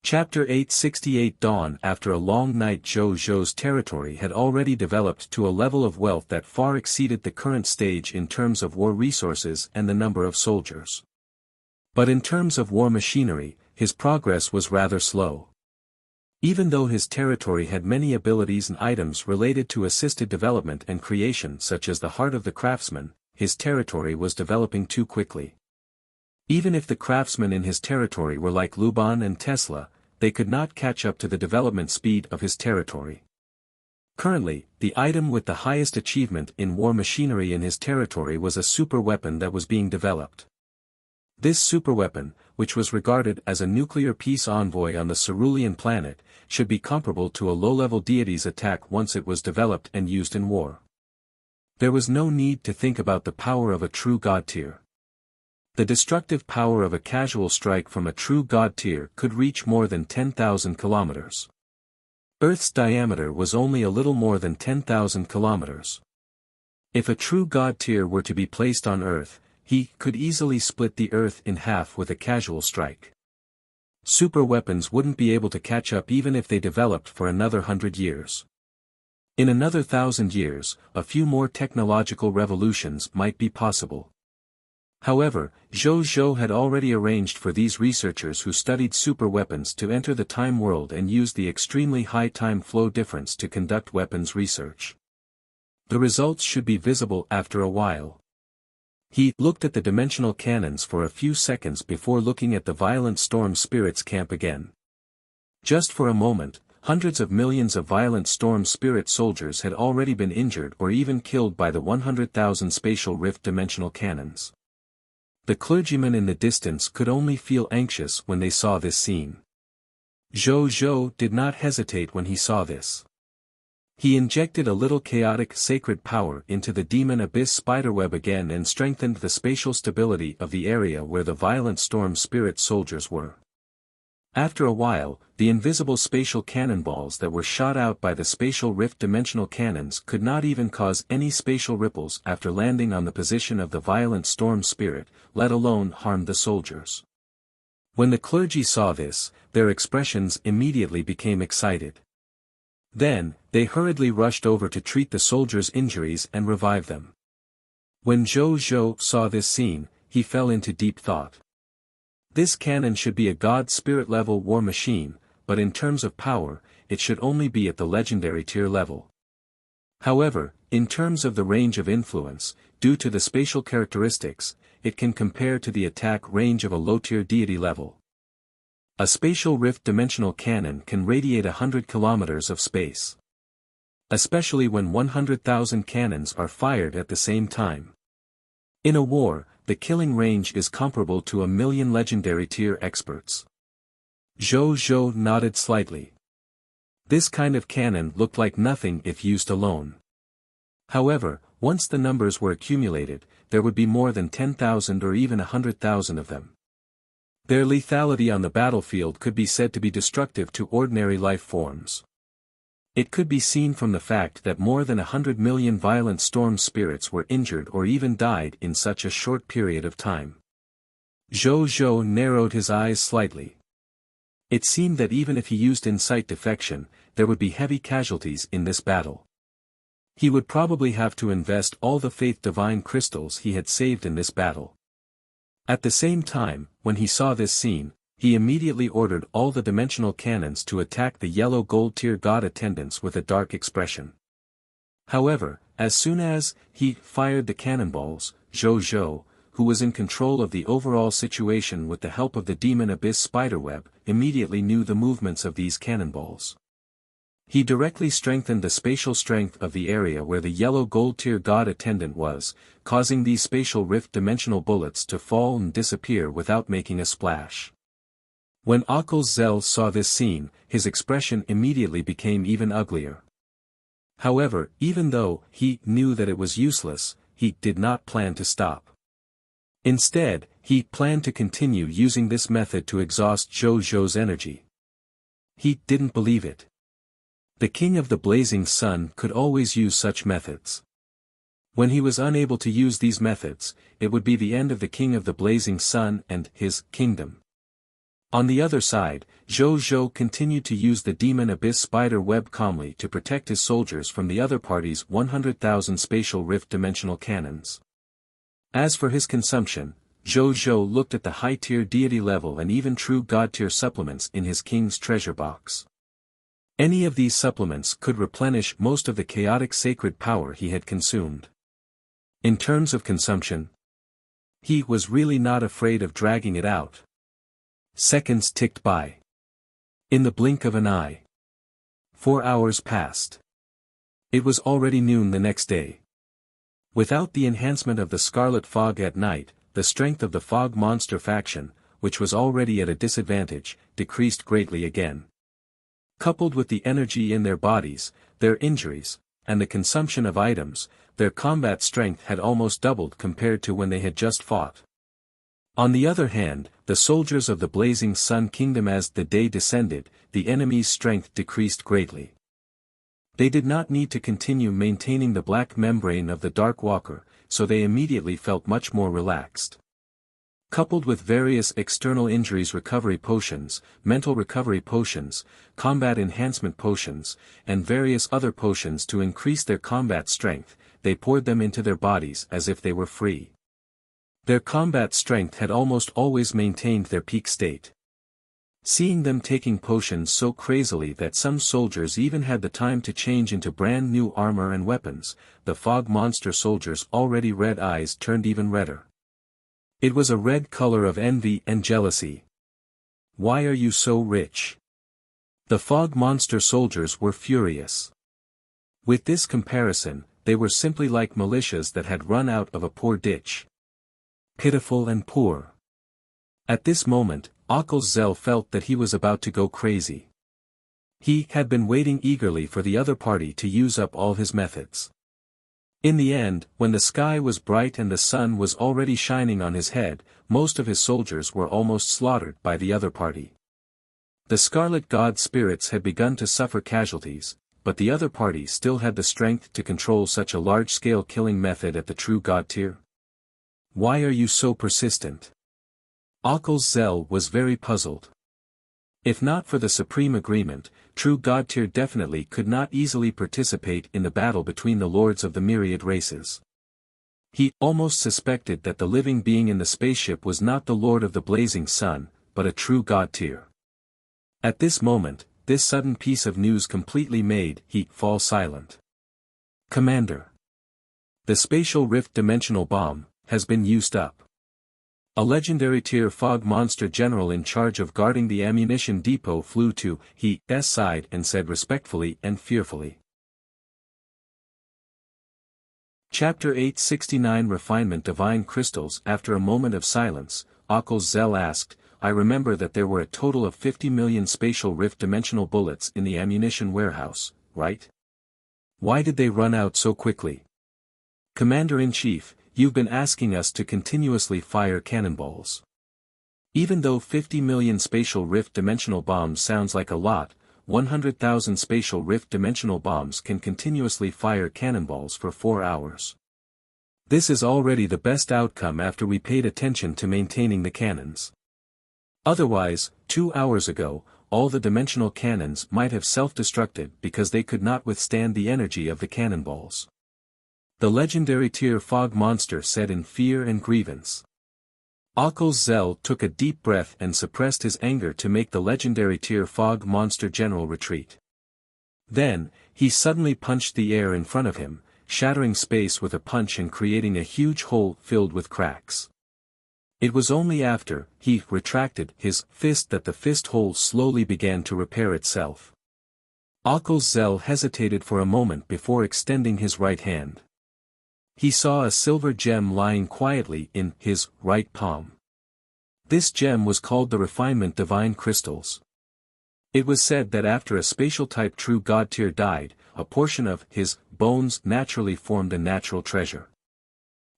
Chapter 868 Dawn. After a long night, Zhou Zhou's territory had already developed to a level of wealth that far exceeded the current stage in terms of war resources and the number of soldiers. But in terms of war machinery, his progress was rather slow. Even though his territory had many abilities and items related to assisted development and creation such as the heart of the craftsman, his territory was developing too quickly. Even if the craftsmen in his territory were like Luban and Tesla, they could not catch up to the development speed of his territory. Currently, the item with the highest achievement in war machinery in his territory was a super weapon that was being developed. This superweapon, which was regarded as a nuclear peace envoy on the Cerulean planet, should be comparable to a low-level deity's attack once it was developed and used in war. There was no need to think about the power of a true god tier. The destructive power of a casual strike from a true god tier could reach more than 10,000 kilometers. Earth's diameter was only a little more than 10,000 kilometers. If a true god tier were to be placed on Earth, he could easily split the Earth in half with a casual strike. Super weapons wouldn't be able to catch up even if they developed for another 100 years. In another 1,000 years, a few more technological revolutions might be possible. However, Zhou Zhou had already arranged for these researchers who studied super weapons to enter the time world and use the extremely high time flow difference to conduct weapons research. The results should be visible after a while. He looked at the dimensional cannons for a few seconds before looking at the violent storm spirits camp again. Just for a moment, hundreds of millions of violent storm spirit soldiers had already been injured or even killed by the 100,000 spatial rift dimensional cannons. The clergymen in the distance could only feel anxious when they saw this scene. Zhou Zhou did not hesitate when he saw this. He injected a little chaotic sacred power into the demon abyss spiderweb again and strengthened the spatial stability of the area where the violent storm spirit soldiers were. After a while, the invisible spatial cannonballs that were shot out by the spatial rift dimensional cannons could not even cause any spatial ripples after landing on the position of the violent storm spirit, let alone harm the soldiers. When the clergy saw this, their expressions immediately became excited. Then, they hurriedly rushed over to treat the soldiers' injuries and revive them. When Zhou Zhou saw this scene, he fell into deep thought. This cannon should be a god spirit level war machine, but in terms of power, it should only be at the legendary tier level. However, in terms of the range of influence, due to the spatial characteristics, it can compare to the attack range of a low-tier deity level. A spatial rift dimensional cannon can radiate 100 kilometers of space. Especially when 100,000 cannons are fired at the same time. In a war, the killing range is comparable to 1,000,000 legendary tier experts. Zhou Zhou nodded slightly. This kind of cannon looked like nothing if used alone. However, once the numbers were accumulated, there would be more than 10,000 or even 100,000 of them. Their lethality on the battlefield could be said to be destructive to ordinary life forms. It could be seen from the fact that more than 100 million violent storm spirits were injured or even died in such a short period of time. Zhou Zhou narrowed his eyes slightly. It seemed that even if he used insight defection, there would be heavy casualties in this battle. He would probably have to invest all the faith divine crystals he had saved in this battle. At the same time, when he saw this scene, he immediately ordered all the dimensional cannons to attack the yellow gold tier god attendants with a dark expression. However, as soon as he fired the cannonballs, Zhou Zhou, who was in control of the overall situation with the help of the demon abyss spiderweb, immediately knew the movements of these cannonballs. He directly strengthened the spatial strength of the area where the yellow gold tier god attendant was, causing these spatial rift dimensional bullets to fall and disappear without making a splash. When Akels Zel saw this scene, his expression immediately became even uglier. However, even though he knew that it was useless, he did not plan to stop. Instead, he planned to continue using this method to exhaust Zhou Zhou's energy. He didn't believe it. The King of the Blazing Sun could always use such methods. When he was unable to use these methods, it would be the end of the King of the Blazing Sun and his kingdom. On the other side, Zhou Zhou continued to use the Demon Abyss spider web calmly to protect his soldiers from the other party's 100,000 spatial rift dimensional cannons. As for his consumption, Zhou Zhou looked at the high-tier deity level and even true god-tier supplements in his king's treasure box. Any of these supplements could replenish most of the chaotic sacred power he had consumed. In terms of consumption, he was really not afraid of dragging it out. Seconds ticked by. In the blink of an eye. 4 hours passed. It was already noon the next day. Without the enhancement of the scarlet fog at night, the strength of the fog monster faction, which was already at a disadvantage, decreased greatly again. Coupled with the energy in their bodies, their injuries, and the consumption of items, their combat strength had almost doubled compared to when they had just fought. On the other hand, the soldiers of the Blazing Sun Kingdom, as the day descended, the enemy's strength decreased greatly. They did not need to continue maintaining the black membrane of the Dark Walker, so they immediately felt much more relaxed. Coupled with various external injuries recovery potions, mental recovery potions, combat enhancement potions, and various other potions to increase their combat strength, they poured them into their bodies as if they were free. Their combat strength had almost always maintained their peak state. Seeing them taking potions so crazily that some soldiers even had the time to change into brand new armor and weapons, the fog monster soldiers' already red eyes turned even redder. It was a red color of envy and jealousy. Why are you so rich? The fog monster soldiers were furious. With this comparison, they were simply like militias that had run out of a poor ditch. Pitiful and poor. At this moment, Zell felt that he was about to go crazy. He had been waiting eagerly for the other party to use up all his methods. In the end, when the sky was bright and the sun was already shining on his head, most of his soldiers were almost slaughtered by the other party. The Scarlet God spirits had begun to suffer casualties, but the other party still had the strength to control such a large-scale killing method at the true God tier. Why are you so persistent? Zell was very puzzled. If not for the Supreme Agreement, true God tier definitely could not easily participate in the battle between the lords of the myriad races. He almost suspected that the living being in the spaceship was not the Lord of the Blazing Sun, but a true God tier. At this moment, this sudden piece of news completely made he fall silent. Commander. The spatial rift dimensional bomb has been used up. A legendary tier fog monster general in charge of guarding the ammunition depot flew to his side and said respectfully and fearfully. Chapter 869 Refinement Divine Crystals. After a moment of silence, Zell asked, I remember that there were a total of 50 million spatial rift dimensional bullets in the ammunition warehouse, right? Why did they run out so quickly? Commander-in-Chief, you've been asking us to continuously fire cannonballs. Even though 50 million spatial rift dimensional bombs sounds like a lot, 100,000 spatial rift dimensional bombs can continuously fire cannonballs for 4 hours. This is already the best outcome after we paid attention to maintaining the cannons. Otherwise, 2 hours ago, all the dimensional cannons might have self-destructed because they could not withstand the energy of the cannonballs. The legendary tier fog monster said in fear and grievance. Zell took a deep breath and suppressed his anger to make the legendary tier fog monster general retreat. Then, he suddenly punched the air in front of him, shattering space with a punch and creating a huge hole filled with cracks. It was only after he retracted his fist that the fist hole slowly began to repair itself. Zell hesitated for a moment before extending his right hand. He saw a silver gem lying quietly in his right palm. This gem was called the Refinement Divine Crystals. It was said that after a spatial-type true God tier died, a portion of his bones naturally formed a natural treasure.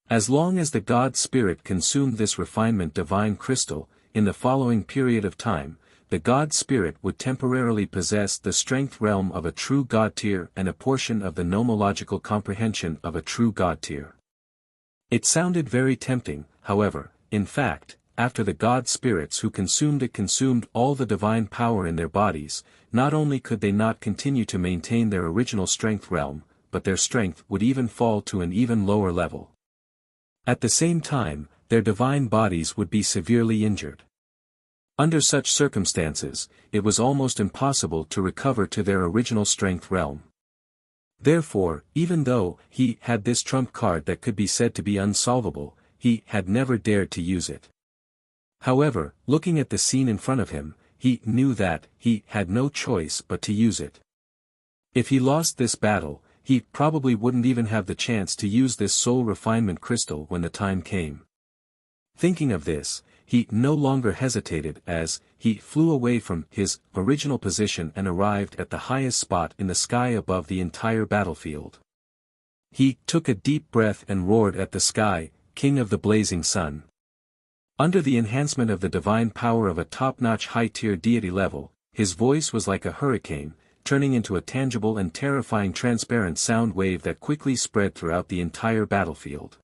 As long as the God Spirit consumed this Refinement Divine Crystal, in the following period of time, the God Spirit would temporarily possess the strength realm of a true God tier and a portion of the nomological comprehension of a true God tier. It sounded very tempting, however, in fact, after the god spirits who consumed it consumed all the divine power in their bodies, not only could they not continue to maintain their original strength realm, but their strength would even fall to an even lower level. At the same time, their divine bodies would be severely injured. Under such circumstances, it was almost impossible to recover to their original strength realm. Therefore, even though he had this trump card that could be said to be unsolvable, he had never dared to use it. However, looking at the scene in front of him, he knew that he had no choice but to use it. If he lost this battle, he probably wouldn't even have the chance to use this soul refinement crystal when the time came. Thinking of this, he no longer hesitated as he flew away from his original position and arrived at the highest spot in the sky above the entire battlefield. He took a deep breath and roared at the sky, "King of the blazing sun." Under the enhancement of the divine power of a top-notch high-tier deity level, his voice was like a hurricane, turning into a tangible and terrifying transparent sound wave that quickly spread throughout the entire battlefield.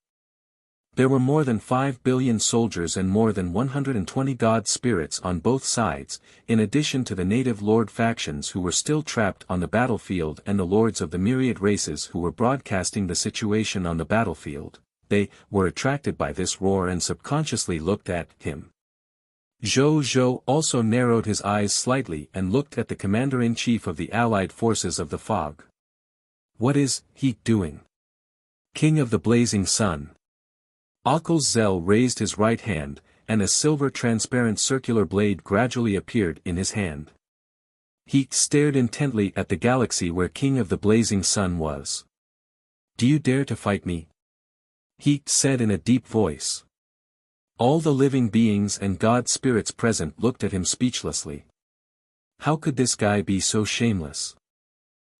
There were more than 5 billion soldiers and more than 120 god spirits on both sides, in addition to the native lord factions who were still trapped on the battlefield and the lords of the myriad races who were broadcasting the situation on the battlefield. They were attracted by this roar and subconsciously looked at him. Zhou Zhou also narrowed his eyes slightly and looked at the commander-in-chief of the allied forces of the fog. What is he doing? King of the blazing sun. Zel raised his right hand, and a silver transparent circular blade gradually appeared in his hand. He stared intently at the galaxy where King of the blazing sun was. "Do you dare to fight me?" he said in a deep voice. All the living beings and god spirits present looked at him speechlessly. How could this guy be so shameless?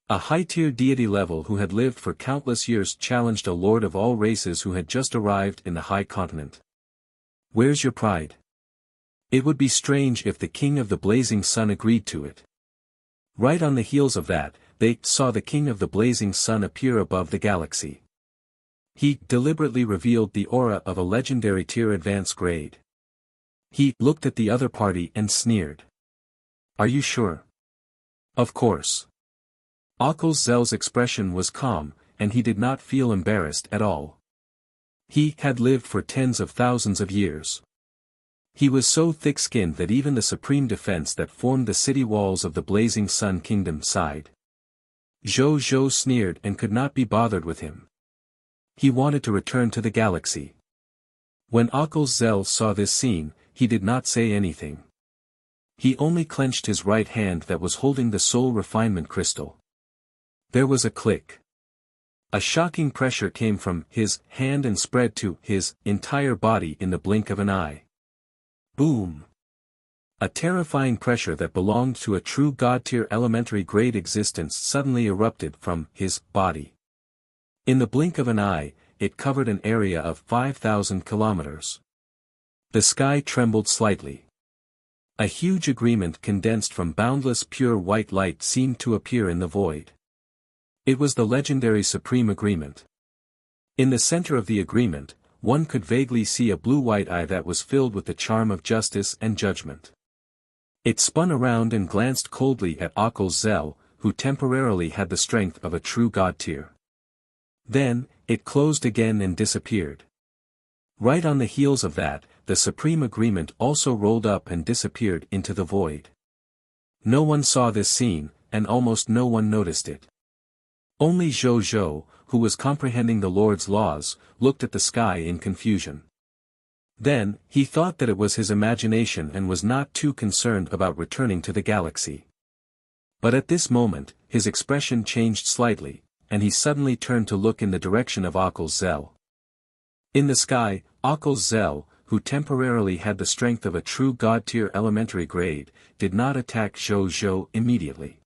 A high-tier deity level who had lived for countless years challenged a lord of all races who had just arrived in the high continent. Where's your pride? It would be strange if the king of the blazing sun agreed to it. Right on the heels of that, they saw the king of the blazing sun appear above the galaxy. He deliberately revealed the aura of a legendary tier advance grade. He looked at the other party and sneered. Are you sure? Of course. Zel's expression was calm, and he did not feel embarrassed at all. He had lived for tens of thousands of years. He was so thick-skinned that even the supreme defense that formed the city walls of the Blazing Sun Kingdom sighed. Zhou Zhou sneered and could not be bothered with him. He wanted to return to the galaxy. When Zel saw this scene, he did not say anything. He only clenched his right hand that was holding the soul refinement crystal. There was a click. A shocking pressure came from his hand and spread to his entire body in the blink of an eye. Boom! A terrifying pressure that belonged to a true god-tier elementary grade existence suddenly erupted from his body. In the blink of an eye, it covered an area of 5,000 kilometers. The sky trembled slightly. A huge agreement condensed from boundless pure white light seemed to appear in the void. It was the legendary Supreme Agreement. In the center of the agreement, one could vaguely see a blue-white eye that was filled with the charm of justice and judgment. It spun around and glanced coldly at Zel, who temporarily had the strength of a true god tier. Then, it closed again and disappeared. Right on the heels of that, the Supreme Agreement also rolled up and disappeared into the void. No one saw this scene, and almost no one noticed it. Only Zhou Zhou, who was comprehending the Lord's laws, looked at the sky in confusion. Then, he thought that it was his imagination and was not too concerned about returning to the galaxy. But at this moment, his expression changed slightly, and he suddenly turned to look in the direction of Zel. In the sky, Zel, who temporarily had the strength of a true god-tier elementary grade, did not attack Zhou Zhou immediately.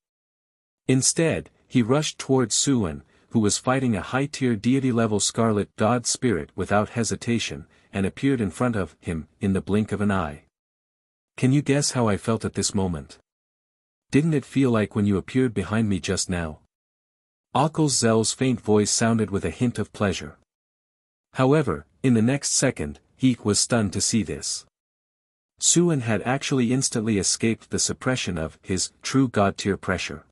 Instead, he rushed towards Suan, who was fighting a high-tier deity-level scarlet god spirit without hesitation, and appeared in front of him in the blink of an eye. Can you guess how I felt at this moment? Didn't it feel like when you appeared behind me just now? Zel's faint voice sounded with a hint of pleasure. However, in the next second, he was stunned to see this. Suan had actually instantly escaped the suppression of his true god tier pressure.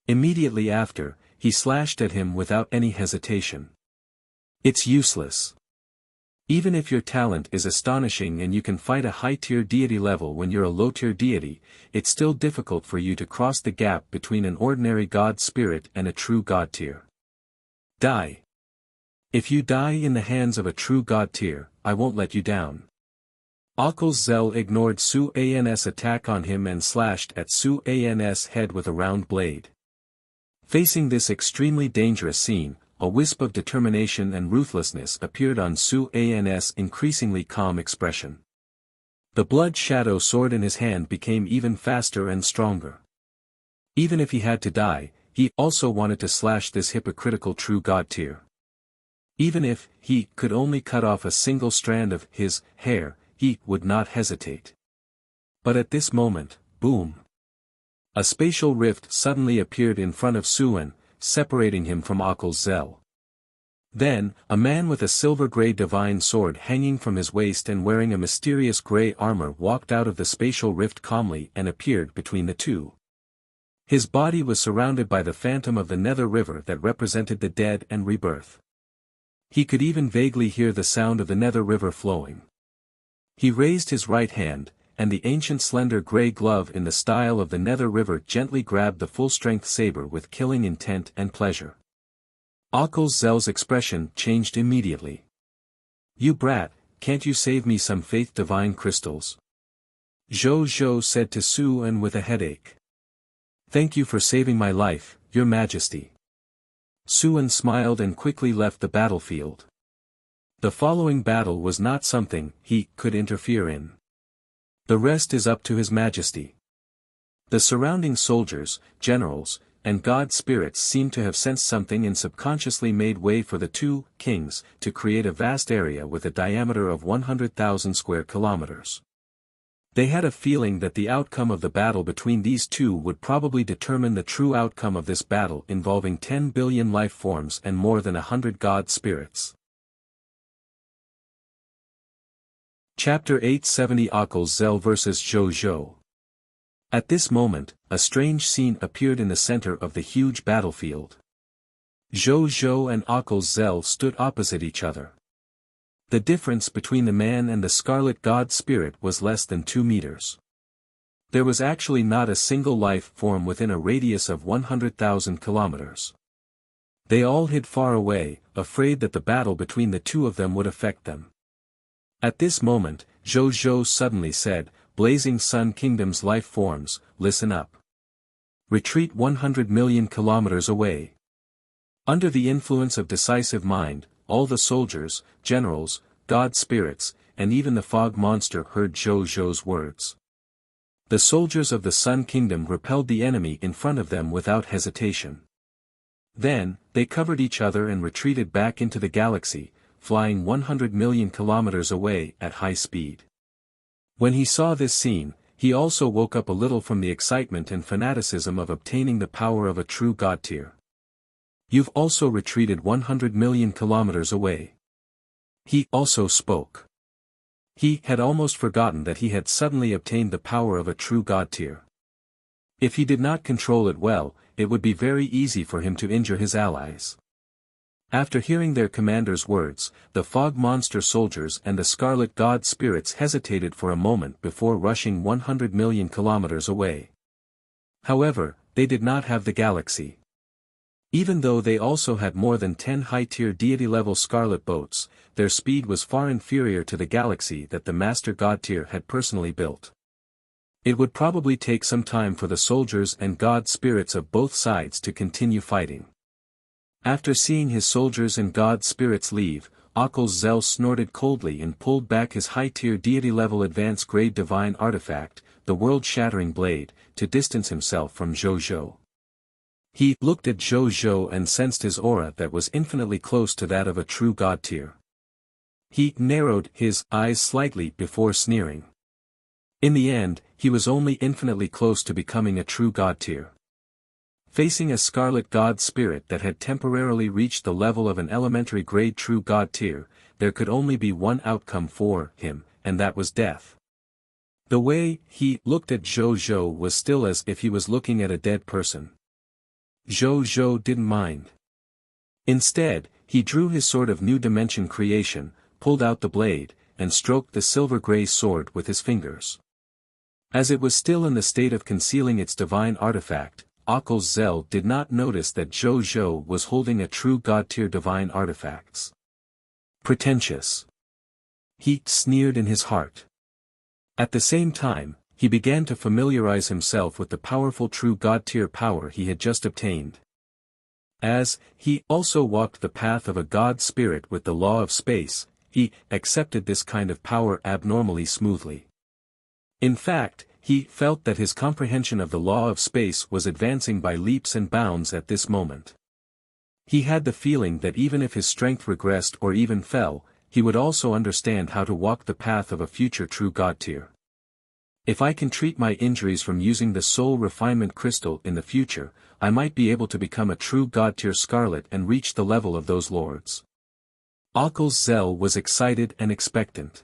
Immediately after, he slashed at him without any hesitation. It's useless. Even if your talent is astonishing and you can fight a high-tier deity level when you're a low-tier deity, it's still difficult for you to cross the gap between an ordinary god spirit and a true god tier. Die. If you die in the hands of a true god tier, I won't let you down. Occul's Zell ignored Su An's attack on him and slashed at Su An's head with a round blade. Facing this extremely dangerous scene, a wisp of determination and ruthlessness appeared on Su An's increasingly calm expression. The blood shadow sword in his hand became even faster and stronger. Even if he had to die, he also wanted to slash this hypocritical true god tier. Even if he could only cut off a single strand of his hair, he would not hesitate. But at this moment, boom! A spatial rift suddenly appeared in front of Suan, separating him from Occul's Zell. Then, a man with a silver-gray divine sword hanging from his waist and wearing a mysterious gray armor walked out of the spatial rift calmly and appeared between the two. His body was surrounded by the phantom of the Nether River that represented the dead and rebirth. He could even vaguely hear the sound of the Nether River flowing. He raised his right hand, and the ancient slender gray glove in the style of the Nether River gently grabbed the full-strength saber with killing intent and pleasure. Occul Zell's expression changed immediately. "You brat, can't you save me some faith divine crystals?" Zhou said to Suan with a headache. "Thank you for saving my life, Your Majesty." Suan smiled and quickly left the battlefield. The following battle was not something he could interfere in. The rest is up to His Majesty. The surrounding soldiers, generals, and god spirits seemed to have sensed something and subconsciously made way for the two kings to create a vast area with a diameter of 100,000 square kilometers. They had a feeling that the outcome of the battle between these two would probably determine the true outcome of this battle involving 10 billion life forms and more than 100 god spirits. Chapter 870 Occul Zell vs Zhou. At this moment, a strange scene appeared in the center of the huge battlefield. Zhou and Occul Zell stood opposite each other. The difference between the man and the scarlet god spirit was less than 2 meters. There was actually not a single life form within a radius of 100,000 kilometers. They all hid far away, afraid that the battle between the two of them would affect them. At this moment, Zhou suddenly said, "Blazing Sun Kingdom's life forms, listen up. Retreat 100 million kilometers away." Under the influence of decisive mind, all the soldiers, generals, god spirits, and even the fog monster heard Zhou's words. The soldiers of the Sun Kingdom repelled the enemy in front of them without hesitation. Then, they covered each other and retreated back into the galaxy, flying 100 million kilometers away at high speed. When he saw this scene, he also woke up a little from the excitement and fanaticism of obtaining the power of a true god tier. "You've also retreated 100 million kilometers away." He also spoke. He had almost forgotten that he had suddenly obtained the power of a true god tier. If he did not control it well, it would be very easy for him to injure his allies. After hearing their commander's words, the fog monster soldiers and the scarlet god spirits hesitated for a moment before rushing 100 million kilometers away. However, they did not have the galaxy. Even though they also had more than 10 high-tier deity-level scarlet boats, their speed was far inferior to the galaxy that the master god tier had personally built. It would probably take some time for the soldiers and god spirits of both sides to continue fighting. After seeing his soldiers and god spirits leave, Occul Zell snorted coldly and pulled back his high-tier deity-level advanced grade divine artifact, the world-shattering blade, to distance himself from Zhou. He looked at Zhou and sensed his aura that was infinitely close to that of a true god tier. He narrowed his eyes slightly before sneering. In the end, he was only infinitely close to becoming a true god tier. Facing a scarlet god spirit that had temporarily reached the level of an elementary grade true god tier, there could only be one outcome for him, and that was death. The way he looked at Zhou Zhou was still as if he was looking at a dead person. Zhou Zhou didn't mind. Instead, he drew his sword of new dimension creation, pulled out the blade, and stroked the silver-gray sword with his fingers. As it was still in the state of concealing its divine artifact, Occl's Zell did not notice that Zhou Zhou was holding a true god-tier divine artifacts. Pretentious. He sneered in his heart. At the same time, he began to familiarize himself with the powerful true god-tier power he had just obtained. As he also walked the path of a god spirit with the law of space, he accepted this kind of power abnormally smoothly. In fact, he felt that his comprehension of the law of space was advancing by leaps and bounds at this moment. He had the feeling that even if his strength regressed or even fell, he would also understand how to walk the path of a future true god tier. If I can treat my injuries from using the soul refinement crystal in the future, I might be able to become a true god-tier scarlet and reach the level of those lords. Occl's Zell was excited and expectant.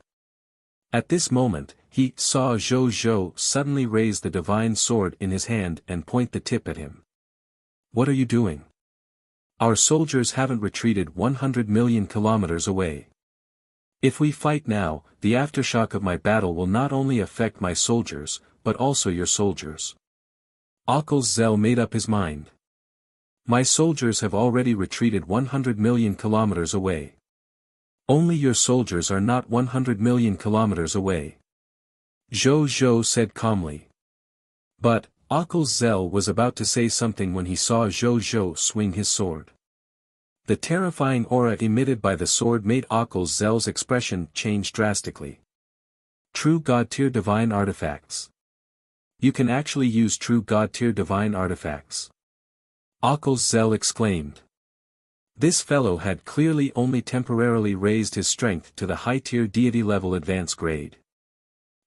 At this moment, he saw Zhou Zhou suddenly raise the divine sword in his hand and point the tip at him. What are you doing? Our soldiers haven't retreated 100 million kilometers away. If we fight now, the aftershock of my battle will not only affect my soldiers, but also your soldiers. Occl's Zell made up his mind. My soldiers have already retreated 100 million kilometers away. Only your soldiers are not 100 million kilometers away. Zhou Zhou said calmly. But, Occl's Zell was about to say something when he saw Zhou Zhou swing his sword. The terrifying aura emitted by the sword made Occl's Zell's expression change drastically. True god-tier divine artifacts. You can actually use true god-tier divine artifacts. Occl's Zell exclaimed. This fellow had clearly only temporarily raised his strength to the high-tier deity level advanced grade.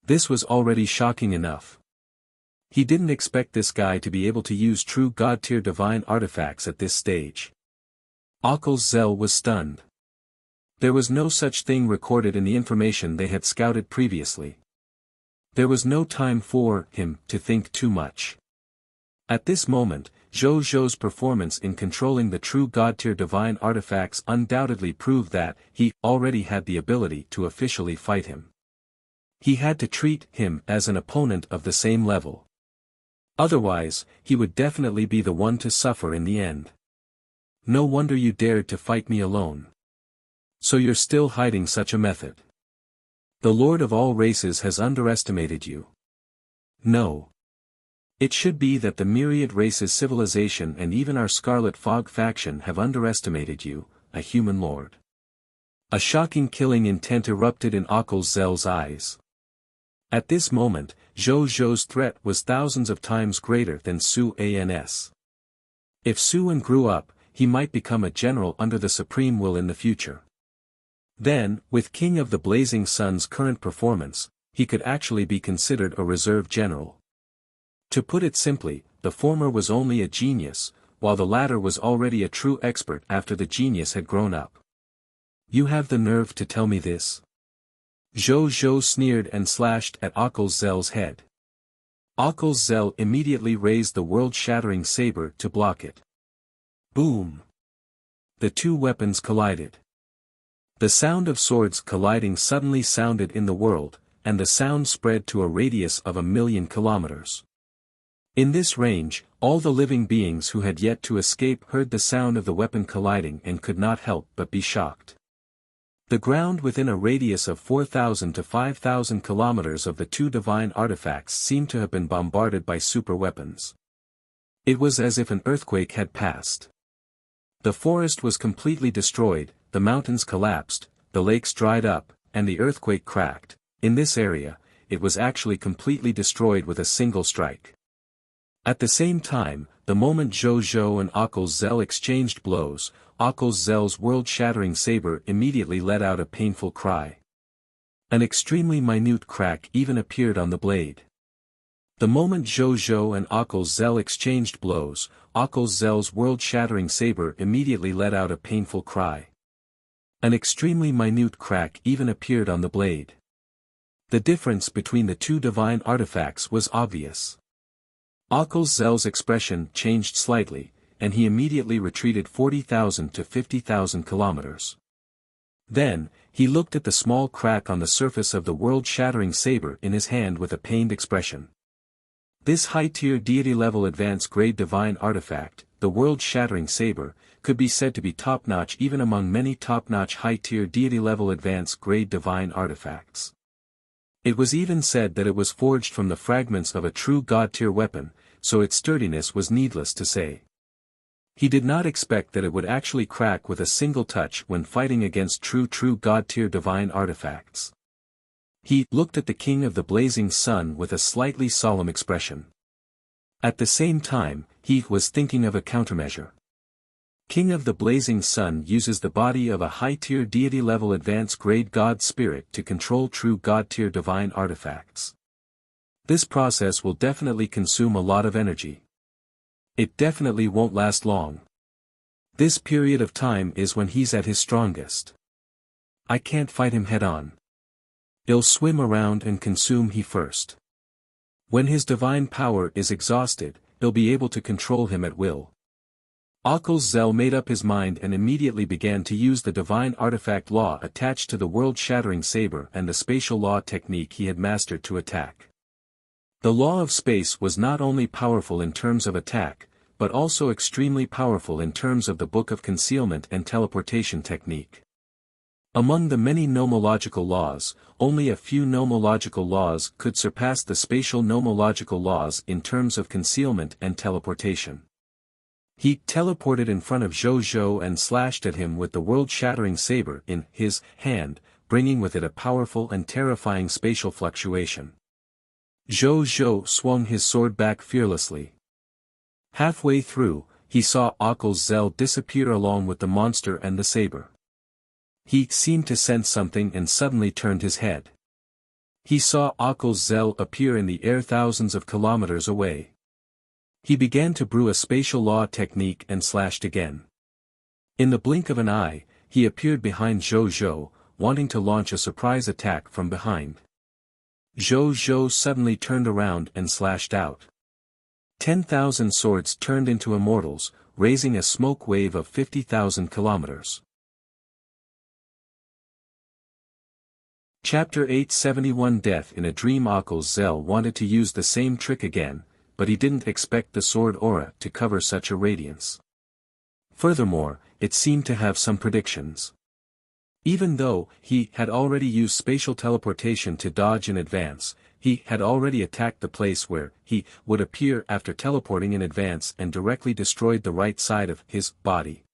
This was already shocking enough. He didn't expect this guy to be able to use true god-tier divine artifacts at this stage. Occl's Zell was stunned. There was no such thing recorded in the information they had scouted previously. There was no time for him to think too much. At this moment, Zhou Zhou's performance in controlling the true god-tier divine artifacts undoubtedly proved that he already had the ability to officially fight him. He had to treat him as an opponent of the same level. Otherwise, he would definitely be the one to suffer in the end. No wonder you dared to fight me alone. So you're still hiding such a method. The Lord of all races has underestimated you. No. It should be that the myriad races civilization and even our Scarlet Fog faction have underestimated you, a human lord. A shocking killing intent erupted in Occl's Zell's eyes. At this moment, Zhou Zhou's threat was thousands of times greater than Su An's. If Su-an grew up, he might become a general under the supreme will in the future. Then, with King of the Blazing Sun's current performance, he could actually be considered a reserve general. To put it simply, the former was only a genius, while the latter was already a true expert after the genius had grown up. You have the nerve to tell me this? Zhou Zhou sneered and slashed at Occl's Zell's head. Occl's Zell immediately raised the world-shattering saber to block it. Boom! The two weapons collided. The sound of swords colliding suddenly sounded in the world, and the sound spread to a radius of 1,000,000 kilometers. In this range, all the living beings who had yet to escape heard the sound of the weapon colliding and could not help but be shocked. The ground within a radius of 4,000 to 5,000 kilometers of the two divine artifacts seemed to have been bombarded by super weapons. It was as if an earthquake had passed. The forest was completely destroyed, the mountains collapsed, the lakes dried up, and the earthquake cracked. In this area, it was actually completely destroyed with a single strike. At the same time, the moment Zhou Zhou and Occl's Zell exchanged blows, Occl's Zell's world-shattering saber immediately let out a painful cry. An extremely minute crack even appeared on the blade. The moment Zhou Zhou and Occl's Zell exchanged blows, Occl's Zell's world-shattering saber immediately let out a painful cry. An extremely minute crack even appeared on the blade. The difference between the two divine artifacts was obvious. Akal Zel's expression changed slightly, and he immediately retreated 40,000 to 50,000 kilometers. Then, he looked at the small crack on the surface of the world-shattering saber in his hand with a pained expression. This high-tier deity-level advanced-grade divine artifact, the world-shattering saber, could be said to be top-notch even among many top-notch high-tier deity-level advanced-grade divine artifacts. It was even said that it was forged from the fragments of a true god-tier weapon, so its sturdiness was needless to say. He did not expect that it would actually crack with a single touch when fighting against true god-tier divine artifacts. He looked at the King of the Blazing Sun with a slightly solemn expression. At the same time, he was thinking of a countermeasure. King of the Blazing Sun uses the body of a high-tier deity-level advanced-grade god spirit to control true god-tier divine artifacts. This process will definitely consume a lot of energy. It definitely won't last long. This period of time is when he's at his strongest. I can't fight him head-on. He'll swim around and consume he first. When his divine power is exhausted, he'll be able to control him at will. Akal Zel made up his mind and immediately began to use the divine artifact law attached to the world-shattering saber and the spatial law technique he had mastered to attack. The law of space was not only powerful in terms of attack, but also extremely powerful in terms of the Book of Concealment and Teleportation technique. Among the many nomological laws, only a few nomological laws could surpass the spatial nomological laws in terms of concealment and teleportation. He teleported in front of Zhou Zhou and slashed at him with the world-shattering saber in his hand, bringing with it a powerful and terrifying spatial fluctuation. Zhou Zhou swung his sword back fearlessly. Halfway through, he saw Akal Zel disappear along with the monster and the saber. He seemed to sense something and suddenly turned his head. He saw Akal Zel appear in the air thousands of kilometers away. He began to brew a spatial law technique and slashed again. In the blink of an eye, he appeared behind Zhou Zhou, wanting to launch a surprise attack from behind. Zhou Zhou suddenly turned around and slashed out. 10,000 swords turned into immortals, raising a smoke wave of 50,000 kilometers. Chapter 871 Death in a Dream. Akal Zel wanted to use the same trick again, but he didn't expect the sword aura to cover such a radiance. Furthermore, it seemed to have some predictions. Even though he had already used spatial teleportation to dodge in advance, he had already attacked the place where he would appear after teleporting in advance and directly destroyed the right side of his body.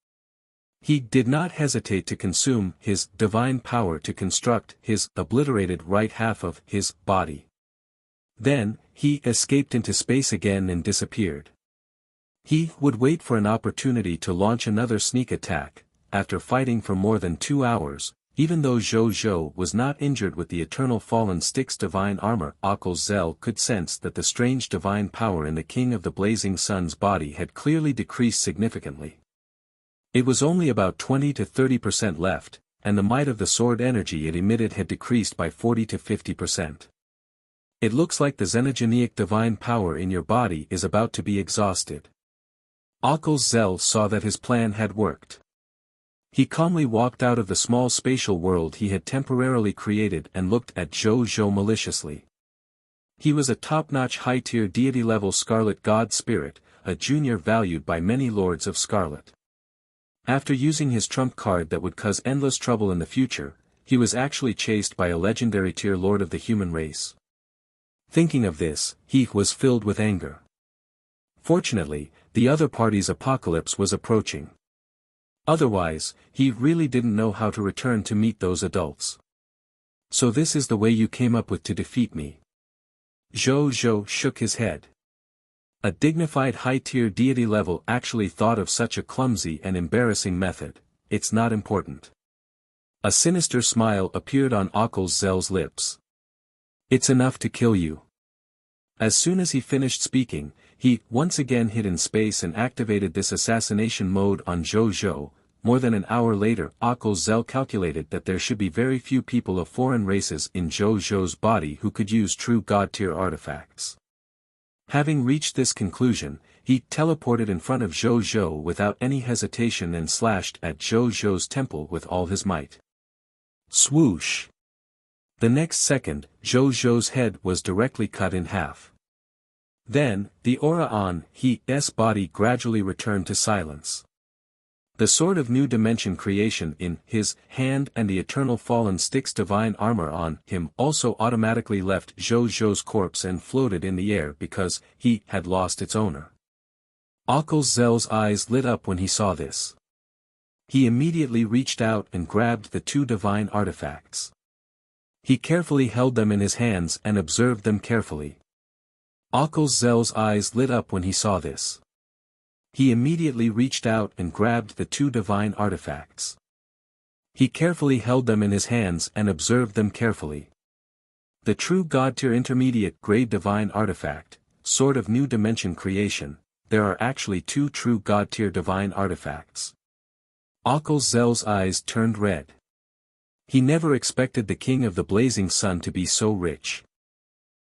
He did not hesitate to consume his divine power to construct his obliterated right half of his body. Then, he escaped into space again and disappeared. He would wait for an opportunity to launch another sneak attack. After fighting for more than 2 hours, even though Zhou Zhou was not injured with the Eternal Fallen Stick's divine armor, Akal Zel could sense that the strange divine power in the King of the Blazing Sun's body had clearly decreased significantly. It was only about 20 to 30% left, and the might of the sword energy it emitted had decreased by 40 to 50%. It looks like the xenogeneic divine power in your body is about to be exhausted. Akal Zel saw that his plan had worked. He calmly walked out of the small spatial world he had temporarily created and looked at Zhou Zhou maliciously. He was a top-notch high-tier deity-level Scarlet God Spirit, a junior valued by many lords of Scarlet. After using his trump card that would cause endless trouble in the future, he was actually chased by a legendary tier lord of the human race. Thinking of this, he was filled with anger. Fortunately, the other party's apocalypse was approaching. Otherwise, he really didn't know how to return to meet those adults. So this is the way you came up with to defeat me. Zhou Zhou shook his head. A dignified high-tier deity level actually thought of such a clumsy and embarrassing method. It's not important. A sinister smile appeared on Akal Zel's lips. It's enough to kill you. As soon as he finished speaking, he once again hid in space and activated this assassination mode on Zhou Zhou, more than an hour later Zell calculated that there should be very few people of foreign races in Zhou Zhou's body who could use true god-tier artifacts. Having reached this conclusion, he teleported in front of Zhou Zhou without any hesitation and slashed at Zhou Zhou's temple with all his might. Swoosh! The next second, Zhou Zhou's head was directly cut in half. Then, the aura on his body gradually returned to silence. The sword of new dimension creation in his hand and the eternal fallen stick's divine armor on him also automatically left Zhou Zhou's corpse and floated in the air because he had lost its owner. Zell's eyes lit up when he saw this. He immediately reached out and grabbed the two divine artifacts. He carefully held them in his hands and observed them carefully. Zell's eyes lit up when he saw this. He immediately reached out and grabbed the two divine artifacts. He carefully held them in his hands and observed them carefully. The true god-tier intermediate grade divine artifact, sword of new dimension creation, there are actually two true god-tier divine artifacts. Zell's eyes turned red. He never expected the king of the blazing sun to be so rich.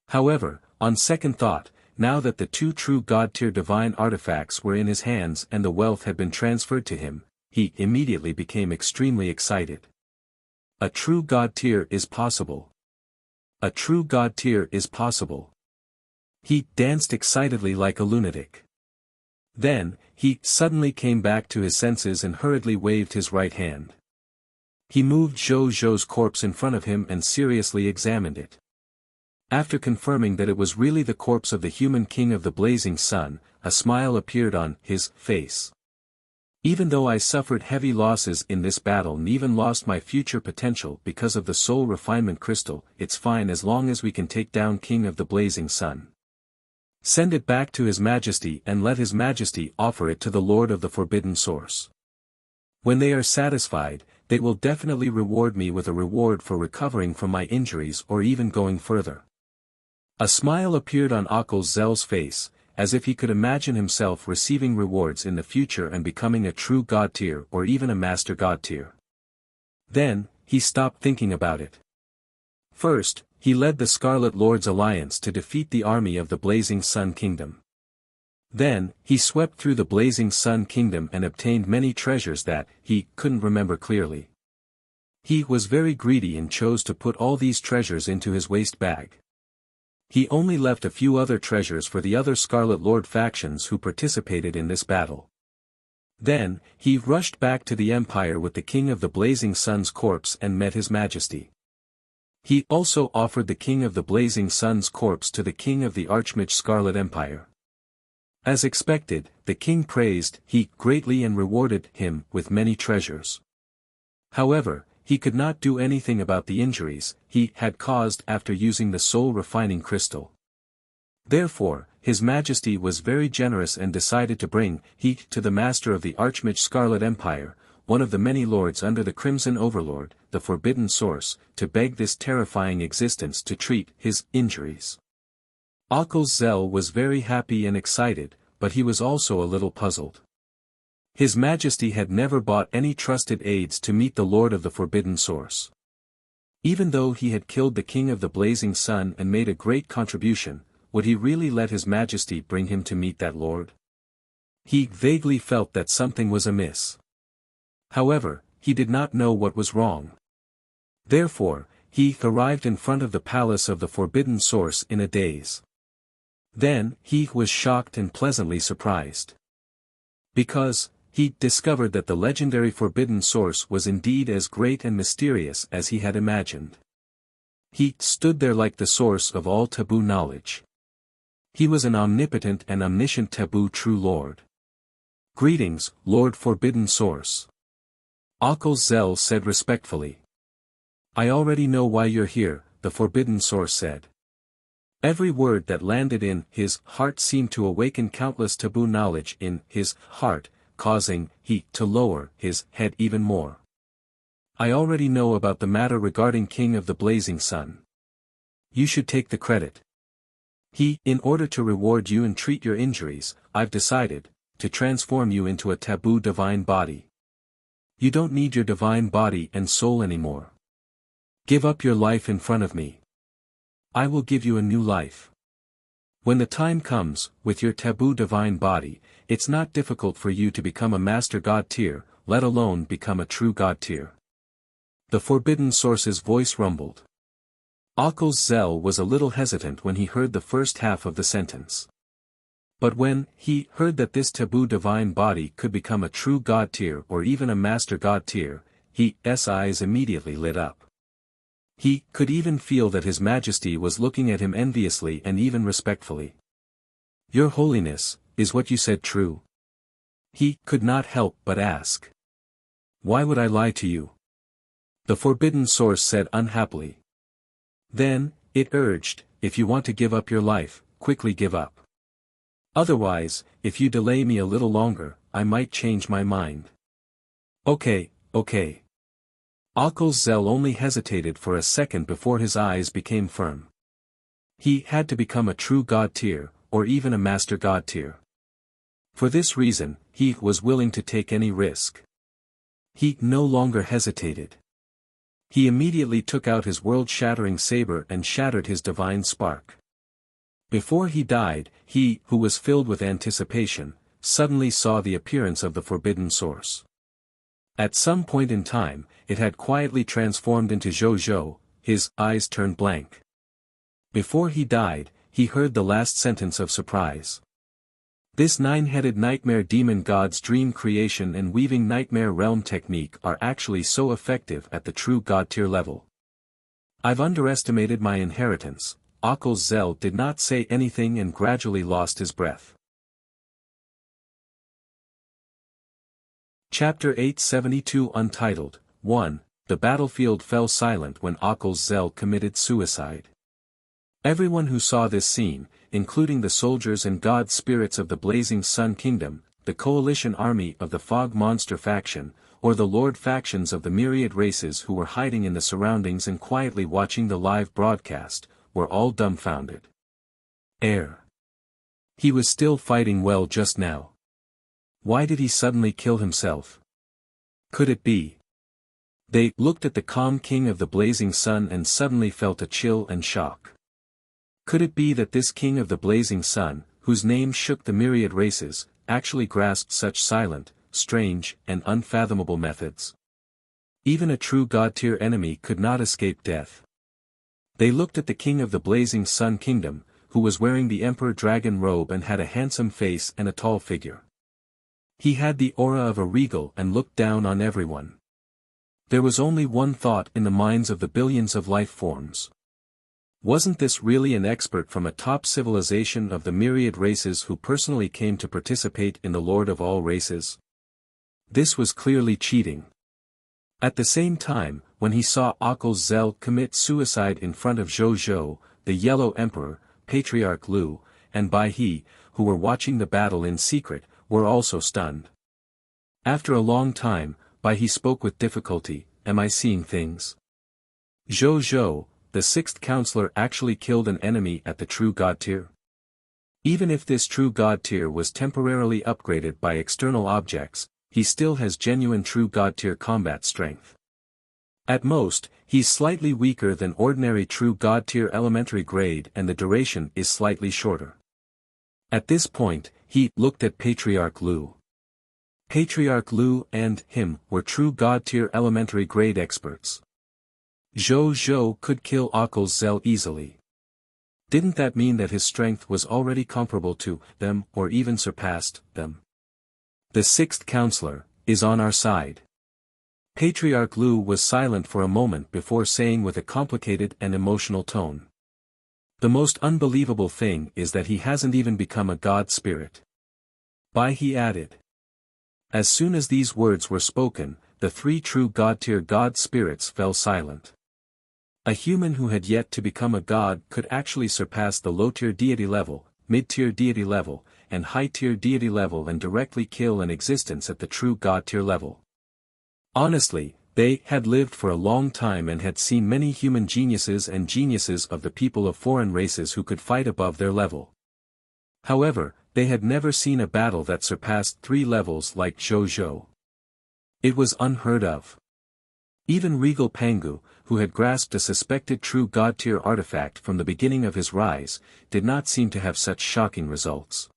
However, on second thought, now that the two true god-tier divine artifacts were in his hands and the wealth had been transferred to him, he immediately became extremely excited. A true god-tier is possible. A true god-tier is possible. He danced excitedly like a lunatic. Then, he suddenly came back to his senses and hurriedly waved his right hand. He moved Zhou Zhou's corpse in front of him and seriously examined it. After confirming that it was really the corpse of the human king of the blazing sun, a smile appeared on his face. Even though I suffered heavy losses in this battle and even lost my future potential because of the soul refinement crystal, it's fine as long as we can take down king of the blazing sun. Send it back to His Majesty and let His Majesty offer it to the Lord of the Forbidden Source. When they are satisfied, they will definitely reward me with a reward for recovering from my injuries or even going further. A smile appeared on Zell's face, as if he could imagine himself receiving rewards in the future and becoming a true god tier or even a master god tier. Then, he stopped thinking about it. First, he led the Scarlet Lord's alliance to defeat the army of the Blazing Sun Kingdom. Then, he swept through the Blazing Sun Kingdom and obtained many treasures that he couldn't remember clearly. He was very greedy and chose to put all these treasures into his waist bag. He only left a few other treasures for the other Scarlet Lord factions who participated in this battle. Then, he rushed back to the Empire with the King of the Blazing Sun's corpse and met His Majesty. He also offered the King of the Blazing Sun's corpse to the King of the Archmage Scarlet Empire. As expected, the king praised he greatly and rewarded him with many treasures. However, he could not do anything about the injuries he had caused after using the soul refining crystal. Therefore, His Majesty was very generous and decided to bring he to the master of the Archmage Scarlet Empire, one of the many lords under the Crimson Overlord, the Forbidden Source, to beg this terrifying existence to treat his injuries. Zell was very happy and excited, but he was also a little puzzled. His Majesty had never bought any trusted aides to meet the Lord of the Forbidden Source. Even though he had killed the King of the Blazing Sun and made a great contribution, would he really let His Majesty bring him to meet that Lord? He vaguely felt that something was amiss. However, he did not know what was wrong. Therefore, he arrived in front of the palace of the Forbidden Source in a daze. Then, he was shocked and pleasantly surprised. Because, he discovered that the legendary Forbidden Source was indeed as great and mysterious as he had imagined. He stood there like the source of all taboo knowledge. He was an omnipotent and omniscient taboo true Lord. Greetings, Lord Forbidden Source. Zell said respectfully. I already know why you're here, the Forbidden Source said. Every word that landed in his heart seemed to awaken countless taboo knowledge in his heart, causing he to lower his head even more. I already know about the matter regarding King of the Blazing Sun. You should take the credit. In order to reward you and treat your injuries, I've decided to transform you into a taboo divine body. You don't need your divine body and soul anymore. Give up your life in front of me. I will give you a new life. When the time comes, with your taboo divine body, it's not difficult for you to become a master god tier, let alone become a true god tier. The forbidden source's voice rumbled. Akil's Zell was a little hesitant when he heard the first half of the sentence. But when he heard that this taboo divine body could become a true god tier or even a master god tier, his eyes immediately lit up. He could even feel that His Majesty was looking at him enviously and even respectfully. Your Holiness, is what you said true? He could not help but ask. Why would I lie to you? The forbidden source said unhappily. Then, it urged, if you want to give up your life, quickly give up. Otherwise, if you delay me a little longer, I might change my mind. Okay. Akil's Zell only hesitated for a second before his eyes became firm. He had to become a true god tier, or even a master god tier. For this reason, he was willing to take any risk. He no longer hesitated. He immediately took out his world-shattering saber and shattered his divine spark. Before he died, he, who was filled with anticipation, suddenly saw the appearance of the forbidden source. At some point in time, it had quietly transformed into Zhou. His eyes turned blank. Before he died, he heard the last sentence of surprise. This nine-headed nightmare demon god's dream creation and weaving nightmare realm technique are actually so effective at the true god tier level. I've underestimated my inheritance. Akil's Zell did not say anything and gradually lost his breath. Chapter 872 Untitled 1. The battlefield fell silent when Akil's Zell committed suicide. Everyone who saw this scene, including the soldiers and god spirits of the Blazing Sun Kingdom, the coalition army of the Fog Monster faction, or the Lord factions of the myriad races who were hiding in the surroundings and quietly watching the live broadcast, were all dumbfounded. He was still fighting well just now. Why did he suddenly kill himself? Could it be? They looked at the calm king of the Blazing Sun and suddenly felt a chill and shock. Could it be that this king of the Blazing Sun, whose name shook the myriad races, actually grasped such silent, strange, and unfathomable methods? Even a true god-tier enemy could not escape death. They looked at the king of the Blazing Sun Kingdom, who was wearing the Emperor Dragon robe and had a handsome face and a tall figure. He had the aura of a regal and looked down on everyone. There was only one thought in the minds of the billions of life forms. Wasn't this really an expert from a top civilization of the myriad races who personally came to participate in the Lord of all races? This was clearly cheating. At the same time, when he saw Akil's Zell commit suicide in front of Zhou, the Yellow Emperor, Patriarch Lu, and Bai He, who were watching the battle in secret, were also stunned. After a long time, Bai He spoke with difficulty, am I seeing things? Zhou, the sixth counselor actually killed an enemy at the true god tier? Even if this true god tier was temporarily upgraded by external objects, he still has genuine true god tier combat strength. At most, he's slightly weaker than ordinary true god tier elementary grade and the duration is slightly shorter. At this point, he looked at Patriarch Lu. Patriarch Lu and him were true god tier elementary grade experts. Zhou could kill Akil's Zell easily. Didn't that mean that his strength was already comparable to them or even surpassed them? The sixth counselor is on our side. Patriarch Lu was silent for a moment before saying with a complicated and emotional tone. The most unbelievable thing is that he hasn't even become a god spirit. Bai He added. As soon as these words were spoken, the three true god-tier god spirits fell silent. A human who had yet to become a god could actually surpass the low-tier deity level, mid-tier deity level, and high-tier deity level and directly kill an existence at the true god-tier level. Honestly, they had lived for a long time and had seen many human geniuses and geniuses of the people of foreign races who could fight above their level. However, they had never seen a battle that surpassed 3 levels like Zhou. It was unheard of. Even Regal Pangu, who had grasped a suspected true god-tier artifact from the beginning of his rise, did not seem to have such shocking results.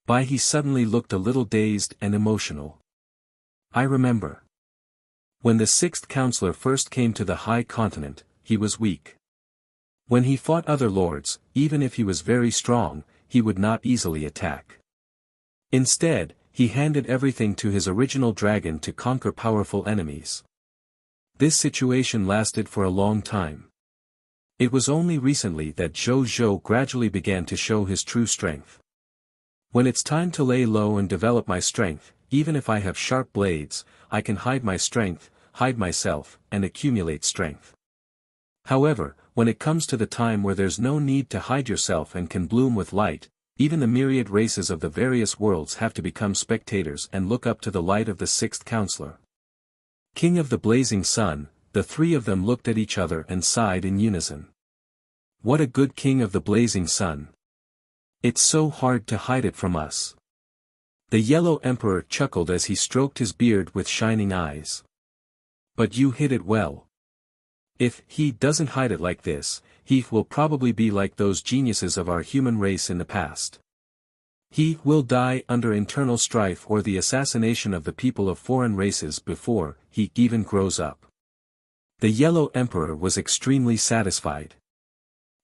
He suddenly looked a little dazed and emotional. I remember. When the sixth counselor first came to the High Continent, he was weak. When he fought other lords, even if he was very strong, he would not easily attack. Instead, he handed everything to his original dragon to conquer powerful enemies. This situation lasted for a long time. It was only recently that Zhou Zhou gradually began to show his true strength. When it's time to lay low and develop my strength, even if I have sharp blades, I can hide my strength, hide myself, and accumulate strength. However, when it comes to the time where there's no need to hide yourself and can bloom with light, even the myriad races of the various worlds have to become spectators and look up to the light of the sixth counselor. King of the Blazing Sun, the three of them looked at each other and sighed in unison. What a good King of the Blazing Sun! It's so hard to hide it from us. The Yellow Emperor chuckled as he stroked his beard with shining eyes. But you hid it well. If he doesn't hide it like this, he will probably be like those geniuses of our human race in the past. He will die under internal strife or the assassination of the people of foreign races before he even grows up. The Yellow Emperor was extremely satisfied.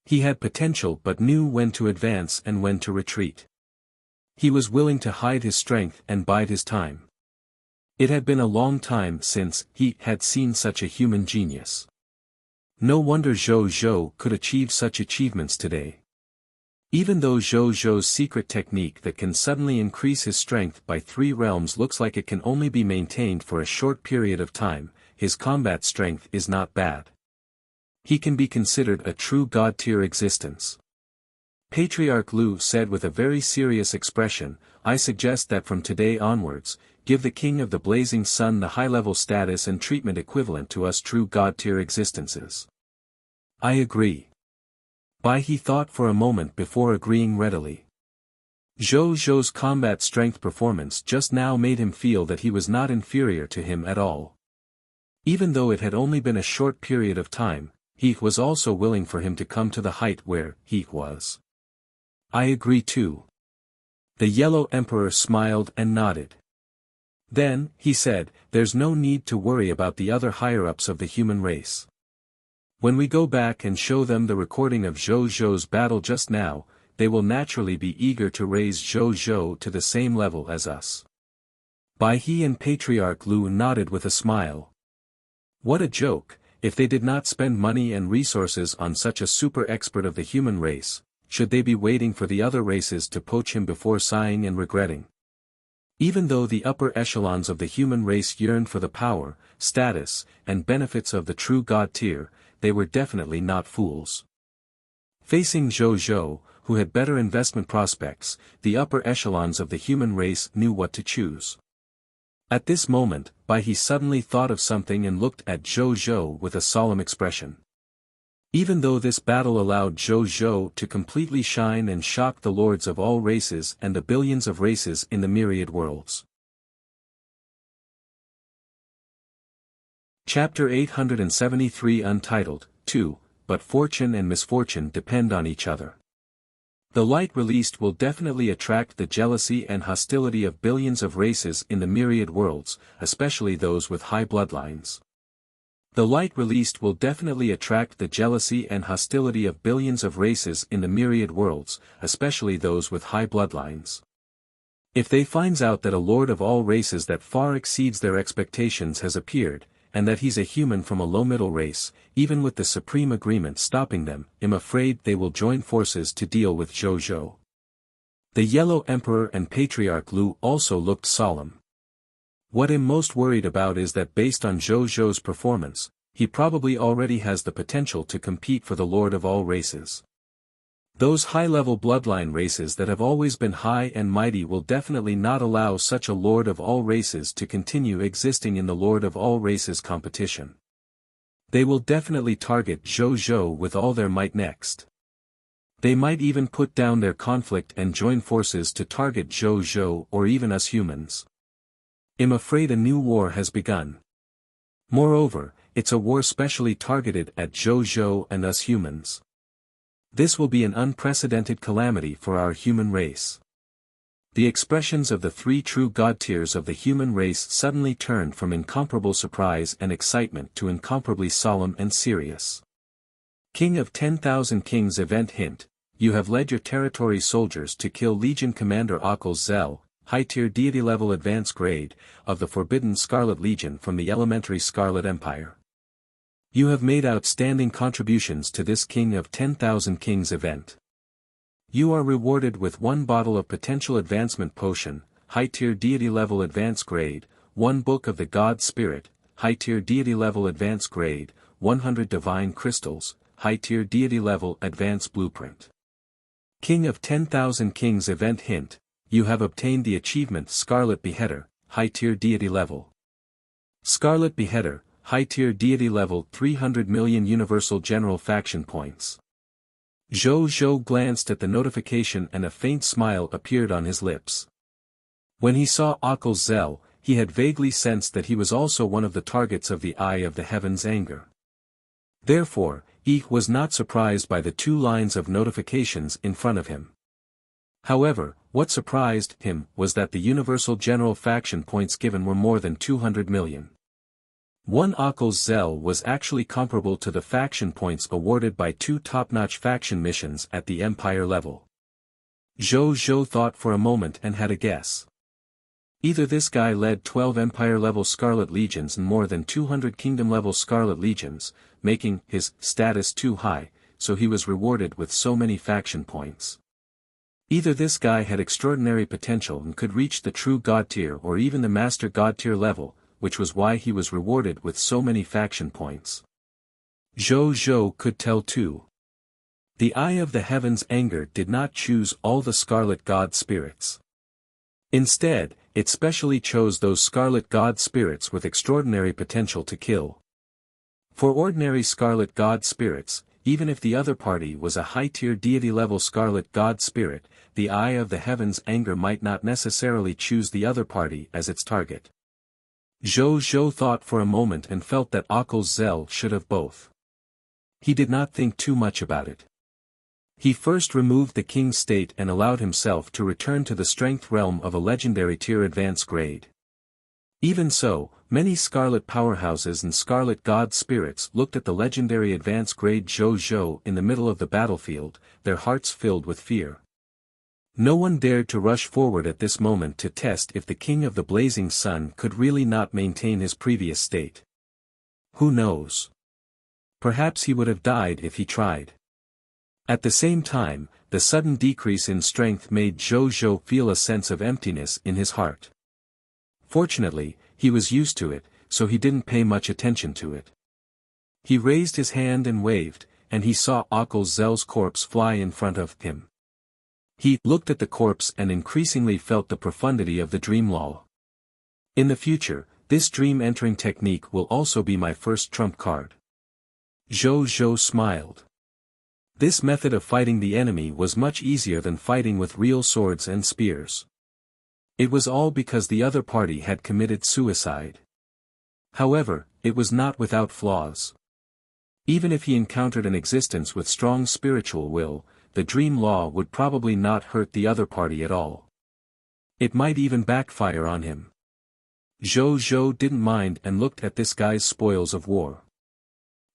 He had potential but knew when to advance and when to retreat. He was willing to hide his strength and bide his time. It had been a long time since he had seen such a human genius. No wonder Zhou Zhou could achieve such achievements today. Even though Zhou Zhou's secret technique that can suddenly increase his strength by 3 realms looks like it can only be maintained for a short period of time, his combat strength is not bad. He can be considered a true god-tier existence. Patriarch Lu said with a very serious expression, I suggest that from today onwards, give the King of the Blazing Sun the high-level status and treatment equivalent to us true god-tier existences. I agree. He thought for a moment before agreeing readily. Zhou Zhou's combat strength performance just now made him feel that he was not inferior to him at all. Even though it had only been a short period of time, he was also willing for him to come to the height where he was. I agree too. The Yellow Emperor smiled and nodded. Then, he said, there's no need to worry about the other higher-ups of the human race. When we go back and show them the recording of Zhou Zhou's battle just now, they will naturally be eager to raise Zhou Zhou to the same level as us. He and Patriarch Lu nodded with a smile. What a joke, if they did not spend money and resources on such a super expert of the human race, should they be waiting for the other races to poach him before sighing and regretting? Even though the upper echelons of the human race yearned for the power, status, and benefits of the true god tier, they were definitely not fools. Facing Zhou Zhou, who had better investment prospects, the upper echelons of the human race knew what to choose. At this moment, he suddenly thought of something and looked at Zhou Zhou with a solemn expression. Even though this battle allowed Zhou Zhou to completely shine and shock the lords of all races and the billions of races in the myriad worlds. Chapter 873 Untitled, 2, But Fortune and Misfortune Depend on Each Other. The light released will definitely attract the jealousy and hostility of billions of races in the myriad worlds, especially those with high bloodlines. The light released will definitely attract the jealousy and hostility of billions of races in the myriad worlds, especially those with high bloodlines. If they finds out that a lord of all races that far exceeds their expectations has appeared, and that he's a human from a low-middle race, even with the supreme agreement stopping them, I'm afraid they will join forces to deal with Zhou Zhou. The Yellow Emperor and Patriarch Lu also looked solemn. What I'm most worried about is that based on Zhou Zhou's performance, he probably already has the potential to compete for the Lord of all races. Those high-level bloodline races that have always been high and mighty will definitely not allow such a Lord of all races to continue existing in the Lord of all races competition. They will definitely target Zhou Zhou with all their might next. They might even put down their conflict and join forces to target Zhou Zhou or even us humans. I'm afraid a new war has begun. Moreover, it's a war specially targeted at Zhou and us humans. This will be an unprecedented calamity for our human race. The expressions of the three true god tiers of the human race suddenly turned from incomparable surprise and excitement to incomparably solemn and serious. King of 10,000 Kings event hint, you have led your territory soldiers to kill Legion Commander Occels Zell, high-tier deity level advanced grade, of the Forbidden Scarlet Legion from the elementary Scarlet Empire. You have made outstanding contributions to this King of 10,000 Kings event. You are rewarded with 1 bottle of Potential Advancement Potion, high-tier deity level advanced grade, 1 book of the God Spirit, high-tier deity level advanced grade, 100 Divine Crystals, high-tier deity level advanced blueprint. King of 10,000 Kings event hint, you have obtained the achievement Scarlet Beheader, high-tier deity level. Scarlet Beheader, high-tier deity level 300 million Universal General Faction points. Zhou glanced at the notification and a faint smile appeared on his lips. When he saw Occels Zell, he had vaguely sensed that he was also one of the targets of the Eye of the Heaven's anger. Therefore, he was not surprised by the 2 lines of notifications in front of him. However, what surprised him was that the Universal General Faction points given were more than 200 million. 1 Occels Zell was actually comparable to the faction points awarded by 2 top-notch faction missions at the Empire level. Zhou thought for a moment and had a guess. Either this guy led 12 Empire-level Scarlet Legions and more than 200 Kingdom-level Scarlet Legions, making his status too high, so he was rewarded with so many faction points. Either this guy had extraordinary potential and could reach the true God tier or even the Master God tier level, which was why he was rewarded with so many faction points. Zhou could tell too. The Eye of the Heaven's anger did not choose all the Scarlet God spirits. Instead, it specially chose those Scarlet God spirits with extraordinary potential to kill. For ordinary Scarlet God spirits, even if the other party was a high-tier deity-level Scarlet God spirit, the Eye of the Heaven's anger might not necessarily choose the other party as its target. Zhou thought for a moment and felt that Occels Zell should have both. He did not think too much about it. He first removed the King's state and allowed himself to return to the strength realm of a legendary tier advanced grade. Even so, many Scarlet powerhouses and Scarlet God spirits looked at the legendary advanced grade Zhou in the middle of the battlefield, their hearts filled with fear. No one dared to rush forward at this moment to test if the King of the Blazing Sun could really not maintain his previous state. Who knows? Perhaps he would have died if he tried. At the same time, the sudden decrease in strength made Zhou feel a sense of emptiness in his heart. Fortunately, he was used to it, so he didn't pay much attention to it. He raised his hand and waved, and he saw Occels Zell's corpse fly in front of him. He looked at the corpse and increasingly felt the profundity of the dream law. In the future, this dream entering technique will also be my first trump card. Zhou smiled. This method of fighting the enemy was much easier than fighting with real swords and spears. It was all because the other party had committed suicide. However, it was not without flaws. Even if he encountered an existence with strong spiritual will, the dream law would probably not hurt the other party at all. It might even backfire on him. Zhou didn't mind and looked at this guy's spoils of war.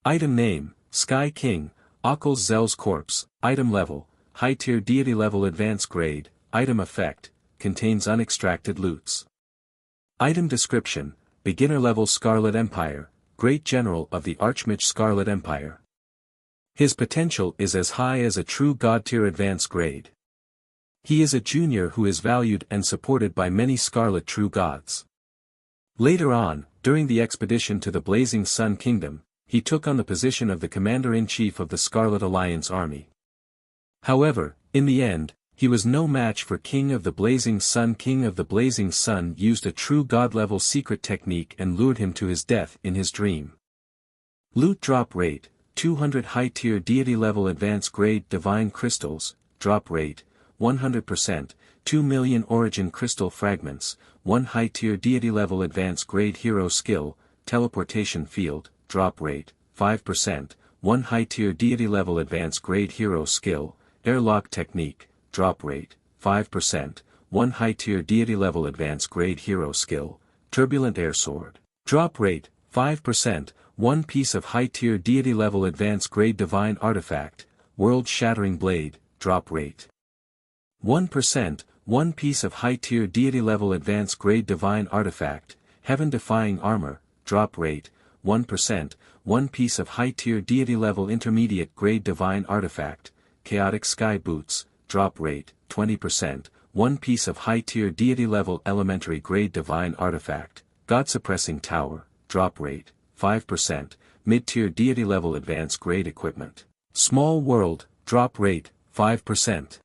Item name, Sky King, Occels Zell's corpse, item level, high-tier deity level advanced grade, item effect, contains unextracted loots. Item description, beginner level Scarlet Empire, Great General of the Archmage Scarlet Empire. His potential is as high as a true God-tier advanced grade. He is a junior who is valued and supported by many Scarlet True Gods. Later on, during the expedition to the Blazing Sun Kingdom, he took on the position of the Commander-in-Chief of the Scarlet Alliance Army. However, in the end, he was no match for King of the Blazing Sun. King of the Blazing Sun used a true God-level secret technique and lured him to his death in his dream. Loot drop rate, 200 high-tier deity-level advanced grade divine crystals, drop rate, 100%, 2 million origin crystal fragments, 1 high-tier deity-level advanced grade hero skill, teleportation field, drop rate, 5%, 1 high-tier deity-level advanced grade hero skill, airlock technique, drop rate, 5%, 1 high-tier deity-level advanced grade hero skill, turbulent air sword, drop rate, 5%, 1 piece of high-tier deity-level advanced grade divine artifact, world-shattering blade, drop rate, 1%, 1 piece of high-tier deity-level advanced grade divine artifact, heaven-defying armor, drop rate, 1%, 1 piece of high-tier deity-level intermediate grade divine artifact, chaotic sky boots, drop rate, 20%, 1 piece of high-tier deity-level elementary grade divine artifact, god-suppressing tower, drop rate, 5%, mid-tier deity-level advanced grade equipment, small world, drop rate, 5%.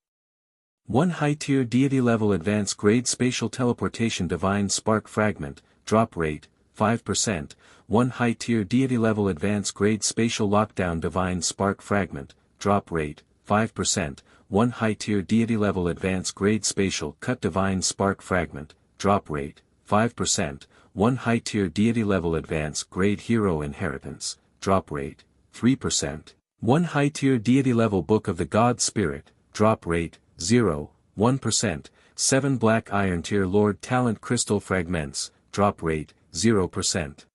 1 high-tier deity-level advanced grade spatial teleportation divine spark fragment, drop rate, 5%, 1 high-tier deity-level advanced grade spatial lockdown divine spark fragment, drop rate, 5%, 1 high-tier deity-level advanced grade spatial cut divine spark fragment, drop rate, 5%, 1 high-tier deity-level advanced grade hero inheritance, drop rate, 3%, 1 high-tier deity-level book of the god spirit, drop rate, 0, 1%, 7 black iron tier lord talent crystal fragments, drop rate, 0%.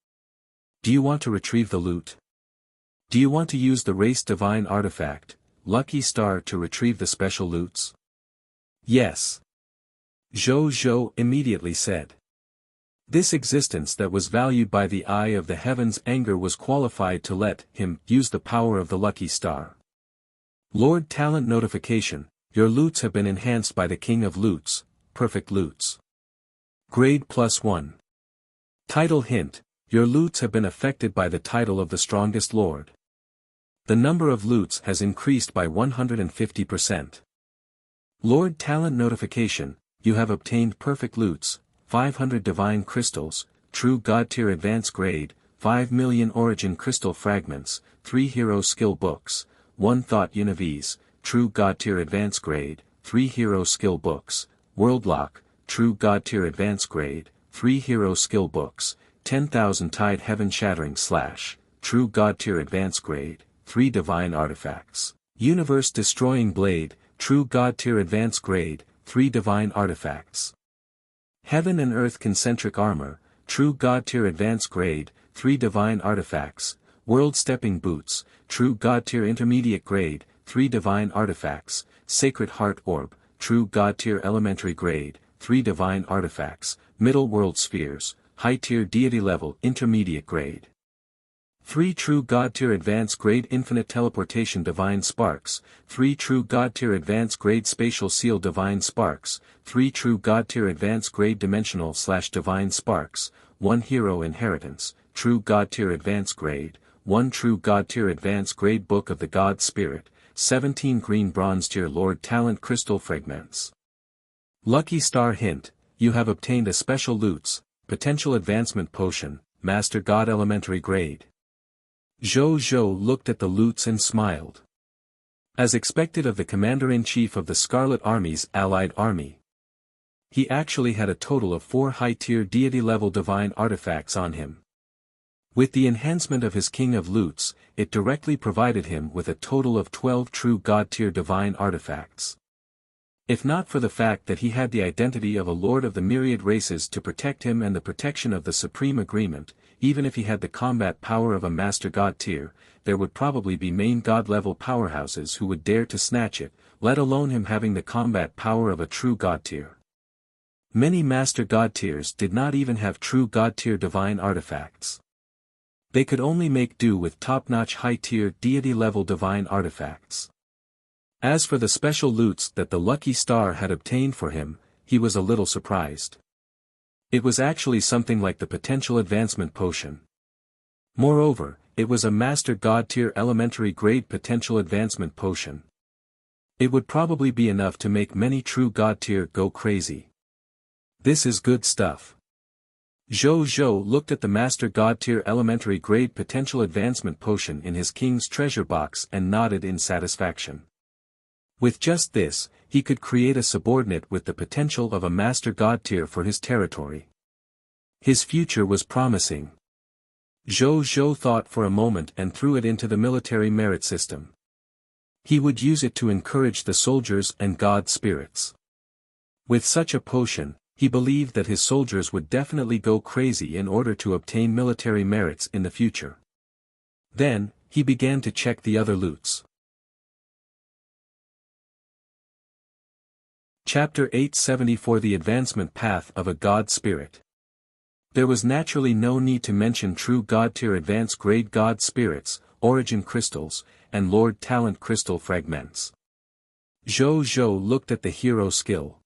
Do you want to retrieve the loot? Do you want to use the race divine artifact, Lucky Star to retrieve the special loots? Yes. Zhou immediately said. This existence that was valued by the eye of the heavens anger was qualified to let him use the power of the Lucky Star. Lord Talent notification, your loots have been enhanced by the King of Loots, perfect loots. Grade +1. Title hint, your loots have been affected by the title of the strongest lord. The number of loots has increased by 150%. Lord Talent notification, you have obtained perfect loots, 500 divine crystals, true god tier advanced grade, 5 million origin crystal fragments, 3 hero skill books, 1 thought univies, true god tier advanced grade, 3 hero skill books, world lock, true god tier advanced grade, 3 hero skill books, 10,000 tide heaven shattering slash, true god tier advanced grade, 3 divine artifacts, universe destroying blade, true god tier advanced grade, 3 divine artifacts. Heaven and earth concentric armor, true god tier advanced grade, 3 divine artifacts, world stepping boots, true god tier intermediate grade, 3 divine artifacts, sacred heart orb, true god tier elementary grade, 3 divine artifacts, middle world spheres, high tier deity level intermediate grade. 3 true god tier advanced grade infinite teleportation divine sparks, 3 true god tier advanced grade spatial seal divine sparks, 3 true god tier advanced grade dimensional / divine sparks, 1 hero inheritance, true god tier advanced grade, 1 true god tier advanced grade book of the god spirit, 17 green bronze tier lord talent crystal fragments. Lucky Star hint, you have obtained a special loots, potential advancement potion, master god elementary grade. Zhou looked at the loots and smiled. As expected of the commander-in-chief of the Scarlet Army's allied army. He actually had a total of 4 high-tier deity-level divine artifacts on him. With the enhancement of his King of Loots, it directly provided him with a total of 12 true god-tier divine artifacts. If not for the fact that he had the identity of a lord of the myriad races to protect him and the protection of the supreme agreement, even if he had the combat power of a master god tier, there would probably be main god level powerhouses who would dare to snatch it, let alone him having the combat power of a true god tier. Many master god tiers did not even have true god tier divine artifacts. They could only make do with top-notch high-tier deity-level divine artifacts. As for the special loots that the Lucky Star had obtained for him, he was a little surprised. It was actually something like the potential advancement potion. Moreover, it was a master god tier elementary grade potential advancement potion. It would probably be enough to make many true god tier go crazy. This is good stuff. Zhou looked at the master god tier elementary grade potential advancement potion in his king's treasure box and nodded in satisfaction. With just this, he could create a subordinate with the potential of a master god tier for his territory. His future was promising. Zhou thought for a moment and threw it into the military merit system. He would use it to encourage the soldiers and god spirits. With such a potion, he believed that his soldiers would definitely go crazy in order to obtain military merits in the future. Then, he began to check the other loots. Chapter 874 The Advancement Path of a God Spirit. There was naturally no need to mention true God tier advanced grade God spirits, origin crystals, and Lord Talent crystal fragments. Zhou looked at the hero skill.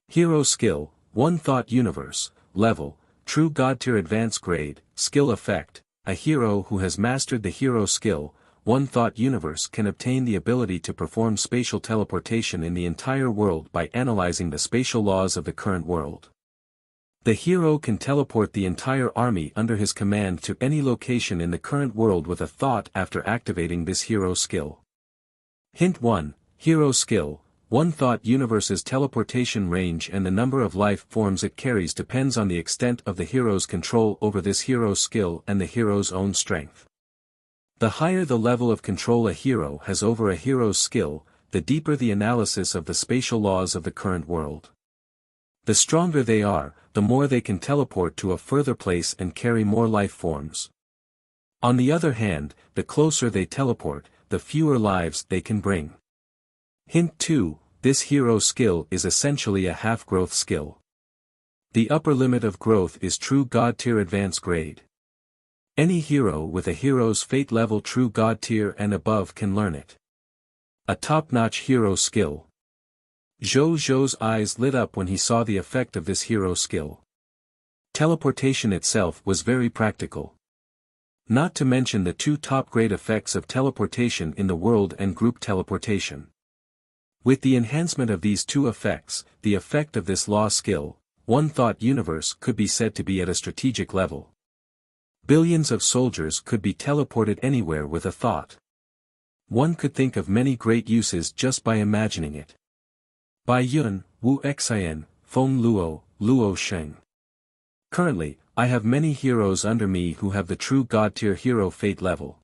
Hero skill, One Thought Universe, level, true God tier advanced grade, skill effect. A hero who has mastered the hero skill, One Thought Universe can obtain the ability to perform spatial teleportation in the entire world by analyzing the spatial laws of the current world. The hero can teleport the entire army under his command to any location in the current world with a thought after activating this hero skill. Hint 1, Hero Skill, One Thought Universe's teleportation range and the number of life forms it carries depends on the extent of the hero's control over this hero skill and the hero's own strength. The higher the level of control a hero has over a hero's skill, the deeper the analysis of the spatial laws of the current world. The stronger they are, the more they can teleport to a further place and carry more life forms. On the other hand, the closer they teleport, the fewer lives they can bring. Hint 2, this hero skill is essentially a half-growth skill. The upper limit of growth is true God tier advanced grade. Any hero with a hero's fate level true God tier and above can learn it. A top-notch hero skill. Zhou's eyes lit up when he saw the effect of this hero skill. Teleportation itself was very practical. Not to mention the two top-grade effects of teleportation in the world and group teleportation. With the enhancement of these two effects, the effect of this law skill, One Thought Universe could be said to be at a strategic level. Billions of soldiers could be teleported anywhere with a thought. One could think of many great uses just by imagining it. Bai Yun, Wu Xian, Feng Luo Sheng. Currently, I have many heroes under me who have the true God tier hero fate level.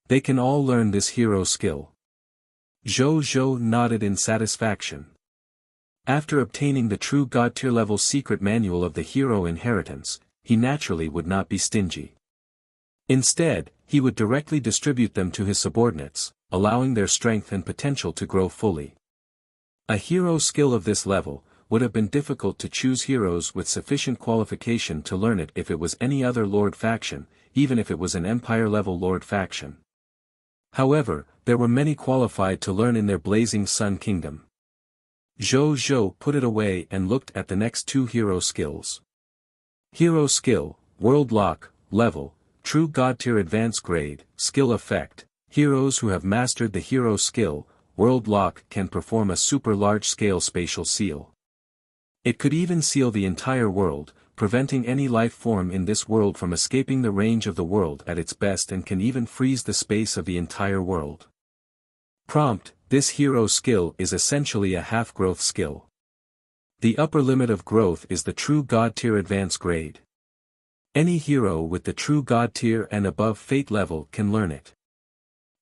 They can all learn this hero skill. Zhou nodded in satisfaction. After obtaining the true God tier level secret manual of the hero inheritance, he naturally would not be stingy. Instead, he would directly distribute them to his subordinates, allowing their strength and potential to grow fully. A hero skill of this level would have been difficult to choose heroes with sufficient qualification to learn it if it was any other Lord faction, even if it was an Empire-level Lord faction. However, there were many qualified to learn in their Blazing Sun Kingdom. Zhou put it away and looked at the next two hero skills. Hero Skill, World Lock, Level, True God Tier Advanced Grade, Skill Effect. Heroes who have mastered the hero skill, World Lock can perform a super large-scale spatial seal. It could even seal the entire world, preventing any life form in this world from escaping the range of the world at its best and can even freeze the space of the entire world. Prompt, this hero skill is essentially a half-growth skill. The upper limit of growth is the True God Tier Advanced Grade. Any hero with the True God Tier and above fate level can learn it.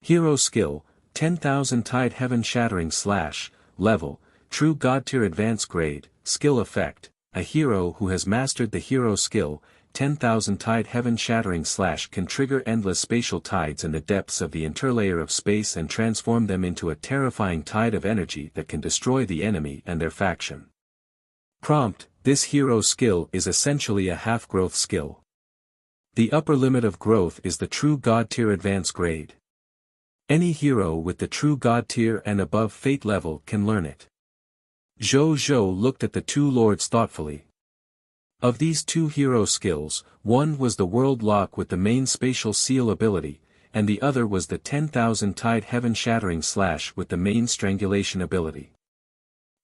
Hero Skill, 10,000 Tide Heaven Shattering / Level, True God Tier Advanced Grade, Skill Effect. A hero who has mastered the hero skill, 10,000 Tide Heaven Shattering / can trigger endless spatial tides in the depths of the interlayer of space and transform them into a terrifying tide of energy that can destroy the enemy and their faction. Prompt, this hero skill is essentially a half-growth skill. The upper limit of growth is the True God Tier Advanced Grade. Any hero with the True God Tier and above fate level can learn it. Zhou looked at the two lords thoughtfully. Of these two hero skills, one was the World Lock with the main spatial seal ability, and the other was the 10,000 Tide Heaven Shattering / with the main strangulation ability.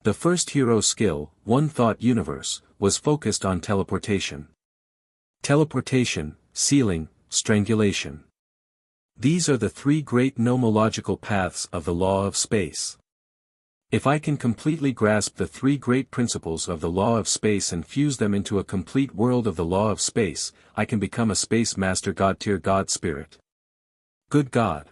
The first hero skill, One Thought Universe, was focused on teleportation. Teleportation, sealing, strangulation. These are the three great nomological paths of the law of space. If I can completely grasp the three great principles of the law of space and fuse them into a complete world of the law of space, I can become a space master god tier God spirit. Good God!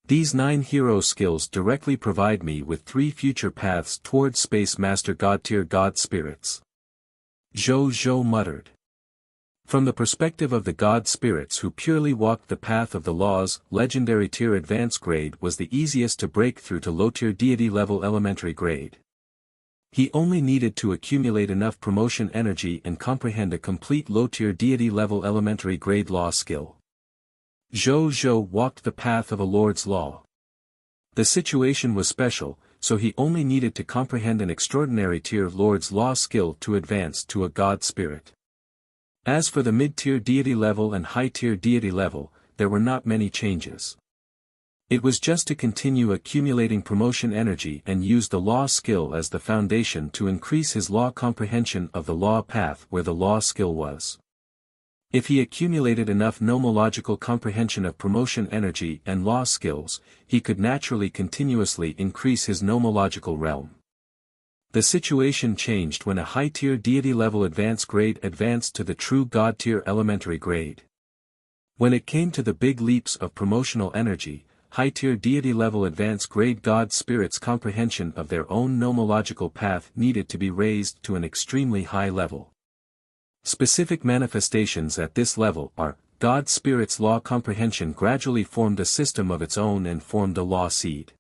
These 9 hero skills directly provide me with 3 future paths towards space master god tier God spirits. Zhou muttered. From the perspective of the god spirits who purely walked the path of the laws, legendary tier advance grade was the easiest to break through to low tier deity level elementary grade. He only needed to accumulate enough promotion energy and comprehend a complete low tier deity level elementary grade law skill. Zhou walked the path of a lord's law. The situation was special, so he only needed to comprehend an extraordinary tier lord's law skill to advance to a god spirit. As for the mid-tier deity level and high-tier deity level, there were not many changes. It was just to continue accumulating promotion energy and use the law skill as the foundation to increase his law comprehension of the law path where the law skill was. If he accumulated enough nomological comprehension of promotion energy and law skills, he could naturally continuously increase his nomological realm. The situation changed when a high-tier deity level advance grade advanced to the true god tier elementary grade. When it came to the big leaps of promotional energy, high-tier deity level advance grade god spirits' comprehension of their own nomological path needed to be raised to an extremely high level. Specific manifestations at this level are, God Spirit's law comprehension gradually formed a system of its own and formed a law seed.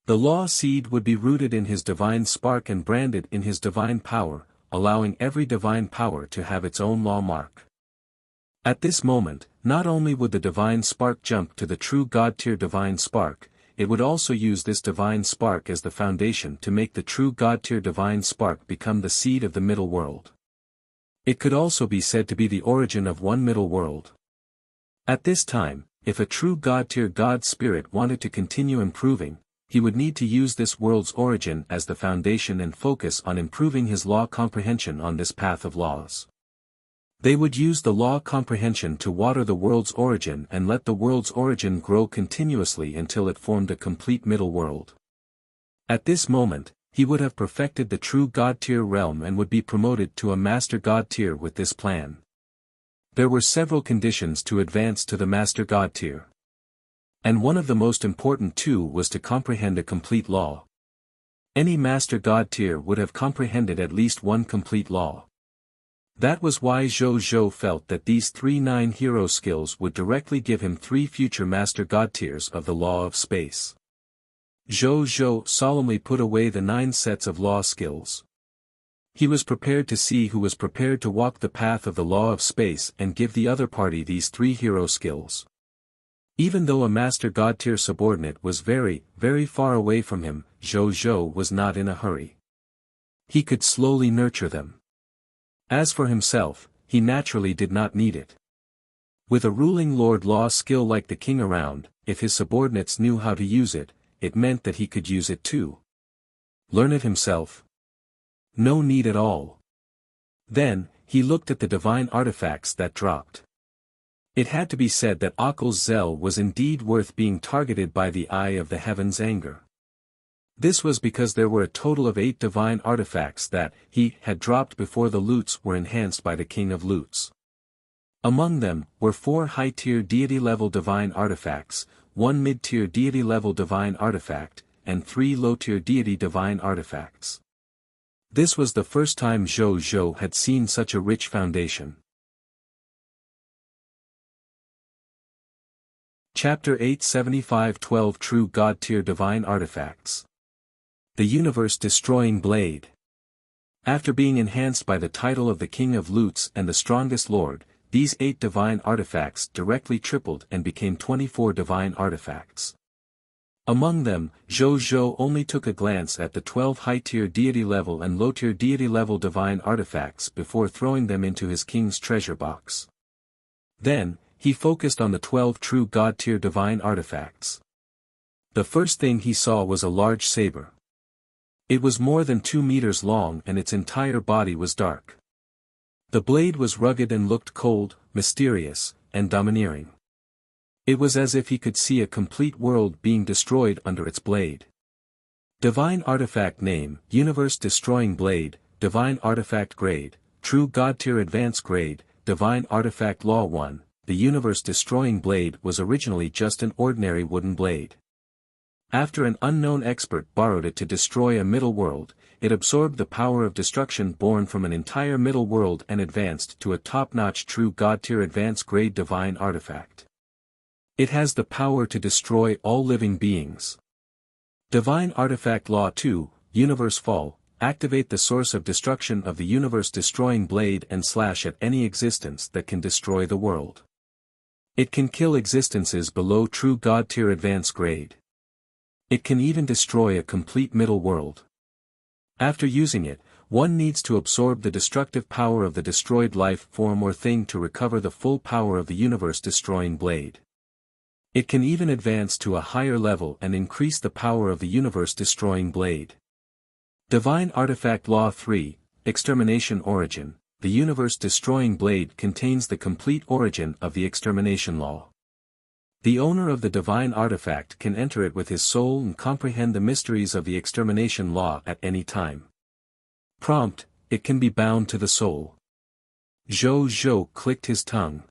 The law seed would be rooted in his divine spark and branded in his divine power, allowing every divine power to have its own law mark. At this moment, not only would the divine spark jump to the true God tier divine spark, it would also use this divine spark as the foundation to make the true God tier divine spark become the seed of the middle world. It could also be said to be the origin of one middle world. At this time, if a true God tier God spirit wanted to continue improving, he would need to use this world's origin as the foundation and focus on improving his law comprehension on this path of laws. They would use the law comprehension to water the world's origin and let the world's origin grow continuously until it formed a complete middle world. At this moment, he would have perfected the true God tier realm and would be promoted to a master God tier with this plan. There were several conditions to advance to the master God tier. And one of the most important too was to comprehend a complete law. Any master God tier would have comprehended at least one complete law. That was why Zhou felt that these 3 9 hero skills would directly give him 3 future master God tiers of the law of space. Zhou solemnly put away the 9 sets of law skills. He was prepared to see who was prepared to walk the path of the law of space and give the other party these 3 hero skills. Even though a master God tier subordinate was very, very far away from him, Zhou was not in a hurry. He could slowly nurture them. As for himself, he naturally did not need it. With a ruling lord law skill like the king around, if his subordinates knew how to use it, it meant that he could use it too. Learn it himself? No need at all. Then, he looked at the divine artifacts that dropped. It had to be said that Akil's Zell was indeed worth being targeted by the eye of the heaven's anger. This was because there were a total of 8 divine artifacts that he had dropped before the loots were enhanced by the King of Loots. Among them were 4 high-tier deity-level divine artifacts, 1 mid-tier deity-level divine artifact, and 3 low-tier deity divine artifacts. This was the first time Zhou had seen such a rich foundation. Chapter 875 12 True God Tier Divine Artifacts. The Universe-Destroying Blade. After being enhanced by the title of the King of Loots and the Strongest Lord, these 8 divine artifacts directly tripled and became 24 divine artifacts. Among them, Zhou only took a glance at the 12 high-tier deity level and low-tier deity level divine artifacts before throwing them into his king's treasure box. Then, he focused on the 12 true God-tier divine artifacts. The first thing he saw was a large saber. It was more than 2 meters long and its entire body was dark. The blade was rugged and looked cold, mysterious, and domineering. It was as if he could see a complete world being destroyed under its blade. Divine Artifact Name, Universe Destroying Blade, Divine Artifact Grade, True God Tier Advanced Grade, Divine Artifact Law 1. The Universe Destroying Blade was originally just an ordinary wooden blade. After an unknown expert borrowed it to destroy a middle world, it absorbed the power of destruction born from an entire middle world and advanced to a top-notch True God Tier Advanced Grade Divine Artifact. It has the power to destroy all living beings. Divine Artifact Law 2, Universe Fall, activate the source of destruction of the universe-destroying blade and slash at any existence that can destroy the world. It can kill existences below True God Tier Advanced Grade. It can even destroy a complete middle world. After using it, one needs to absorb the destructive power of the destroyed life form or thing to recover the full power of the universe-destroying blade. It can even advance to a higher level and increase the power of the universe-destroying blade. Divine Artifact Law 3, Extermination Origin. The universe-destroying blade contains the complete origin of the extermination law. The owner of the divine artifact can enter it with his soul and comprehend the mysteries of the extermination law at any time. Prompt: it can be bound to the soul. Zhou clicked his tongue.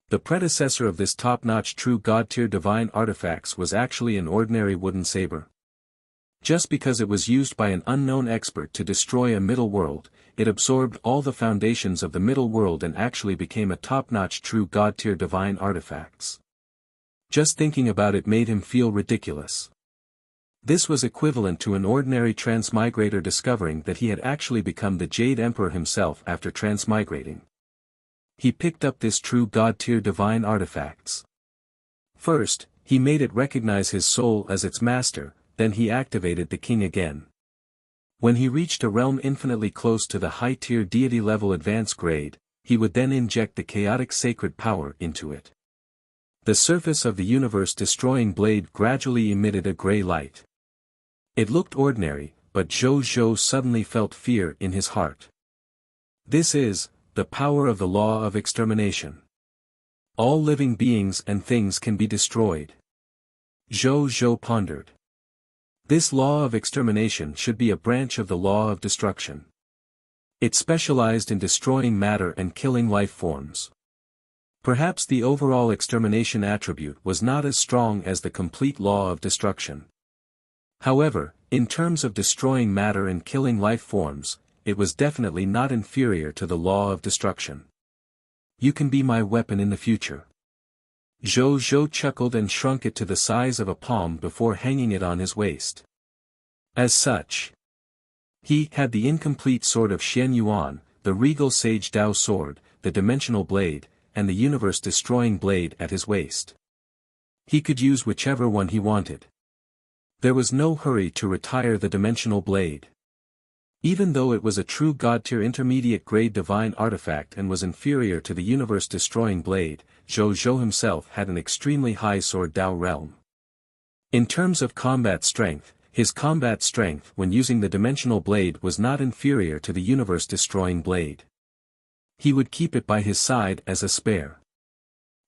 The predecessor of this top-notch True God Tier divine artifacts was actually an ordinary wooden saber. Just because it was used by an unknown expert to destroy a middle world, it absorbed all the foundations of the middle world and actually became a top-notch True God Tier divine artifacts. Just thinking about it made him feel ridiculous. This was equivalent to an ordinary transmigrator discovering that he had actually become the Jade Emperor himself after transmigrating. He picked up this True God Tier divine artifacts. First, he made it recognize his soul as its master, then he activated the king again. When he reached a realm infinitely close to the high-tier deity level advanced grade, he would then inject the chaotic sacred power into it. The surface of the universe-destroying blade gradually emitted a gray light. It looked ordinary, but Zhou suddenly felt fear in his heart. This is the power of the law of extermination. All living beings and things can be destroyed. Zhou pondered. This law of extermination should be a branch of the law of destruction. It specialized in destroying matter and killing life forms. Perhaps the overall extermination attribute was not as strong as the complete law of destruction. However, in terms of destroying matter and killing life forms, it was definitely not inferior to the law of destruction. You can be my weapon in the future. Zhou chuckled and shrunk it to the size of a palm before hanging it on his waist. As such, he had the incomplete sword of Xian Yuan, the regal sage Dao sword, the dimensional blade, and the universe-destroying blade at his waist. He could use whichever one he wanted. There was no hurry to retire the dimensional blade. Even though it was a True God Tier intermediate grade divine artifact and was inferior to the universe-destroying blade, Zhou himself had an extremely high sword Dao realm. In terms of combat strength, his combat strength when using the dimensional blade was not inferior to the universe-destroying blade. He would keep it by his side as a spare.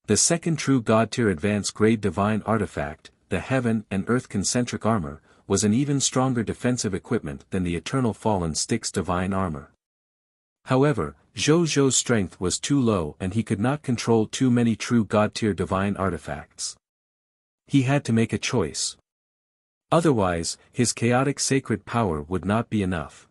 The second True God Tier advanced grade divine artifact, the Heaven and Earth concentric armor, was an even stronger defensive equipment than the Eternal Fallen Stick's divine armor. However, Zhou's strength was too low and he could not control too many True God Tier divine artifacts. He had to make a choice. Otherwise, his chaotic sacred power would not be enough.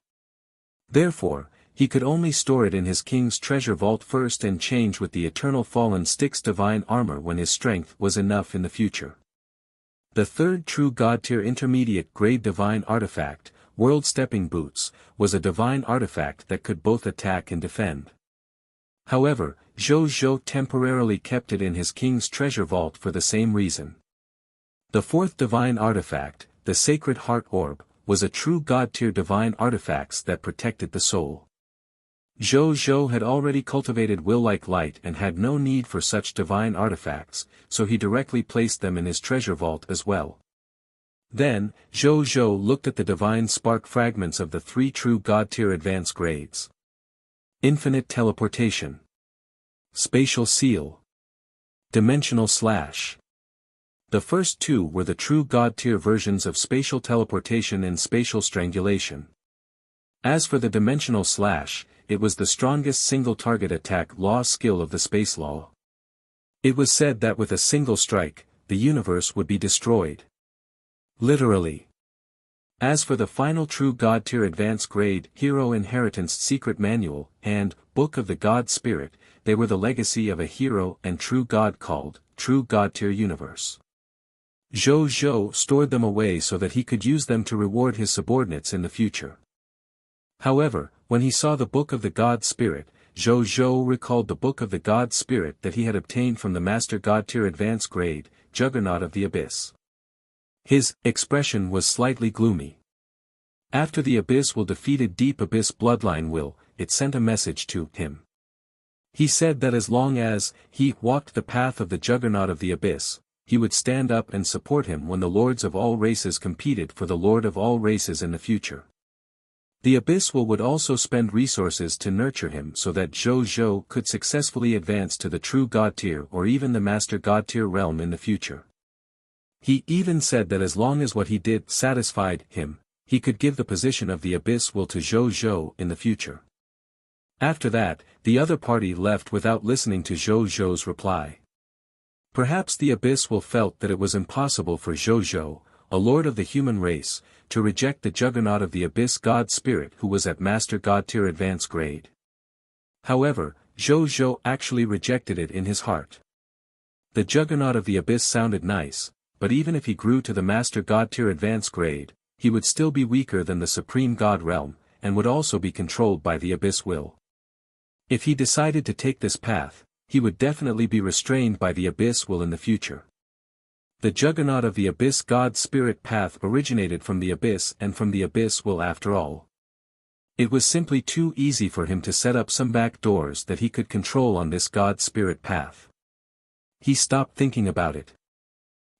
Therefore, he could only store it in his king's treasure vault first and change with the Eternal Fallen Stick's divine armor when his strength was enough in the future. The third True God Tier intermediate grade divine artifact, World Stepping Boots, was a divine artifact that could both attack and defend. However, Zhou temporarily kept it in his king's treasure vault for the same reason. The fourth divine artifact, the Sacred Heart Orb, was a True God Tier divine artifacts that protected the soul. Zhou had already cultivated will-like light and had no need for such divine artifacts, so he directly placed them in his treasure vault as well. Then, Zhou looked at the divine spark fragments of the three True God Tier advanced grades. Infinite Teleportation, Spatial Seal, Dimensional Slash. The first two were the true God-tier versions of spatial teleportation and spatial strangulation. As for the dimensional slash, it was the strongest single-target attack law skill of the space law. It was said that with a single strike, the universe would be destroyed. Literally. As for the final true God-tier advanced grade Hero Inheritance Secret Manual and Book of the God Spirit, they were the legacy of a hero and true God called True God-tier Universe. Zhou stored them away so that he could use them to reward his subordinates in the future. However, when he saw the Book of the God Spirit, Zhou recalled the Book of the God Spirit that he had obtained from the Master God-tier advanced grade, Juggernaut of the Abyss. His expression was slightly gloomy. After the Abyss will defeated Deep Abyss bloodline will, it sent a message to him. He said that as long as he walked the path of the Juggernaut of the Abyss, he would stand up and support him when the lords of all races competed for the Lord of all races in the future. The Abyss would also spend resources to nurture him so that Zhou could successfully advance to the true God tier or even the Master God tier realm in the future. He even said that as long as what he did satisfied him, he could give the position of the Abyss will to Zhou in the future. After that, the other party left without listening to Zhou's reply. Perhaps the Abyss will felt that it was impossible for Zhou, a lord of the human race, to reject the Juggernaut of the Abyss God Spirit who was at Master God tier advanced grade. However, Zhou actually rejected it in his heart. The Juggernaut of the Abyss sounded nice, but even if he grew to the Master God tier advanced grade, he would still be weaker than the Supreme God realm, and would also be controlled by the Abyss will. If he decided to take this path, he would definitely be restrained by the Abyss will in the future. The Juggernaut of the Abyss God Spirit path originated from the Abyss and from the Abyss will after all. It was simply too easy for him to set up some back doors that he could control on this God Spirit path. He stopped thinking about it.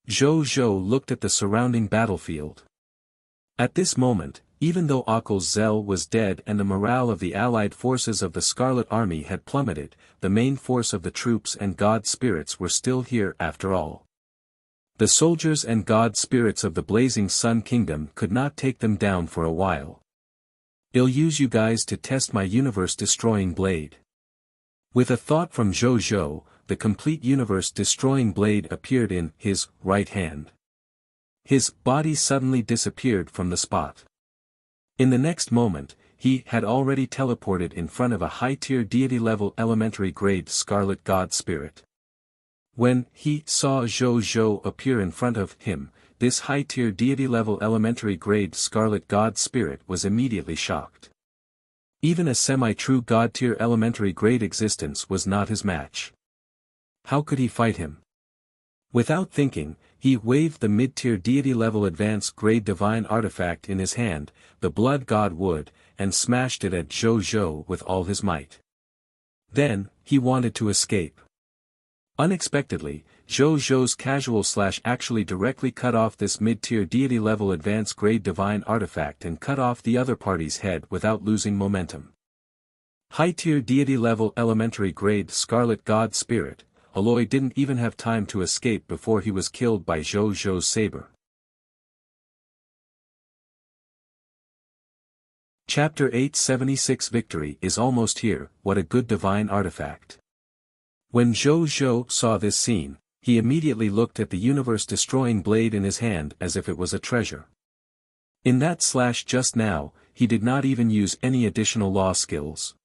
Zhou looked at the surrounding battlefield. At this moment, even though Akel's Zell was dead and the morale of the allied forces of the Scarlet Army had plummeted, the main force of the troops and God spirits were still here after all. The soldiers and God spirits of the Blazing Sun Kingdom could not take them down for a while. I'll use you guys to test my universe-destroying blade. With a thought from Zhou, the complete universe-destroying blade appeared in his right hand. His body suddenly disappeared from the spot. In the next moment, he had already teleported in front of a high-tier deity-level elementary grade Scarlet God Spirit. When he saw Zhou appear in front of him, this high-tier deity-level elementary grade Scarlet God Spirit was immediately shocked. Even a semi-true God-tier elementary grade existence was not his match. How could he fight him? Without thinking, he waved the mid-tier deity-level advanced grade divine artifact in his hand, the Blood God Wood, and smashed it at Zhou with all his might. Then, he wanted to escape. Unexpectedly, Zhou's casual slash actually directly cut off this mid-tier deity-level advanced grade divine artifact and cut off the other party's head without losing momentum. High-tier deity-level elementary grade Scarlet God Spirit, Aloy didn't even have time to escape before he was killed by Zhou's saber. Chapter 876 Victory is almost here. What a good divine artifact. When Zhou saw this scene, he immediately looked at the universe-destroying blade in his hand as if it was a treasure. In that slash just now, he did not even use any additional law skills.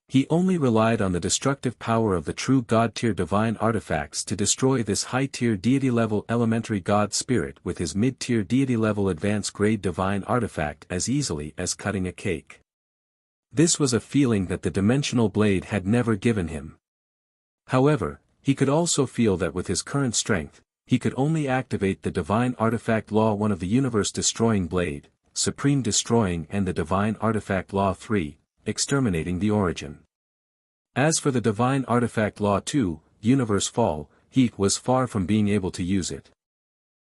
He only relied on the destructive power of the true God-tier divine artifacts to destroy this high-tier deity-level elementary God Spirit with his mid-tier deity-level advanced grade divine artifact as easily as cutting a cake. This was a feeling that the dimensional blade had never given him. However, he could also feel that with his current strength, he could only activate the divine artifact law 1 of the universe-destroying blade, Supreme Destroying, and the divine artifact law 3, Exterminating the Origin. As for the divine artifact law 2, Universe Fall, he was far from being able to use it.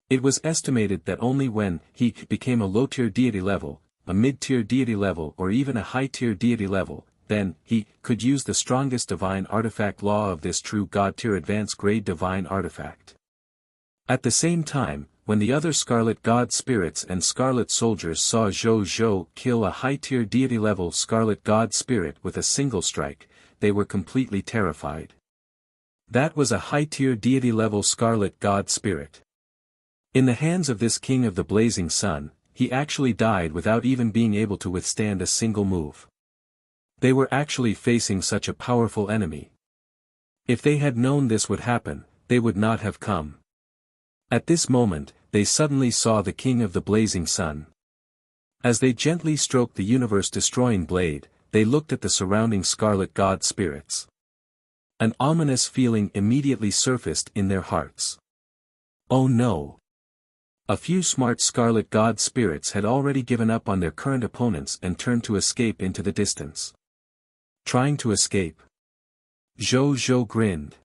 It was estimated that only when he became a low-tier deity level, a mid-tier deity level or even a high-tier deity level, then he could use the strongest divine artifact law of this true God-tier advanced grade divine artifact. At the same time, when the other Scarlet God Spirits and Scarlet Soldiers saw Zhou Zhou kill a high-tier deity-level Scarlet God Spirit with a single strike, they were completely terrified. That was a high-tier deity-level Scarlet God Spirit. In the hands of this King of the Blazing Sun, he actually died without even being able to withstand a single move. They were actually facing such a powerful enemy. If they had known this would happen, they would not have come. At this moment, they suddenly saw the King of the Blazing Sun. As they gently stroked the universe-destroying blade, they looked at the surrounding Scarlet God Spirits. An ominous feeling immediately surfaced in their hearts. Oh no! A few smart Scarlet God Spirits had already given up on their current opponents and turned to escape into the distance. Trying to escape? Zhou Zhou grinned.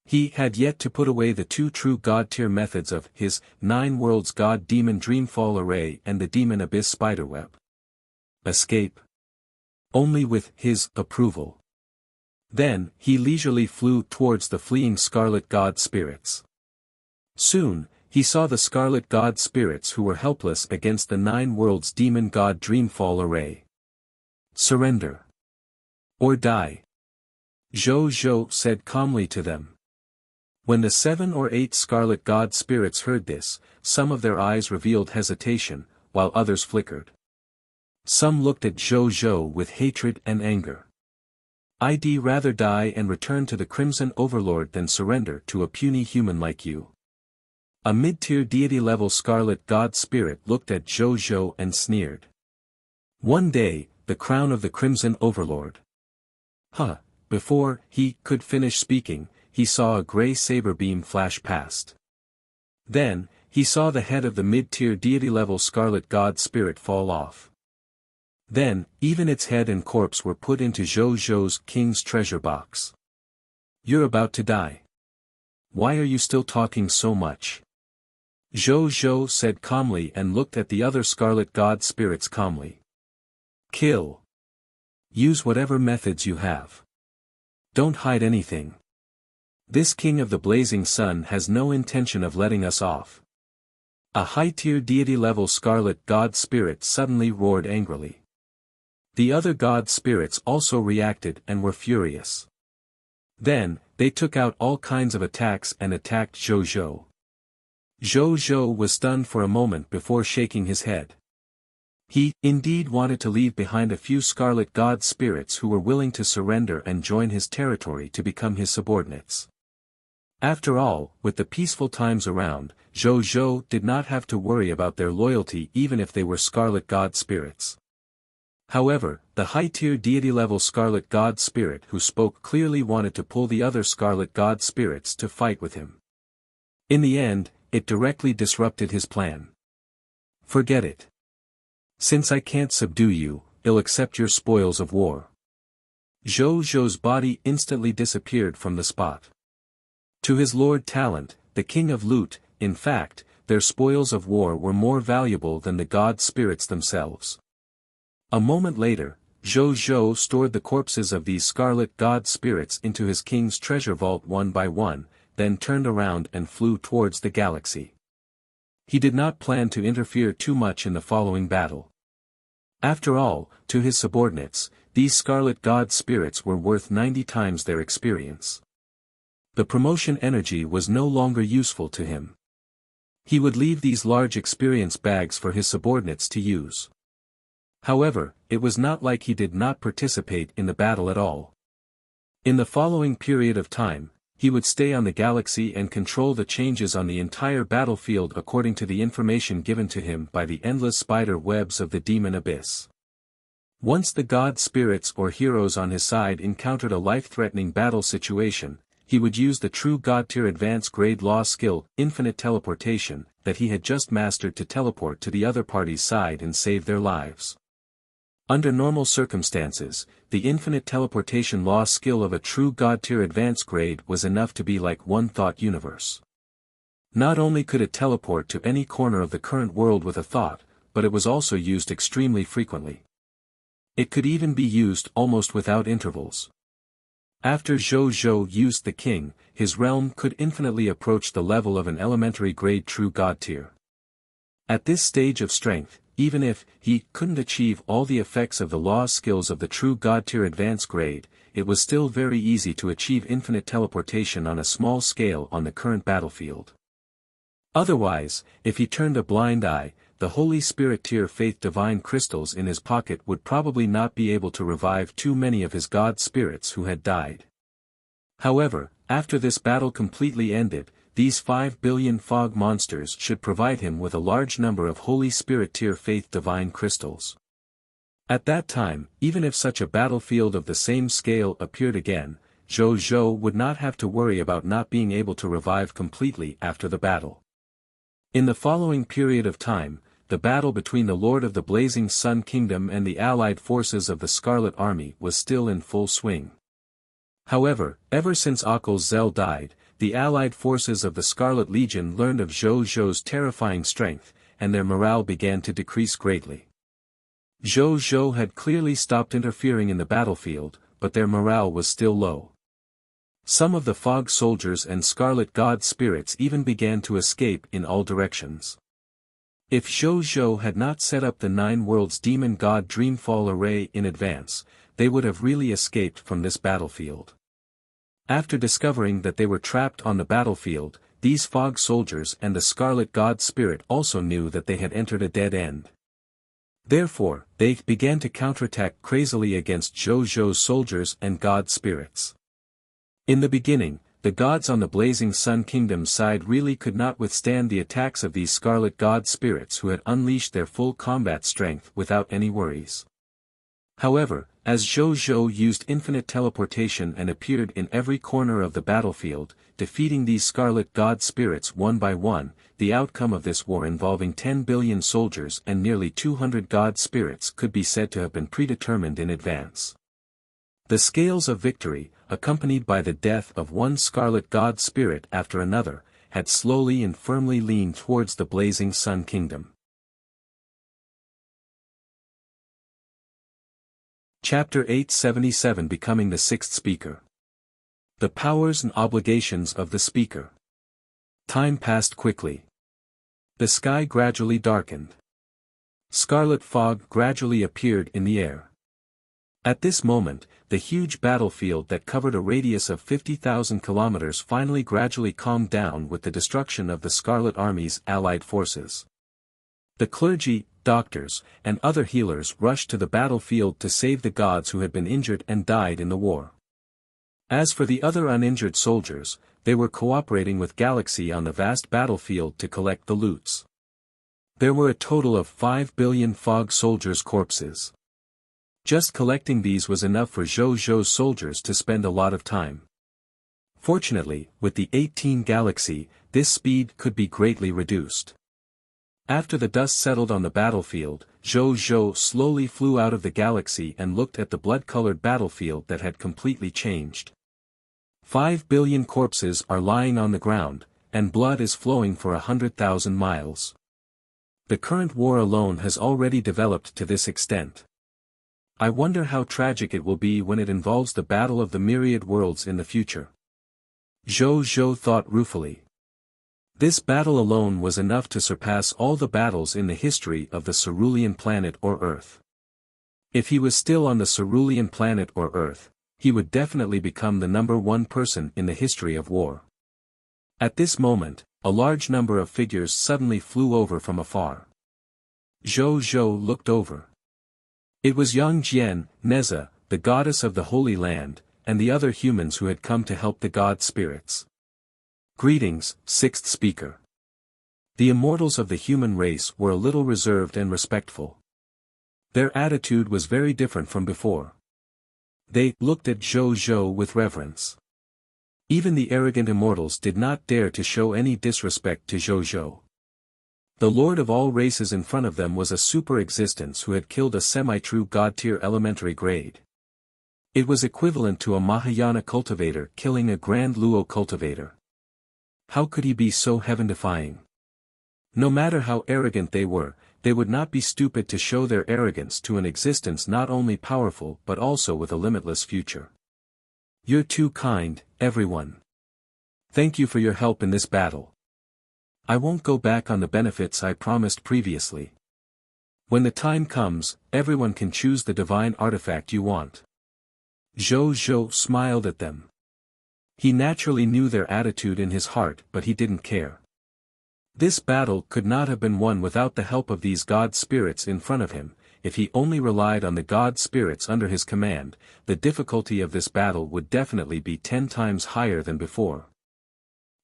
He had yet to put away the two true God-tier methods of his 9 Worlds God Demon Dreamfall Array and the Demon Abyss Spiderweb. Escape? Only with his approval. Then, he leisurely flew towards the fleeing Scarlet God Spirits. Soon, he saw the Scarlet God Spirits who were helpless against the 9 Worlds Demon God Dreamfall Array. Surrender. Or die. Zhou Zhou said calmly to them. When the 7 or 8 Scarlet God Spirits heard this, some of their eyes revealed hesitation, while others flickered. Some looked at Zhou Zhou with hatred and anger. I'd rather die and return to the Crimson Overlord than surrender to a puny human like you. A mid-tier deity-level Scarlet God Spirit looked at Zhou Zhou and sneered. One day, the crown of the Crimson Overlord. Before he could finish speaking, he saw a grey saber beam flash past. Then, he saw the head of the mid-tier deity-level Scarlet God Spirit fall off. Then, even its head and corpse were put into Zhou Zhou's king's treasure box. You're about to die. Why are you still talking so much? Zhou Zhou said calmly and looked at the other Scarlet God Spirits calmly. Kill. Use whatever methods you have. Don't hide anything. This King of the Blazing Sun has no intention of letting us off. A high-tier deity-level Scarlet God Spirit suddenly roared angrily. The other God Spirits also reacted and were furious. Then, they took out all kinds of attacks and attacked Zhou Zhou. Zhou Zhou was stunned for a moment before shaking his head. He, indeed, wanted to leave behind a few Scarlet God Spirits who were willing to surrender and join his territory to become his subordinates. After all, with the peaceful times around, Zhou Zhou did not have to worry about their loyalty even if they were Scarlet God Spirits. However, the high-tier deity-level Scarlet God Spirit who spoke clearly wanted to pull the other Scarlet God Spirits to fight with him. In the end, it directly disrupted his plan. Forget it. Since I can't subdue you, I'll accept your spoils of war. Zhou Zhou's body instantly disappeared from the spot. To his Lord Talent, the King of Loot, in fact, their spoils of war were more valuable than the God Spirits themselves. A moment later, Zhou Zhou stored the corpses of these Scarlet God Spirits into his king's treasure vault one by one, then turned around and flew towards the galaxy. He did not plan to interfere too much in the following battle. After all, to his subordinates, these Scarlet God Spirits were worth 90 times their experience. The promotion energy was no longer useful to him. He would leave these large experience bags for his subordinates to use. However, it was not like he did not participate in the battle at all. In the following period of time, he would stay on the galaxy and control the changes on the entire battlefield according to the information given to him by the endless spider webs of the Demon Abyss. Once the God Spirits or heroes on his side encountered a life-threatening battle situation, he would use the true God-tier advanced grade law skill, Infinite Teleportation, that he had just mastered to teleport to the other party's side and save their lives. Under normal circumstances, the Infinite Teleportation law skill of a true God-tier advanced grade was enough to be like one thought universe. Not only could it teleport to any corner of the current world with a thought, but it was also used extremely frequently. It could even be used almost without intervals. After Zhou Zhou used the king, his realm could infinitely approach the level of an elementary grade true god tier. At this stage of strength, even if he couldn't achieve all the effects of the law skills of the true god tier advanced grade, it was still very easy to achieve infinite teleportation on a small scale on the current battlefield. Otherwise, if he turned a blind eye, the Holy Spirit tier faith divine crystals in his pocket would probably not be able to revive too many of his god spirits who had died. However, after this battle completely ended, these 5 billion fog monsters should provide him with a large number of Holy Spirit tier faith divine crystals. At that time, even if such a battlefield of the same scale appeared again, Zhou Zhou would not have to worry about not being able to revive completely after the battle. In the following period of time, the battle between the Lord of the Blazing Sun Kingdom and the allied forces of the Scarlet Army was still in full swing. However, ever since Zell died, the allied forces of the Scarlet Legion learned of Zhou Zhou's terrifying strength, and their morale began to decrease greatly. Zhou Zhou had clearly stopped interfering in the battlefield, but their morale was still low. Some of the fog soldiers and scarlet god spirits even began to escape in all directions. If Zhou Zhou had not set up the 9 worlds demon god Dreamfall array in advance, they would have really escaped from this battlefield. After discovering that they were trapped on the battlefield, these fog soldiers and the scarlet god spirit also knew that they had entered a dead end. Therefore, they began to counterattack crazily against Zhou Zhou's soldiers and god spirits. In the beginning, the gods on the Blazing Sun Kingdom side really could not withstand the attacks of these scarlet god spirits who had unleashed their full combat strength without any worries. However, as Zhou Zhou used infinite teleportation and appeared in every corner of the battlefield, defeating these scarlet god spirits one by one, the outcome of this war involving 10 billion soldiers and nearly 200 god spirits could be said to have been predetermined in advance. The scales of victory, accompanied by the death of one scarlet god spirit after another, had slowly and firmly leaned towards the Blazing Sun Kingdom. Chapter 877 Becoming the Sixth Speaker. The powers and obligations of the speaker. Time passed quickly. The sky gradually darkened. Scarlet fog gradually appeared in the air. At this moment, the huge battlefield that covered a radius of 50,000 kilometers finally gradually calmed down with the destruction of the Scarlet Army's allied forces. The clergy, doctors, and other healers rushed to the battlefield to save the gods who had been injured and died in the war. As for the other uninjured soldiers, they were cooperating with Galaxy on the vast battlefield to collect the loots. There were a total of 5 billion fog soldiers' corpses. Just collecting these was enough for Zhou Zhou's soldiers to spend a lot of time. Fortunately, with the 18 Galaxy, this speed could be greatly reduced. After the dust settled on the battlefield, Zhou Zhou slowly flew out of the Galaxy and looked at the blood-colored battlefield that had completely changed. 5 billion corpses are lying on the ground, and blood is flowing for 100,000 miles. The current war alone has already developed to this extent. I wonder how tragic it will be when it involves the battle of the myriad worlds in the future. Zhou Zhou thought ruefully. This battle alone was enough to surpass all the battles in the history of the Cerulean planet or Earth. If he was still on the Cerulean planet or Earth, he would definitely become the #1 person in the history of war. At this moment, a large number of figures suddenly flew over from afar. Zhou Zhou looked over. It was Yang Jian, Neza, the goddess of the Holy Land, and the other humans who had come to help the god spirits. Greetings, Sixth Speaker. The immortals of the human race were a little reserved and respectful. Their attitude was very different from before. They looked at Zhou Zhou with reverence. Even the arrogant immortals did not dare to show any disrespect to Zhou Zhou. The lord of all races in front of them was a super existence who had killed a semi-true god-tier elementary grade. It was equivalent to a Mahayana cultivator killing a Grand Luo cultivator. How could he be so heaven-defying? No matter how arrogant they would not be stupid to show their arrogance to an existence not only powerful but also with a limitless future. You're too kind, everyone. Thank you for your help in this battle. I won't go back on the benefits I promised previously. When the time comes, everyone can choose the divine artifact you want. Zhou Zhou smiled at them. He naturally knew their attitude in his heart, but he didn't care. This battle could not have been won without the help of these god spirits in front of him. If he only relied on the god spirits under his command, the difficulty of this battle would definitely be 10 times higher than before.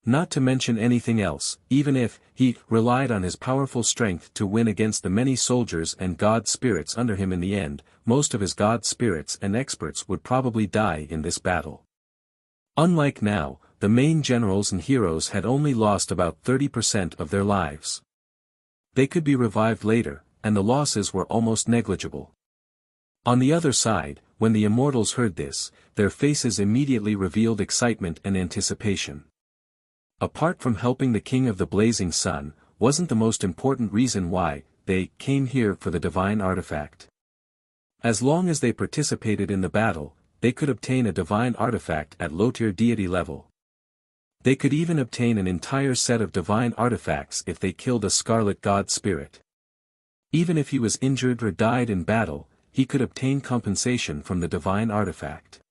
Not to mention anything else, even if he relied on his powerful strength to win against the many soldiers and god spirits under him in the end, most of his god spirits and experts would probably die in this battle. Unlike now, the main generals and heroes had only lost about 30% of their lives. They could be revived later, and the losses were almost negligible. On the other side, when the immortals heard this, their faces immediately revealed excitement and anticipation. Apart from helping the King of the Blazing Sun, wasn't the most important reason why they came here for the divine artifact. As long as they participated in the battle, they could obtain a divine artifact at low-tier deity level. They could even obtain an entire set of divine artifacts if they killed a scarlet god spirit. Even if he was injured or died in battle, he could obtain compensation from the divine artifact.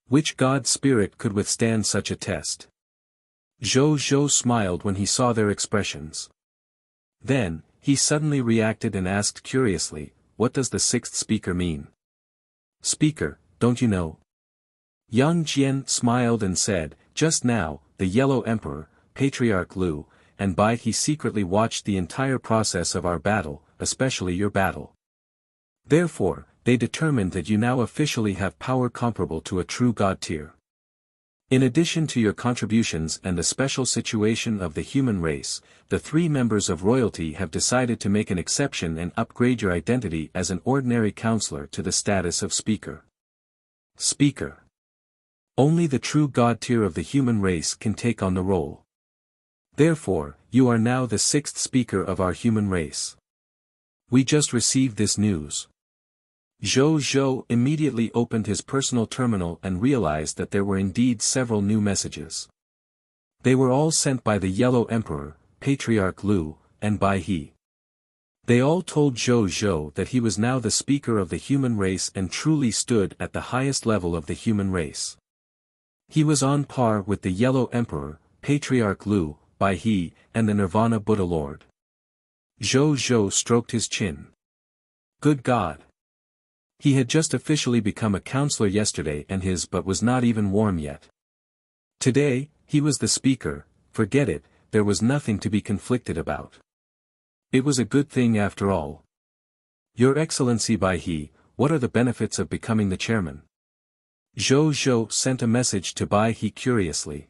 Which god spirit could withstand such a test? Zhou Zhou smiled when he saw their expressions. Then, he suddenly reacted and asked curiously, "What does the sixth speaker mean?" "Speaker, don't you know?" Yang Jian smiled and said, "Just now, the Yellow Emperor, Patriarch Lu, and Bai He secretly watched the entire process of our battle, especially your battle. Therefore, they determined that you now officially have power comparable to a true god tier. In addition to your contributions and the special situation of the human race, the 3 members of royalty have decided to make an exception and upgrade your identity as an ordinary counselor to the status of speaker." Speaker. Only the true god tier of the human race can take on the role. Therefore, you are now the 6th speaker of our human race. We just received this news. Zhou Zhou immediately opened his personal terminal and realized that there were indeed several new messages. They were all sent by the Yellow Emperor, Patriarch Lu, and Bai He. They all told Zhou Zhou that he was now the speaker of the human race and truly stood at the highest level of the human race. He was on par with the Yellow Emperor, Patriarch Lu, Bai He, and the Nirvana Buddha Lord. Zhou Zhou stroked his chin. Good God! He had just officially become a counselor yesterday and his butt was not even warm yet. Today, he was the speaker. Forget it, there was nothing to be conflicted about. It was a good thing after all. Your Excellency Bai He, what are the benefits of becoming the chairman? Zhou Zhou sent a message to Bai He curiously.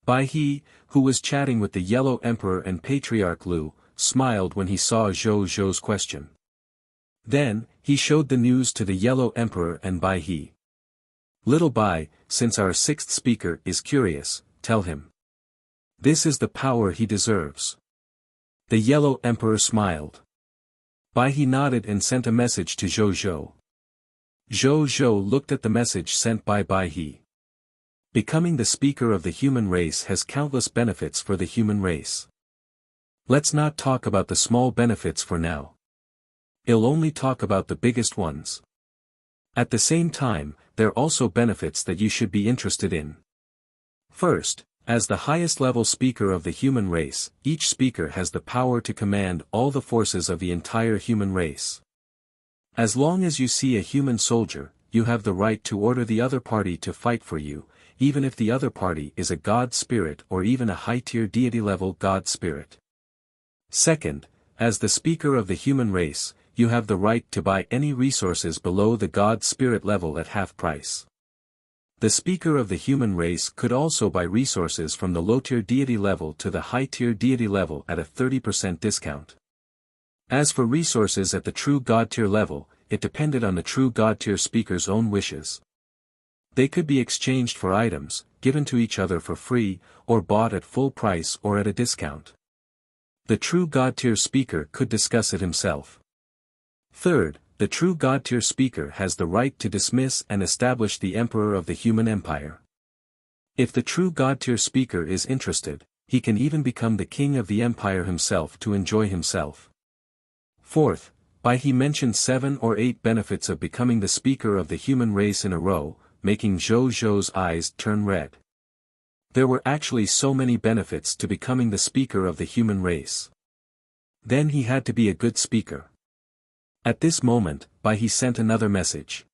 Bai He, who was chatting with the Yellow Emperor and Patriarch Lu, smiled when he saw Zhou Zhou's question. Then, he showed the news to the Yellow Emperor and Bai He. Little Bai, since our 6th speaker is curious, tell him. This is the power he deserves. The Yellow Emperor smiled. Bai He nodded and sent a message to Zhou Zhou. Zhou Zhou looked at the message sent by Bai He. Becoming the speaker of the human race has countless benefits for the human race. Let's not talk about the small benefits for now. I'll only talk about the biggest ones. At the same time, there are also benefits that you should be interested in. First, as the highest level speaker of the human race, each speaker has the power to command all the forces of the entire human race. As long as you see a human soldier, you have the right to order the other party to fight for you, even if the other party is a god spirit or even a high-tier deity-level god spirit. Second, as the speaker of the human race, you have the right to buy any resources below the god spirit level at half price. The speaker of the human race could also buy resources from the low-tier deity level to the high-tier deity level at a 30% discount. As for resources at the true god tier level, it depended on the true god tier speaker's own wishes. They could be exchanged for items, given to each other for free, or bought at full price or at a discount. The true god tier speaker could discuss it himself. Third, the true god tier speaker has the right to dismiss and establish the emperor of the human empire. If the true God-tier speaker is interested, he can even become the king of the empire himself to enjoy himself. Fourth, by he mentioned 7 or 8 benefits of becoming the speaker of the human race in a row, making Zhou Zhou's eyes turn red. There were actually so many benefits to becoming the speaker of the human race. Then he had to be a good speaker. At this moment, Bai He sent another message.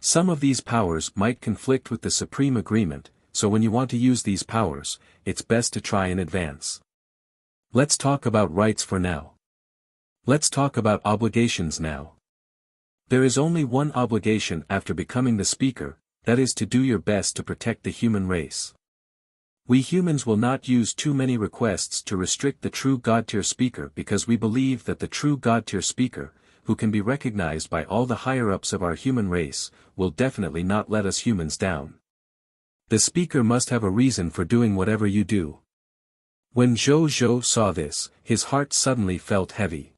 Some of these powers might conflict with the supreme agreement, so when you want to use these powers, it's best to try in advance. Let's talk about rights for now. Let's talk about obligations now. There is only one obligation after becoming the speaker, that is to do your best to protect the human race. We humans will not use too many requests to restrict the true God-tier speaker because we believe that the true God-tier speaker, who can be recognized by all the higher-ups of our human race, will definitely not let us humans down. The speaker must have a reason for doing whatever you do. When Zhou Zhou saw this, his heart suddenly felt heavy.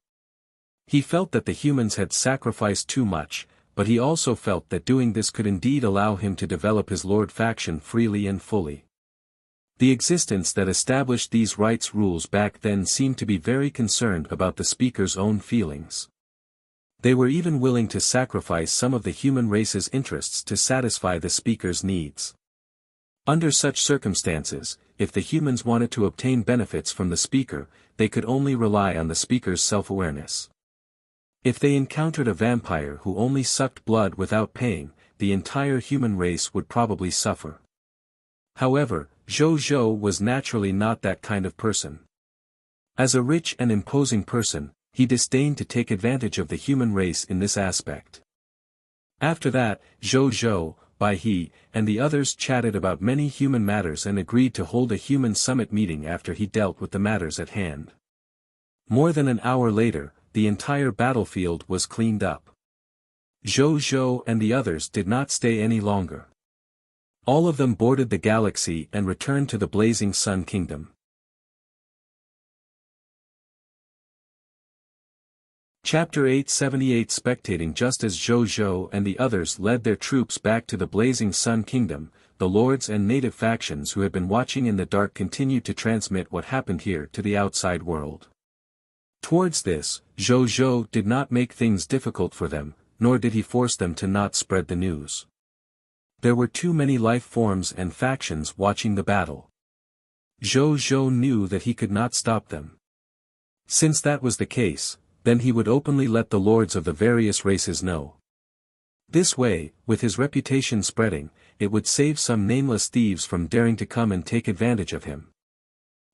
He felt that the humans had sacrificed too much, but he also felt that doing this could indeed allow him to develop his Lord faction freely and fully. The existence that established these rights rules back then seemed to be very concerned about the speaker's own feelings. They were even willing to sacrifice some of the human race's interests to satisfy the speaker's needs. Under such circumstances, if the humans wanted to obtain benefits from the speaker, they could only rely on the speaker's self-awareness. If they encountered a vampire who only sucked blood without paying, the entire human race would probably suffer. However, Zhou Zhou was naturally not that kind of person. As a rich and imposing person, he disdained to take advantage of the human race in this aspect. After that, Zhou Zhou, Bai He, and the others chatted about many human matters and agreed to hold a human summit meeting after he dealt with the matters at hand. More than an hour later, the entire battlefield was cleaned up. Zhou Zhou and the others did not stay any longer. All of them boarded the galaxy and returned to the Blazing Sun Kingdom. Chapter 878 Spectating. Just as Zhou Zhou and the others led their troops back to the Blazing Sun Kingdom, the lords and native factions who had been watching in the dark continued to transmit what happened here to the outside world. Towards this, Zhou Zhou did not make things difficult for them, nor did he force them to not spread the news. There were too many life forms and factions watching the battle. Zhou Zhou knew that he could not stop them. Since that was the case, then he would openly let the lords of the various races know. This way, with his reputation spreading, it would save some nameless thieves from daring to come and take advantage of him.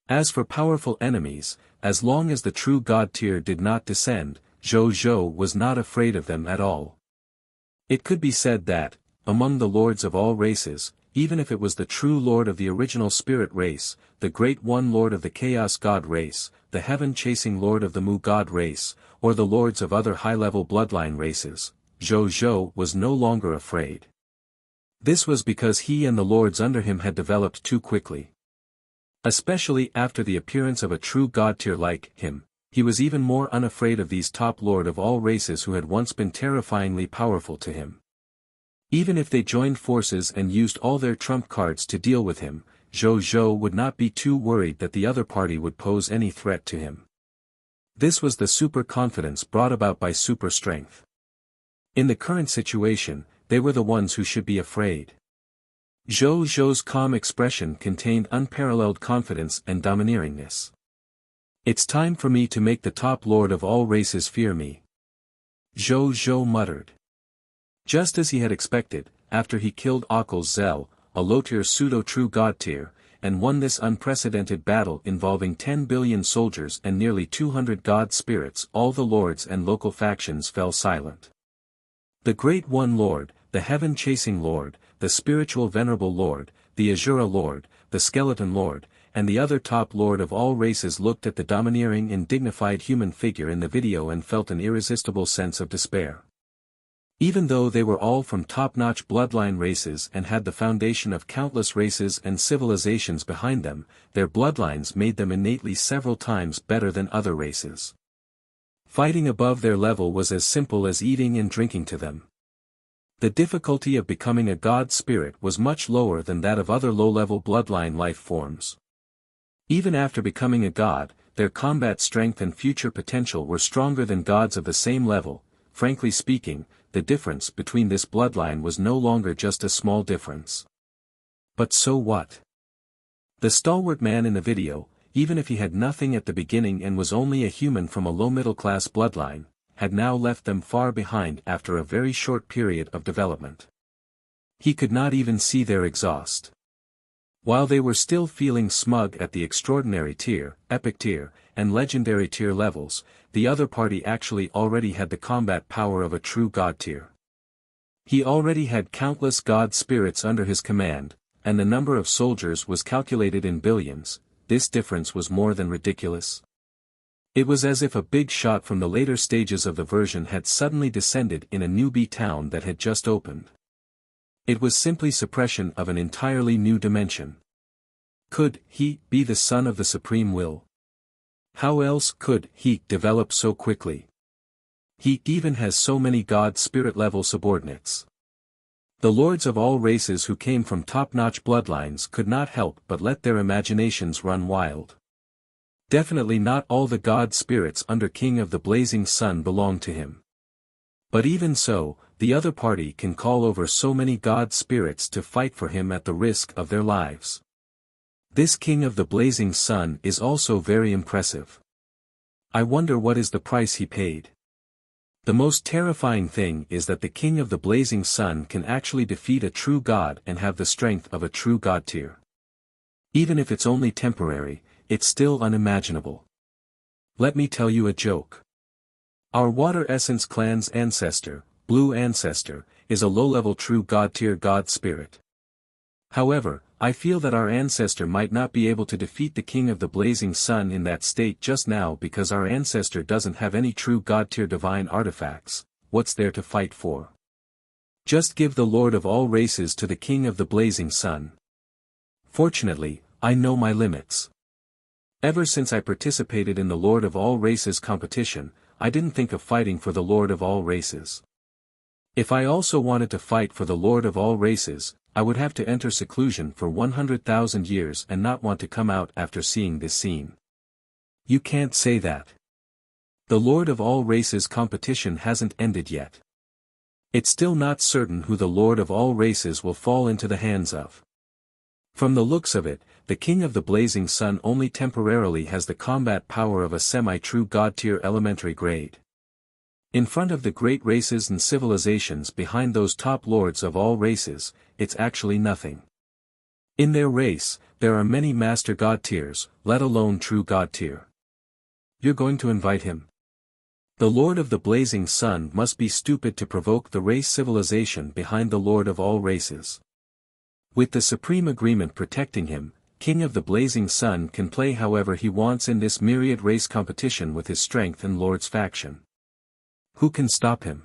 As for powerful enemies, as long as the true God tier did not descend, Zhou Zhou was not afraid of them at all. It could be said that, among the lords of all races, even if it was the true lord of the original spirit race, the great one lord of the chaos god race, the heaven-chasing lord of the Mu god race, or the lords of other high-level bloodline races, Zhou Zhou was no longer afraid. This was because he and the lords under him had developed too quickly. Especially after the appearance of a true god tier like him, he was even more unafraid of these top lord of all races who had once been terrifyingly powerful to him. Even if they joined forces and used all their trump cards to deal with him, Zhou Zhou would not be too worried that the other party would pose any threat to him. This was the super confidence brought about by super strength. In the current situation, they were the ones who should be afraid. Zhou Zhou's calm expression contained unparalleled confidence and domineeringness. "It's time for me to make the top lord of all races fear me," Zhou Zhou muttered. Just as he had expected, after he killed Akal Zel, a low-tier pseudo-true god tier, and won this unprecedented battle involving 10 billion soldiers and nearly 200 god spirits, all the lords and local factions fell silent. The Great One Lord, the Heaven-Chasing Lord, the Spiritual Venerable Lord, the Azura Lord, the Skeleton Lord, and the other top lord of all races looked at the domineering and dignified human figure in the video and felt an irresistible sense of despair. Even though they were all from top-notch bloodline races and had the foundation of countless races and civilizations behind them, their bloodlines made them innately several times better than other races. Fighting above their level was as simple as eating and drinking to them. The difficulty of becoming a god spirit was much lower than that of other low-level bloodline life forms. Even after becoming a god, their combat strength and future potential were stronger than gods of the same level. Frankly speaking, the difference between this bloodline was no longer just a small difference. But so what? The stalwart man in the video, even if he had nothing at the beginning and was only a human from a low-middle-class bloodline, had now left them far behind after a very short period of development. He could not even see their exhaust. While they were still feeling smug at the extraordinary tier, epic tier, and legendary tier levels, the other party actually already had the combat power of a true god tier. He already had countless god spirits under his command, and the number of soldiers was calculated in billions. This difference was more than ridiculous. It was as if a big shot from the later stages of the version had suddenly descended in a newbie town that had just opened. It was simply suppression of an entirely new dimension. Could he be the son of the Supreme Will? How else could he develop so quickly? He even has so many god spirit level subordinates. The lords of all races who came from top-notch bloodlines could not help but let their imaginations run wild. Definitely not all the god spirits under King of the Blazing Sun belong to him. But even so, the other party can call over so many god spirits to fight for him at the risk of their lives. This King of the Blazing Sun is also very impressive. I wonder what is the price he paid. The most terrifying thing is that the King of the Blazing Sun can actually defeat a true god and have the strength of a true god tier. Even if it's only temporary, it's still unimaginable. Let me tell you a joke. Our Water Essence clan's ancestor, Blue Ancestor, is a low-level true god tier god spirit. However, I feel that our ancestor might not be able to defeat the King of the Blazing Sun in that state just now because our ancestor doesn't have any true god tier divine artifacts. What's there to fight for? Just give the Lord of all races to the King of the Blazing Sun. Fortunately, I know my limits. Ever since I participated in the Lord of all races competition, I didn't think of fighting for the Lord of all races. If I also wanted to fight for the Lord of all races, I would have to enter seclusion for 100,000 years and not want to come out after seeing this scene. You can't say that. The Lord of all races competition hasn't ended yet. It's still not certain who the Lord of all races will fall into the hands of. From the looks of it, the King of the Blazing Sun only temporarily has the combat power of a semi-true god-tier elementary grade. In front of the great races and civilizations behind those top lords of all races, it's actually nothing. In their race, there are many master god tiers, let alone true god tier. You're going to invite him? The Lord of the Blazing Sun must be stupid to provoke the race civilization behind the Lord of all races. With the supreme agreement protecting him, King of the Blazing Sun can play however he wants in this myriad race competition with his strength and Lord's faction. Who can stop him?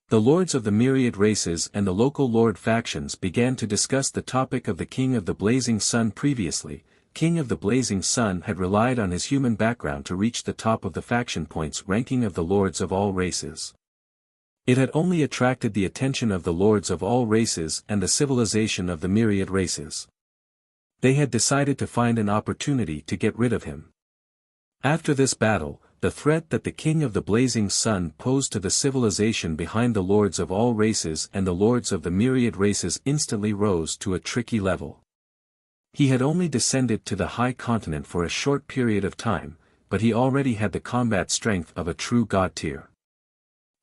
The lords of the myriad races and the local lord factions began to discuss the topic of the King of the Blazing Sun previously. King of the Blazing Sun had relied on his human background to reach the top of the faction points ranking of the lords of all races. It had only attracted the attention of the lords of all races and the civilization of the myriad races. They had decided to find an opportunity to get rid of him. After this battle, the threat that the King of the Blazing Sun posed to the civilization behind the lords of all races and the lords of the myriad races instantly rose to a tricky level. He had only descended to the high continent for a short period of time, but he already had the combat strength of a true god tier.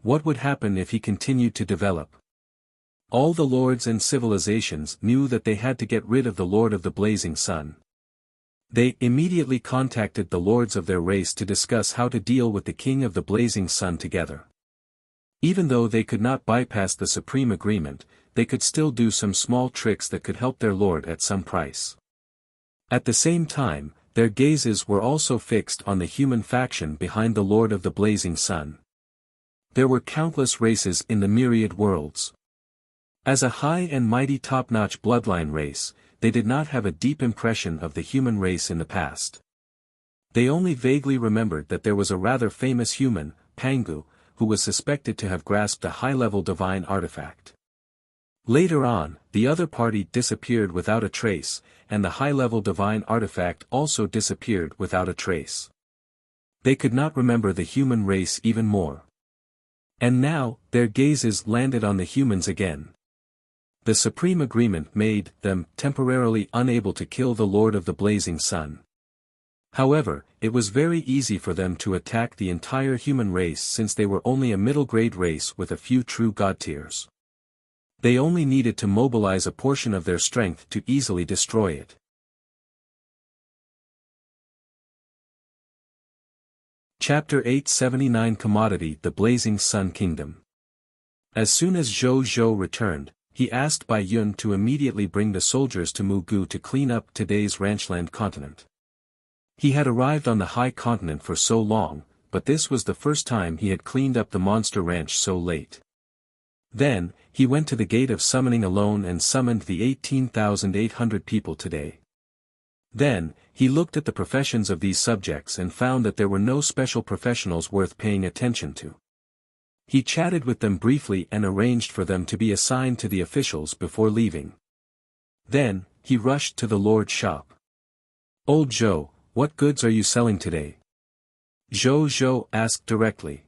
What would happen if he continued to develop? All the lords and civilizations knew that they had to get rid of the Lord of the Blazing Sun. They immediately contacted the lords of their race to discuss how to deal with the King of the Blazing Sun together. Even though they could not bypass the supreme agreement, they could still do some small tricks that could help their lord at some price. At the same time, their gazes were also fixed on the human faction behind the Lord of the Blazing Sun. There were countless races in the myriad worlds. As a high and mighty top-notch bloodline race, they did not have a deep impression of the human race in the past. They only vaguely remembered that there was a rather famous human, Pangu, who was suspected to have grasped a high-level divine artifact. Later on, the other party disappeared without a trace, and the high-level divine artifact also disappeared without a trace. They could not remember the human race even more. And now, their gazes landed on the humans again. The supreme agreement made them temporarily unable to kill the Lord of the Blazing Sun. However, it was very easy for them to attack the entire human race since they were only a middle-grade race with a few true god tiers. They only needed to mobilize a portion of their strength to easily destroy it. Chapter 879 Commodity The Blazing Sun Kingdom. As soon as Zhou Zhou returned, he asked Bai Yun to immediately bring the soldiers to Mugu to clean up today's ranchland continent. He had arrived on the high continent for so long, but this was the first time he had cleaned up the monster ranch so late. Then, he went to the Gate of Summoning alone and summoned the 18,800 people today. Then, he looked at the professions of these subjects and found that there were no special professionals worth paying attention to. He chatted with them briefly and arranged for them to be assigned to the officials before leaving. Then, he rushed to the Lord's shop. "Old Zhou, what goods are you selling today?" Zhou Zhou asked directly.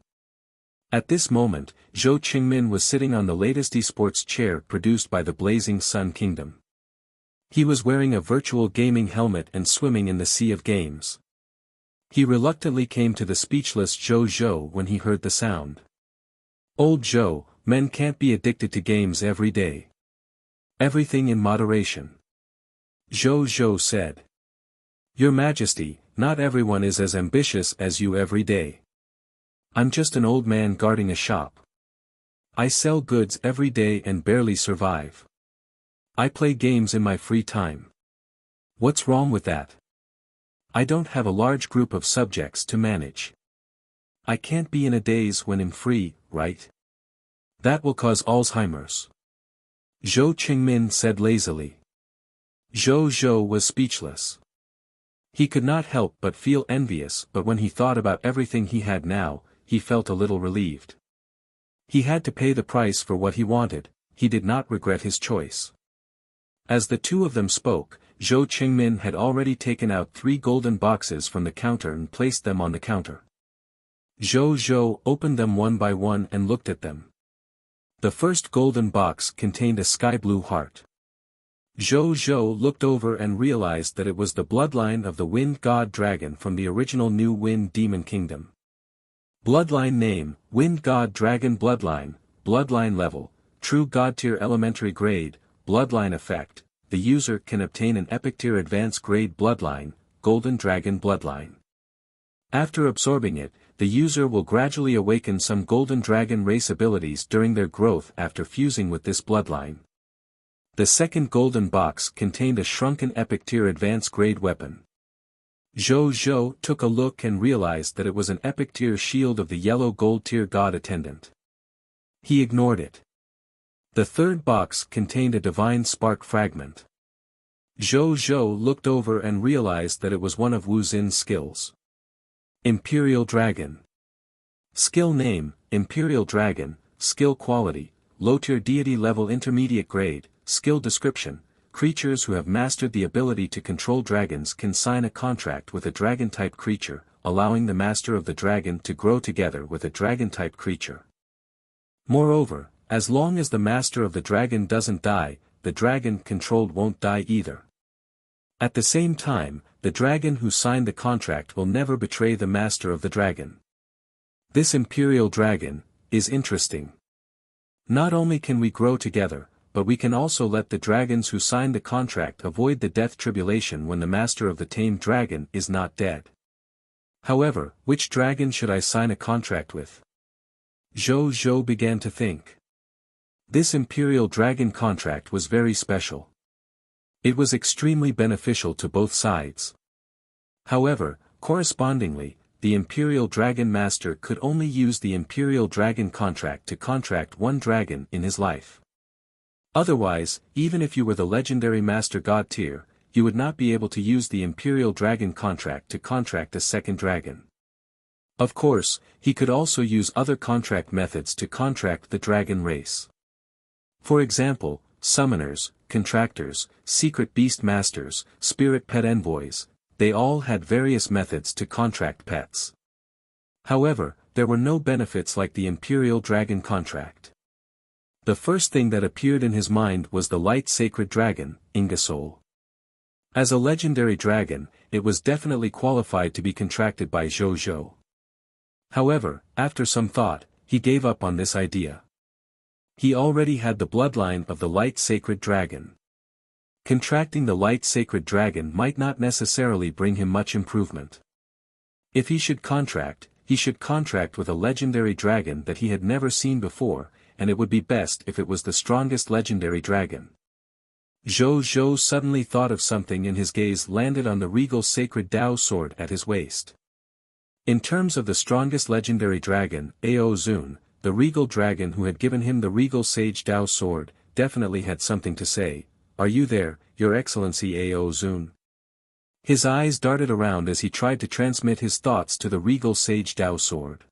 At this moment, Zhou Qingmin was sitting on the latest esports chair produced by the Blazing Sun Kingdom. He was wearing a virtual gaming helmet and swimming in the sea of games. He reluctantly came to the speechless Zhou Zhou when he heard the sound. "Old Zhou, men can't be addicted to games every day. Everything in moderation," Zhou Zhou said. "Your Majesty, not everyone is as ambitious as you every day. I'm just an old man guarding a shop. I sell goods every day and barely survive. I play games in my free time. What's wrong with that? I don't have a large group of subjects to manage. I can't be in a daze when I'm free, right? That will cause Alzheimer's," Zhou Qingmin said lazily. Zhou Zhou was speechless. He could not help but feel envious, but when he thought about everything he had now, he felt a little relieved. He had to pay the price for what he wanted, he did not regret his choice. As the two of them spoke, Zhou Qingmin had already taken out 3 golden boxes from the counter and placed them on the counter. Zhou Zhou opened them one by one and looked at them. The first golden box contained a sky-blue heart. Zhou Zhou looked over and realized that it was the bloodline of the Wind God Dragon from the original New Wind Demon Kingdom. Bloodline name, Wind God Dragon Bloodline, Bloodline level, True God Tier Elementary Grade, Bloodline effect, the user can obtain an Epic Tier Advanced Grade Bloodline, Golden Dragon Bloodline. After absorbing it, the user will gradually awaken some Golden Dragon race abilities during their growth after fusing with this bloodline. The second golden box contained a shrunken Epic Tier Advanced Grade weapon. Zhou Zhou took a look and realized that it was an Epic Tier Shield of the Yellow Gold Tier God Attendant. He ignored it. The third box contained a Divine Spark Fragment. Zhou Zhou looked over and realized that it was one of Wu Xin's skills. Imperial Dragon. Skill name, Imperial Dragon, Skill quality, Low-tier deity level intermediate grade, skill description, creatures who have mastered the ability to control dragons can sign a contract with a dragon-type creature, allowing the master of the dragon to grow together with a dragon-type creature. Moreover, as long as the master of the dragon doesn't die, the dragon controlled won't die either. At the same time, the dragon who signed the contract will never betray the master of the dragon. This Imperial Dragon is interesting. Not only can we grow together, but we can also let the dragons who signed the contract avoid the death tribulation when the master of the tamed dragon is not dead. However, which dragon should I sign a contract with? Zhou Zhou began to think. This Imperial Dragon contract was very special. It was extremely beneficial to both sides. However, correspondingly, the Imperial Dragon Master could only use the Imperial Dragon contract to contract one dragon in his life. Otherwise, even if you were the legendary Master God tier, you would not be able to use the Imperial Dragon contract to contract a second dragon. Of course, he could also use other contract methods to contract the dragon race. For example, summoners, contractors, secret beast masters, spirit pet envoys, they all had various methods to contract pets. However, there were no benefits like the Imperial Dragon contract. The first thing that appeared in his mind was the light sacred dragon, Ingersoll. As a legendary dragon, it was definitely qualified to be contracted by Zhou Zhou. However, after some thought, he gave up on this idea. He already had the bloodline of the light sacred dragon. Contracting the light sacred dragon might not necessarily bring him much improvement. If he should contract with a legendary dragon that he had never seen before, and it would be best if it was the strongest legendary dragon. Zhou Zhou suddenly thought of something and his gaze landed on the regal sacred Dao sword at his waist. In terms of the strongest legendary dragon, Ao Zun, the regal dragon who had given him the regal sage Dao sword, definitely had something to say. "Are you there, Your Excellency Ao Zun?" His eyes darted around as he tried to transmit his thoughts to the regal sage Dao sword.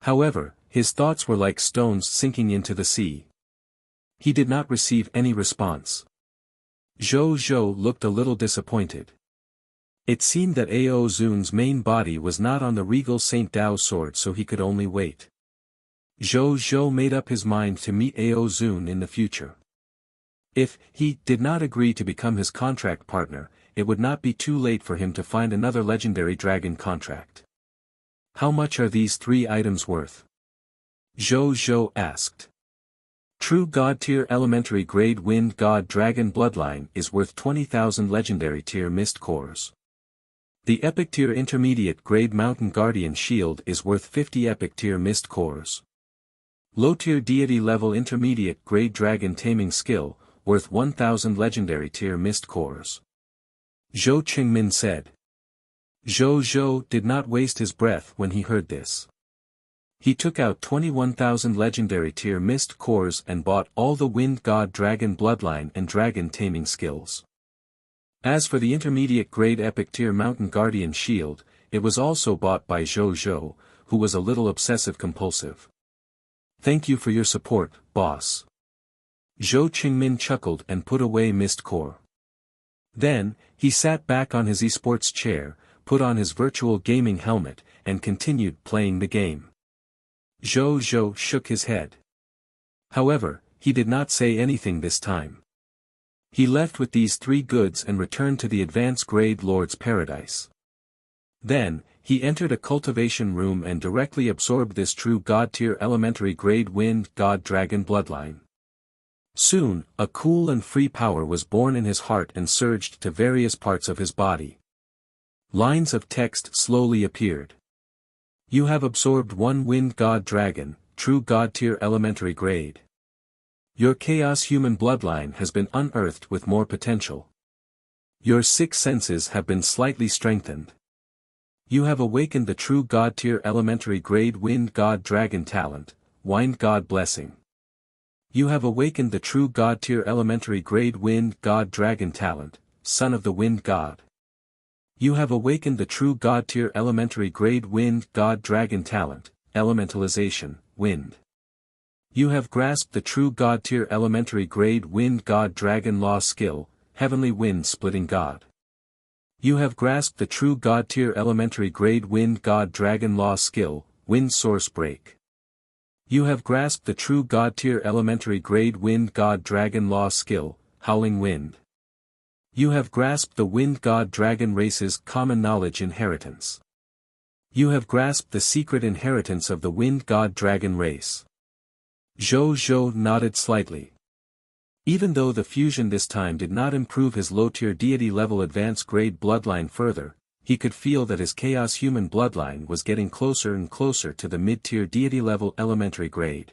However, his thoughts were like stones sinking into the sea. He did not receive any response. Zhou Zhou looked a little disappointed. It seemed that Ao Zun's main body was not on the regal Saint Dao sword, so he could only wait. Zhou Zhou made up his mind to meet Ao Zun in the future. If he did not agree to become his contract partner, it would not be too late for him to find another legendary dragon contract. "How much are these 3 items worth?" Zhou Zhou asked. True God Tier Elementary Grade Wind God Dragon Bloodline is worth 20,000 Legendary Tier Mist Cores. The Epic Tier Intermediate Grade Mountain Guardian Shield is worth 50 Epic Tier Mist Cores. Low Tier Deity Level Intermediate Grade Dragon Taming Skill, worth 1,000 Legendary Tier Mist Cores. Zhou Qingmin said. Zhou Zhou did not waste his breath when he heard this. He took out 21,000 Legendary Tier Mist Cores and bought all the Wind God Dragon Bloodline and Dragon Taming Skills. As for the intermediate grade Epic Tier Mountain Guardian Shield, it was also bought by Zhou Zhou, who was a little obsessive-compulsive. "Thank you for your support, boss." Zhou Qingmin chuckled and put away Mist Core. Then, he sat back on his esports chair, put on his virtual gaming helmet, and continued playing the game. Zhou Zhou shook his head. However, he did not say anything this time. He left with these 3 goods and returned to the advanced grade Lord's Paradise. Then, he entered a cultivation room and directly absorbed this true God Tier Elementary Grade Wind God Dragon Bloodline. Soon, a cool and free power was born in his heart and surged to various parts of his body. Lines of text slowly appeared. You have absorbed 1 Wind God Dragon, True God Tier Elementary Grade. Your Chaos Human bloodline has been unearthed with more potential. Your 6 senses have been slightly strengthened. You have awakened the True God Tier Elementary Grade Wind God Dragon Talent, Wind God Blessing. You have awakened the True God Tier Elementary Grade Wind God Dragon Talent, Son of the Wind God. You have awakened the True God Tier Elementary Grade Wind God Dragon Talent, Elementalization, Wind. You have grasped the True God Tier Elementary Grade Wind God Dragon Law Skill, Heavenly Wind Splitting God. You have grasped the True God Tier Elementary Grade Wind God Dragon Law Skill, Wind Source Break. You have grasped the True God Tier Elementary Grade Wind God Dragon Law Skill, Howling Wind. You have grasped the Wind God Dragon Race's Common Knowledge Inheritance. You have grasped the secret inheritance of the Wind God Dragon Race. Zhou Zhou nodded slightly. Even though the fusion this time did not improve his low-tier deity level advanced grade bloodline further, he could feel that his Chaos Human bloodline was getting closer and closer to the mid-tier deity level elementary grade.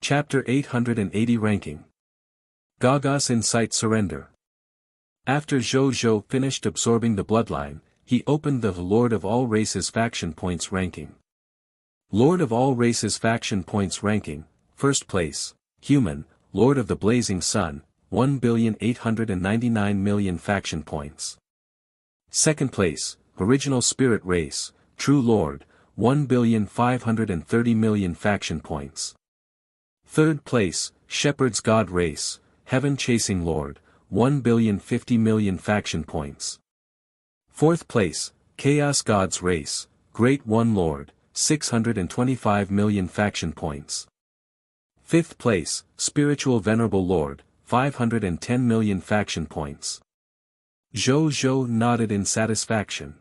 Chapter 880 Ranking. Gaga's Insight Surrender. After Zhou Zhou finished absorbing the bloodline, he opened the Lord of All Races Faction Points ranking. Lord of All Races Faction Points ranking, first place, Human, Lord of the Blazing Sun, 1,899,000,000 faction points. Second place, Original Spirit Race, True Lord, 1,530,000,000 faction points. Third place, Shepherd's God Race, Heaven Chasing Lord, 1,050,000,000 faction points. Fourth place, Chaos Gods Race, Great One Lord, 625,000,000 faction points. Fifth place, Spiritual Venerable Lord, 510,000,000 faction points. Zhou nodded in satisfaction.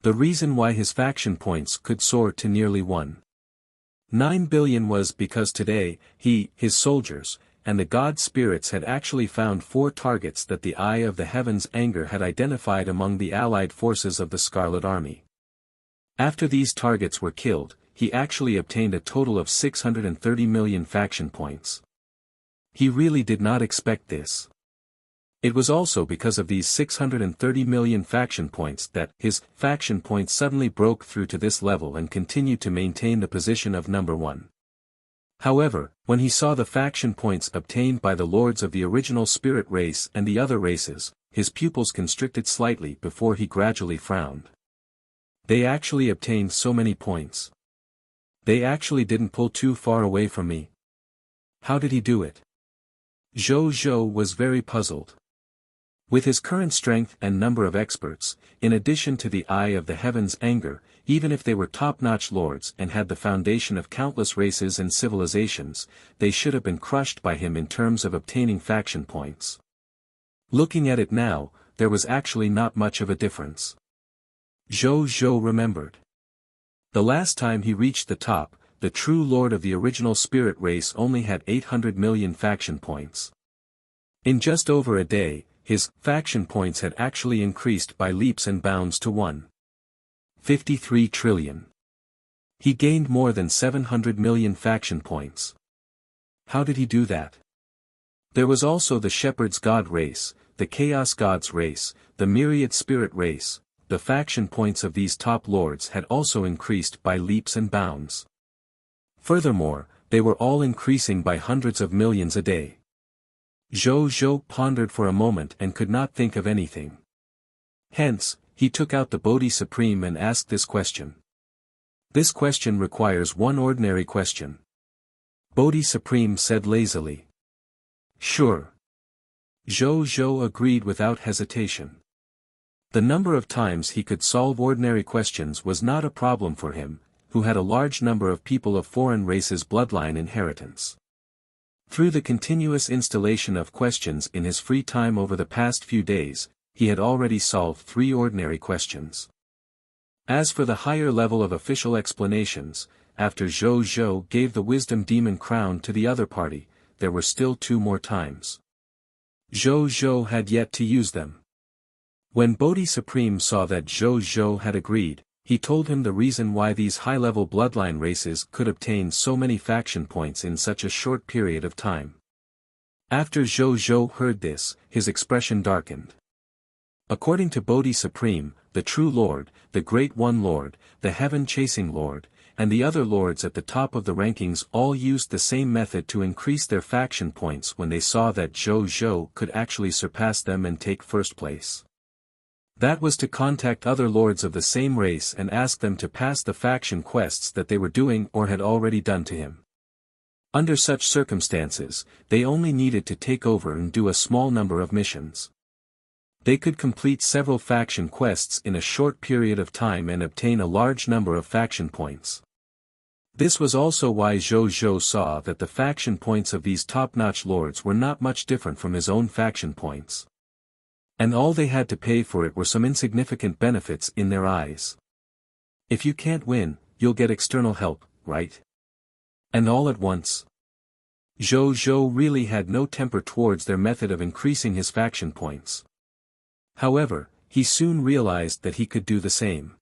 The reason why his faction points could soar to nearly 1.9 billion was because today, his soldiers, and the god spirits had actually found 4 targets that the Eye of the Heavens' anger had identified among the allied forces of the Scarlet Army. After these targets were killed, he actually obtained a total of 630,000,000 faction points. He really did not expect this. It was also because of these 630,000,000 faction points that his faction points suddenly broke through to this level and continued to maintain the position of number 1. However, when he saw the faction points obtained by the lords of the original spirit race and the other races, his pupils constricted slightly before he gradually frowned. They actually obtained so many points. They actually didn't pull too far away from me. How did he do it? Zhou was very puzzled. With his current strength and number of experts, in addition to the Eye of the Heavens' anger, even if they were top-notch lords and had the foundation of countless races and civilizations, they should have been crushed by him in terms of obtaining faction points. Looking at it now, there was actually not much of a difference. Zhou remembered. The last time he reached the top, the true lord of the original spirit race only had 800,000,000 faction points. In just over a day, his faction points had actually increased by leaps and bounds to 1.53 trillion. He gained more than 700,000,000 faction points. How did he do that? There was also the Shepherd's God race, the Chaos Gods race, the Myriad Spirit race. The faction points of these top lords had also increased by leaps and bounds. Furthermore, they were all increasing by hundreds of millions a day. Zhou pondered for a moment and could not think of anything. Hence, he took out the Bodhi Supreme and asked this question. This question requires one ordinary question. Bodhi Supreme said lazily. Sure. Zhou agreed without hesitation. The number of times he could solve ordinary questions was not a problem for him, who had a large number of people of foreign races' bloodline inheritance. Through the continuous installation of questions in his free time over the past few days, he had already solved 3 ordinary questions. As for the higher level of official explanations, after Zhou gave the Wisdom Demon crown to the other party, there were still 2 more times. Zhou had yet to use them. When Bodhi Supreme saw that Zhou had agreed, he told him the reason why these high-level bloodline races could obtain so many faction points in such a short period of time. After Zhou heard this, his expression darkened. According to Bodhi Supreme, the True Lord, the Great One Lord, the Heaven Chasing Lord, and the other lords at the top of the rankings all used the same method to increase their faction points when they saw that Zhou could actually surpass them and take first place. That was to contact other lords of the same race and ask them to pass the faction quests that they were doing or had already done to him. Under such circumstances, they only needed to take over and do a small number of missions. They could complete several faction quests in a short period of time and obtain a large number of faction points. This was also why Zhou saw that the faction points of these top-notch lords were not much different from his own faction points. And all they had to pay for it were some insignificant benefits in their eyes. If you can't win, you'll get external help, right? And all at once. Zhou really had no temper towards their method of increasing his faction points. However, he soon realized that he could do the same.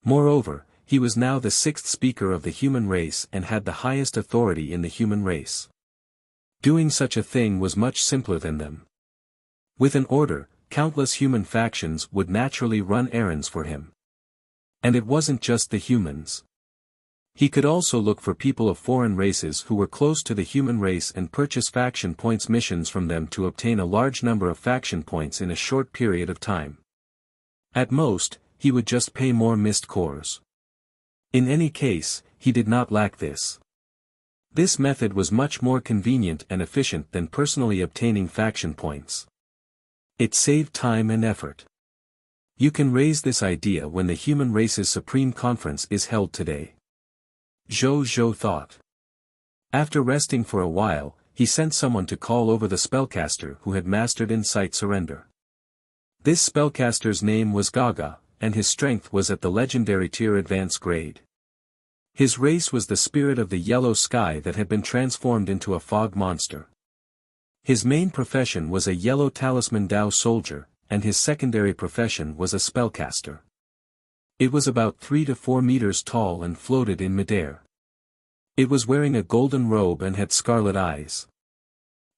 Moreover, he was now the 6th speaker of the human race and had the highest authority in the human race. Doing such a thing was much simpler than them. With an order, countless human factions would naturally run errands for him. And it wasn't just the humans. He could also look for people of foreign races who were close to the human race and purchase faction points missions from them to obtain a large number of faction points in a short period of time. At most, he would just pay more missed cores. In any case, he did not lack this. This method was much more convenient and efficient than personally obtaining faction points. It saved time and effort. You can raise this idea when the human race's supreme conference is held today. Zhou thought. After resting for a while, he sent someone to call over the spellcaster who had mastered Insight Surrender. This spellcaster's name was Gaga, and his strength was at the legendary tier advanced grade. His race was the spirit of the yellow sky that had been transformed into a fog monster. His main profession was a yellow talisman Dao soldier, and his secondary profession was a spellcaster. It was about 3 to 4 meters tall and floated in midair. It was wearing a golden robe and had scarlet eyes.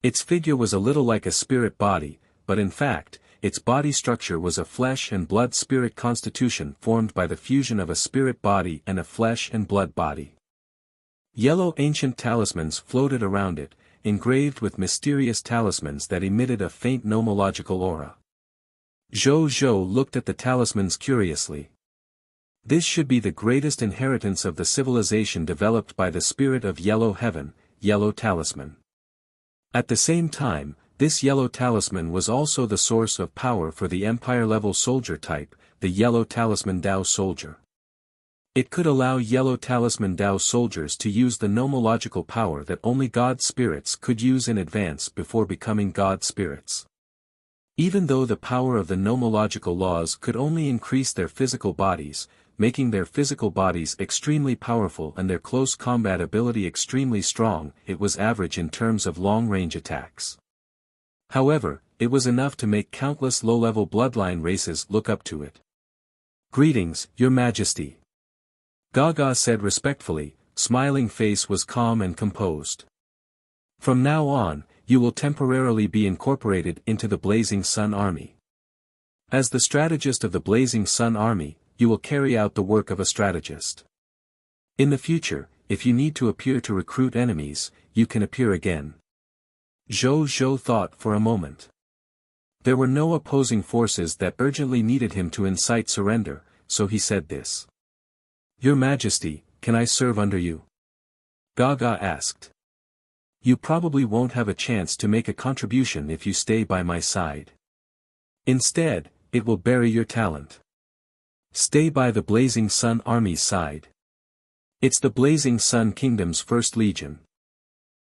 Its figure was a little like a spirit body, but in fact, its body structure was a flesh and blood spirit constitution formed by the fusion of a spirit body and a flesh and blood body. Yellow ancient talismans floated around it, engraved with mysterious talismans that emitted a faint nomological aura. Zhou looked at the talismans curiously. This should be the greatest inheritance of the civilization developed by the spirit of Yellow Heaven, Yellow Talisman. At the same time, this yellow talisman was also the source of power for the Empire-level soldier type, the Yellow Talisman Dao soldier. It could allow Yellow Talisman Dao soldiers to use the nomological power that only God spirits could use in advance before becoming God spirits. Even though the power of the nomological laws could only increase their physical bodies, making their physical bodies extremely powerful and their close combat ability extremely strong, it was average in terms of long-range attacks. However, it was enough to make countless low-level bloodline races look up to it. "Greetings, Your Majesty." Gaga said respectfully, smiling face was calm and composed. "From now on, you will temporarily be incorporated into the Blazing Sun Army. As the strategist of the Blazing Sun Army, you will carry out the work of a strategist. In the future, if you need to appear to recruit enemies, you can appear again." Zhou thought for a moment. There were no opposing forces that urgently needed him to incite surrender, so he said this. "Your Majesty, can I serve under you?" Gaga asked. "You probably won't have a chance to make a contribution if you stay by my side. Instead, it will bury your talent. Stay by the Blazing Sun Army's side. It's the Blazing Sun Kingdom's first legion.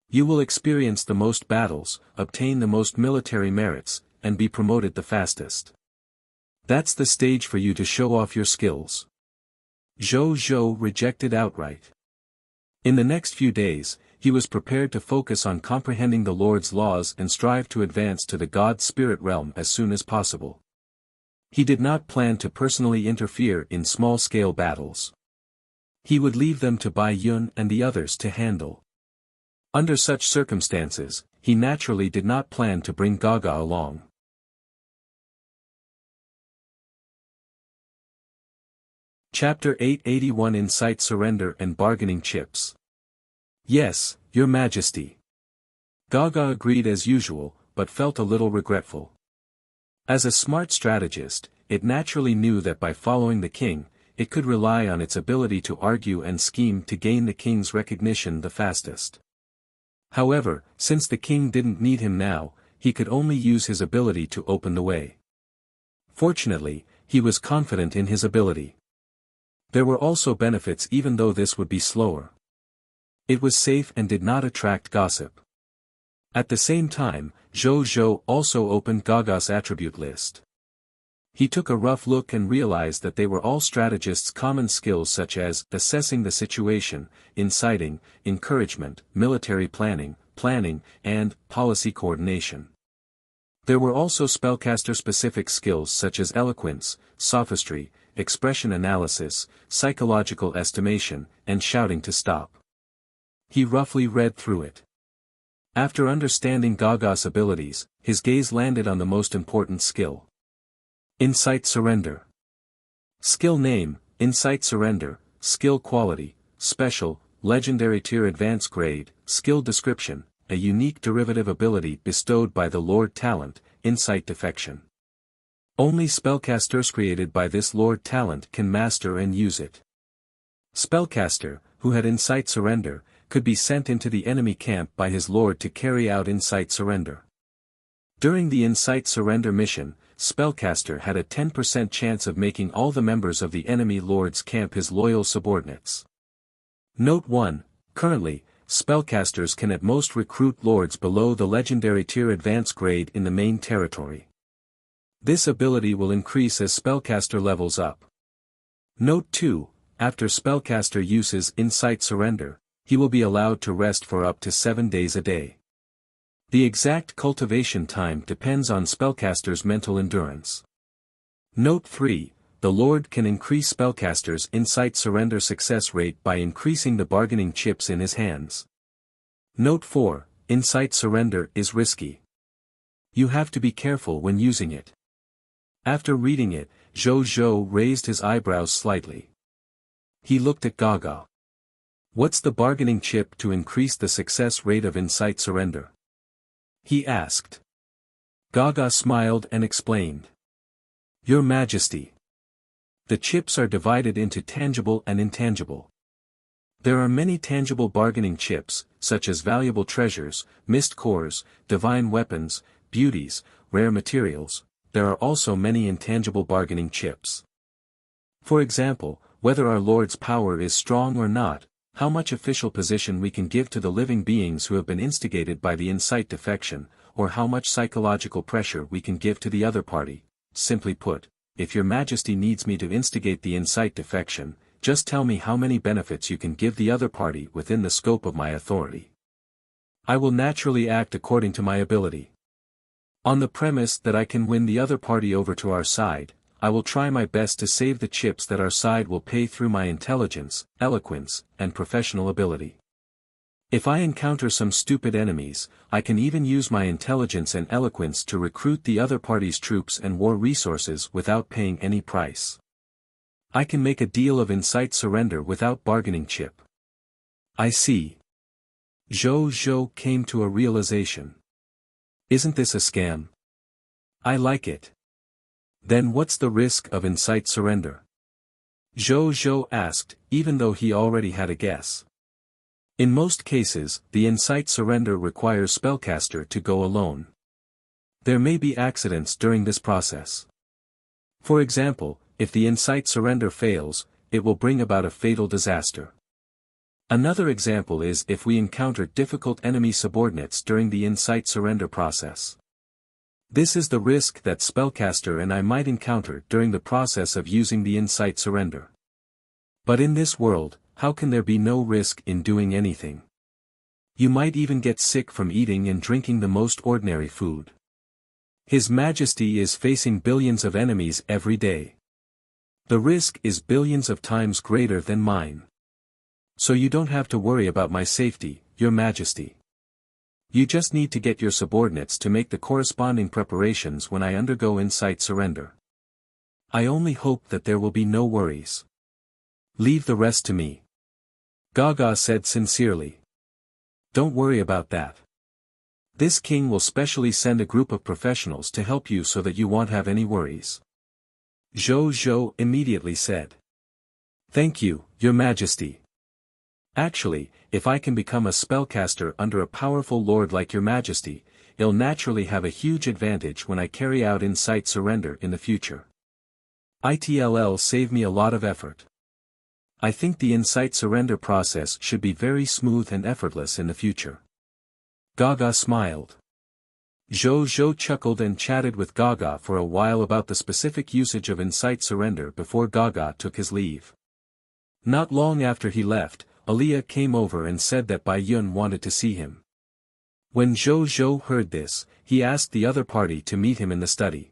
You will experience the most battles, obtain the most military merits, and be promoted the fastest. That's the stage for you to show off your skills." Zhou rejected outright. In the next few days, he was prepared to focus on comprehending the Lord's laws and strive to advance to the God Spirit realm as soon as possible. He did not plan to personally interfere in small-scale battles. He would leave them to Bai Yun and the others to handle. Under such circumstances, he naturally did not plan to bring Gaga along. Chapter 881 Incite Surrender and Bargaining Chips. "Yes, Your Majesty." Gaga agreed as usual, but felt a little regretful. As a smart strategist, it naturally knew that by following the king, it could rely on its ability to argue and scheme to gain the king's recognition the fastest. However, since the king didn't need him now, he could only use his ability to open the way. Fortunately, he was confident in his ability. There were also benefits even though this would be slower. It was safe and did not attract gossip. At the same time, Zhou also opened Gaga's attribute list. He took a rough look and realized that they were all strategists' common skills such as assessing the situation, inciting, encouragement, military planning, and policy coordination. There were also spellcaster-specific skills such as eloquence, sophistry, expression analysis, psychological estimation, and shouting to stop. He roughly read through it. After understanding Gaga's abilities, his gaze landed on the most important skill. Incite Surrender. Skill name, Incite Surrender, skill quality, special, legendary tier advanced grade, skill description, a unique derivative ability bestowed by the Lord Talent, Incite Defection. Only spellcasters created by this Lord talent can master and use it. Spellcaster, who had Insight Surrender, could be sent into the enemy camp by his Lord to carry out Insight Surrender. During the Insight Surrender mission, Spellcaster had a 10% chance of making all the members of the enemy Lord's camp his loyal subordinates. Note 1. Currently, Spellcasters can at most recruit Lords below the Legendary Tier Advance grade in the main territory. This ability will increase as Spellcaster levels up. Note 2. After Spellcaster uses Insight Surrender, he will be allowed to rest for up to 7 days a day. The exact cultivation time depends on Spellcaster's mental endurance. Note 3. The Lord can increase Spellcaster's Insight Surrender success rate by increasing the bargaining chips in his hands. Note 4. Insight Surrender is risky. You have to be careful when using it. After reading it, Zhou raised his eyebrows slightly. He looked at Gaga. What's the bargaining chip to increase the success rate of Insight Surrender? He asked. Gaga smiled and explained. Your Majesty. The chips are divided into tangible and intangible. There are many tangible bargaining chips, such as valuable treasures, mist cores, divine weapons, beauties, rare materials. There are also many intangible bargaining chips. For example, whether our Lord's power is strong or not, how much official position we can give to the living beings who have been instigated by the Insight defection, or how much psychological pressure we can give to the other party. Simply put, if your Majesty needs me to instigate the Insight defection, just tell me how many benefits you can give the other party within the scope of my authority. I will naturally act according to my ability. On the premise that I can win the other party over to our side, I will try my best to save the chips that our side will pay through my intelligence, eloquence, and professional ability. If I encounter some stupid enemies, I can even use my intelligence and eloquence to recruit the other party's troops and war resources without paying any price. I can make a deal of Insight Surrender without bargaining chip. I see. Zhou came to a realization. Isn't this a scam? I like it. Then what's the risk of Insight Surrender? Zhou asked, even though he already had a guess. In most cases, the Insight Surrender requires Spellcaster to go alone. There may be accidents during this process. For example, if the Insight Surrender fails, it will bring about a fatal disaster. Another example is if we encounter difficult enemy subordinates during the Insight Surrender process. This is the risk that Spellcaster and I might encounter during the process of using the Insight Surrender. But in this world, how can there be no risk in doing anything? You might even get sick from eating and drinking the most ordinary food. His Majesty is facing billions of enemies every day. The risk is billions of times greater than mine. So you don't have to worry about my safety, Your Majesty. You just need to get your subordinates to make the corresponding preparations when I undergo Insight Surrender. I only hope that there will be no worries. Leave the rest to me. Gaga said sincerely. Don't worry about that. This king will specially send a group of professionals to help you so that you won't have any worries. Zhou immediately said. Thank you, Your Majesty. Actually, if I can become a spellcaster under a powerful lord like Your Majesty, it'll naturally have a huge advantage when I carry out Insight Surrender in the future. It'll save me a lot of effort. I think the Insight Surrender process should be very smooth and effortless in the future. Gaga smiled. Zhou chuckled and chatted with Gaga for a while about the specific usage of Insight Surrender before Gaga took his leave. Not long after he left, Aliyah came over and said that Bai Yun wanted to see him. When Zhou heard this, he asked the other party to meet him in the study.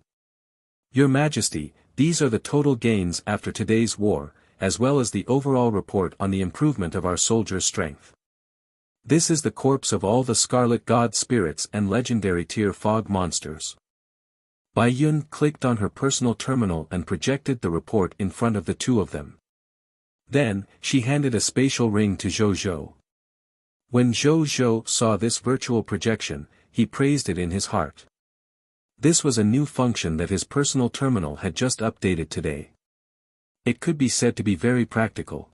Your Majesty, these are the total gains after today's war, as well as the overall report on the improvement of our soldiers' strength. This is the corpse of all the Scarlet God spirits and legendary tier fog monsters. Bai Yun clicked on her personal terminal and projected the report in front of the two of them. Then, she handed a spatial ring to Zhou. When Zhou saw this virtual projection, he praised it in his heart. This was a new function that his personal terminal had just updated today. It could be said to be very practical.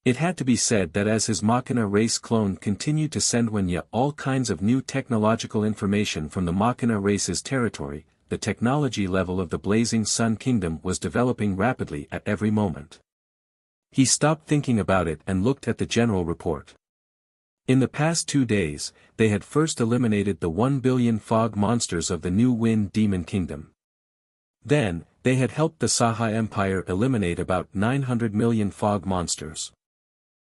It had to be said that as his Machina race clone continued to send Wuxia all kinds of new technological information from the Machina race's territory, the technology level of the Blazing Sun Kingdom was developing rapidly at every moment. He stopped thinking about it and looked at the general report. In the past 2 days, they had first eliminated the 1 billion fog monsters of the new Wind Demon Kingdom. Then, they had helped the Saha Empire eliminate about 900 million fog monsters.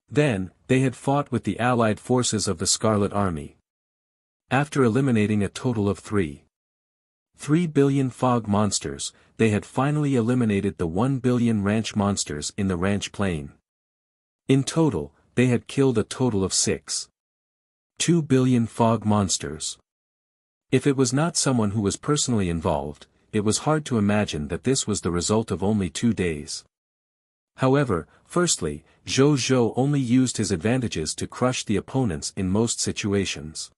Then, they had fought with the allied forces of the Scarlet Army. After eliminating a total of 3 billion fog monsters, they had finally eliminated the 1 billion ranch monsters in the ranch plain. In total, they had killed a total of 2 billion fog monsters. If it was not someone who was personally involved, it was hard to imagine that this was the result of only 2 days. However, firstly, Zhou only used his advantages to crush the opponents in most situations.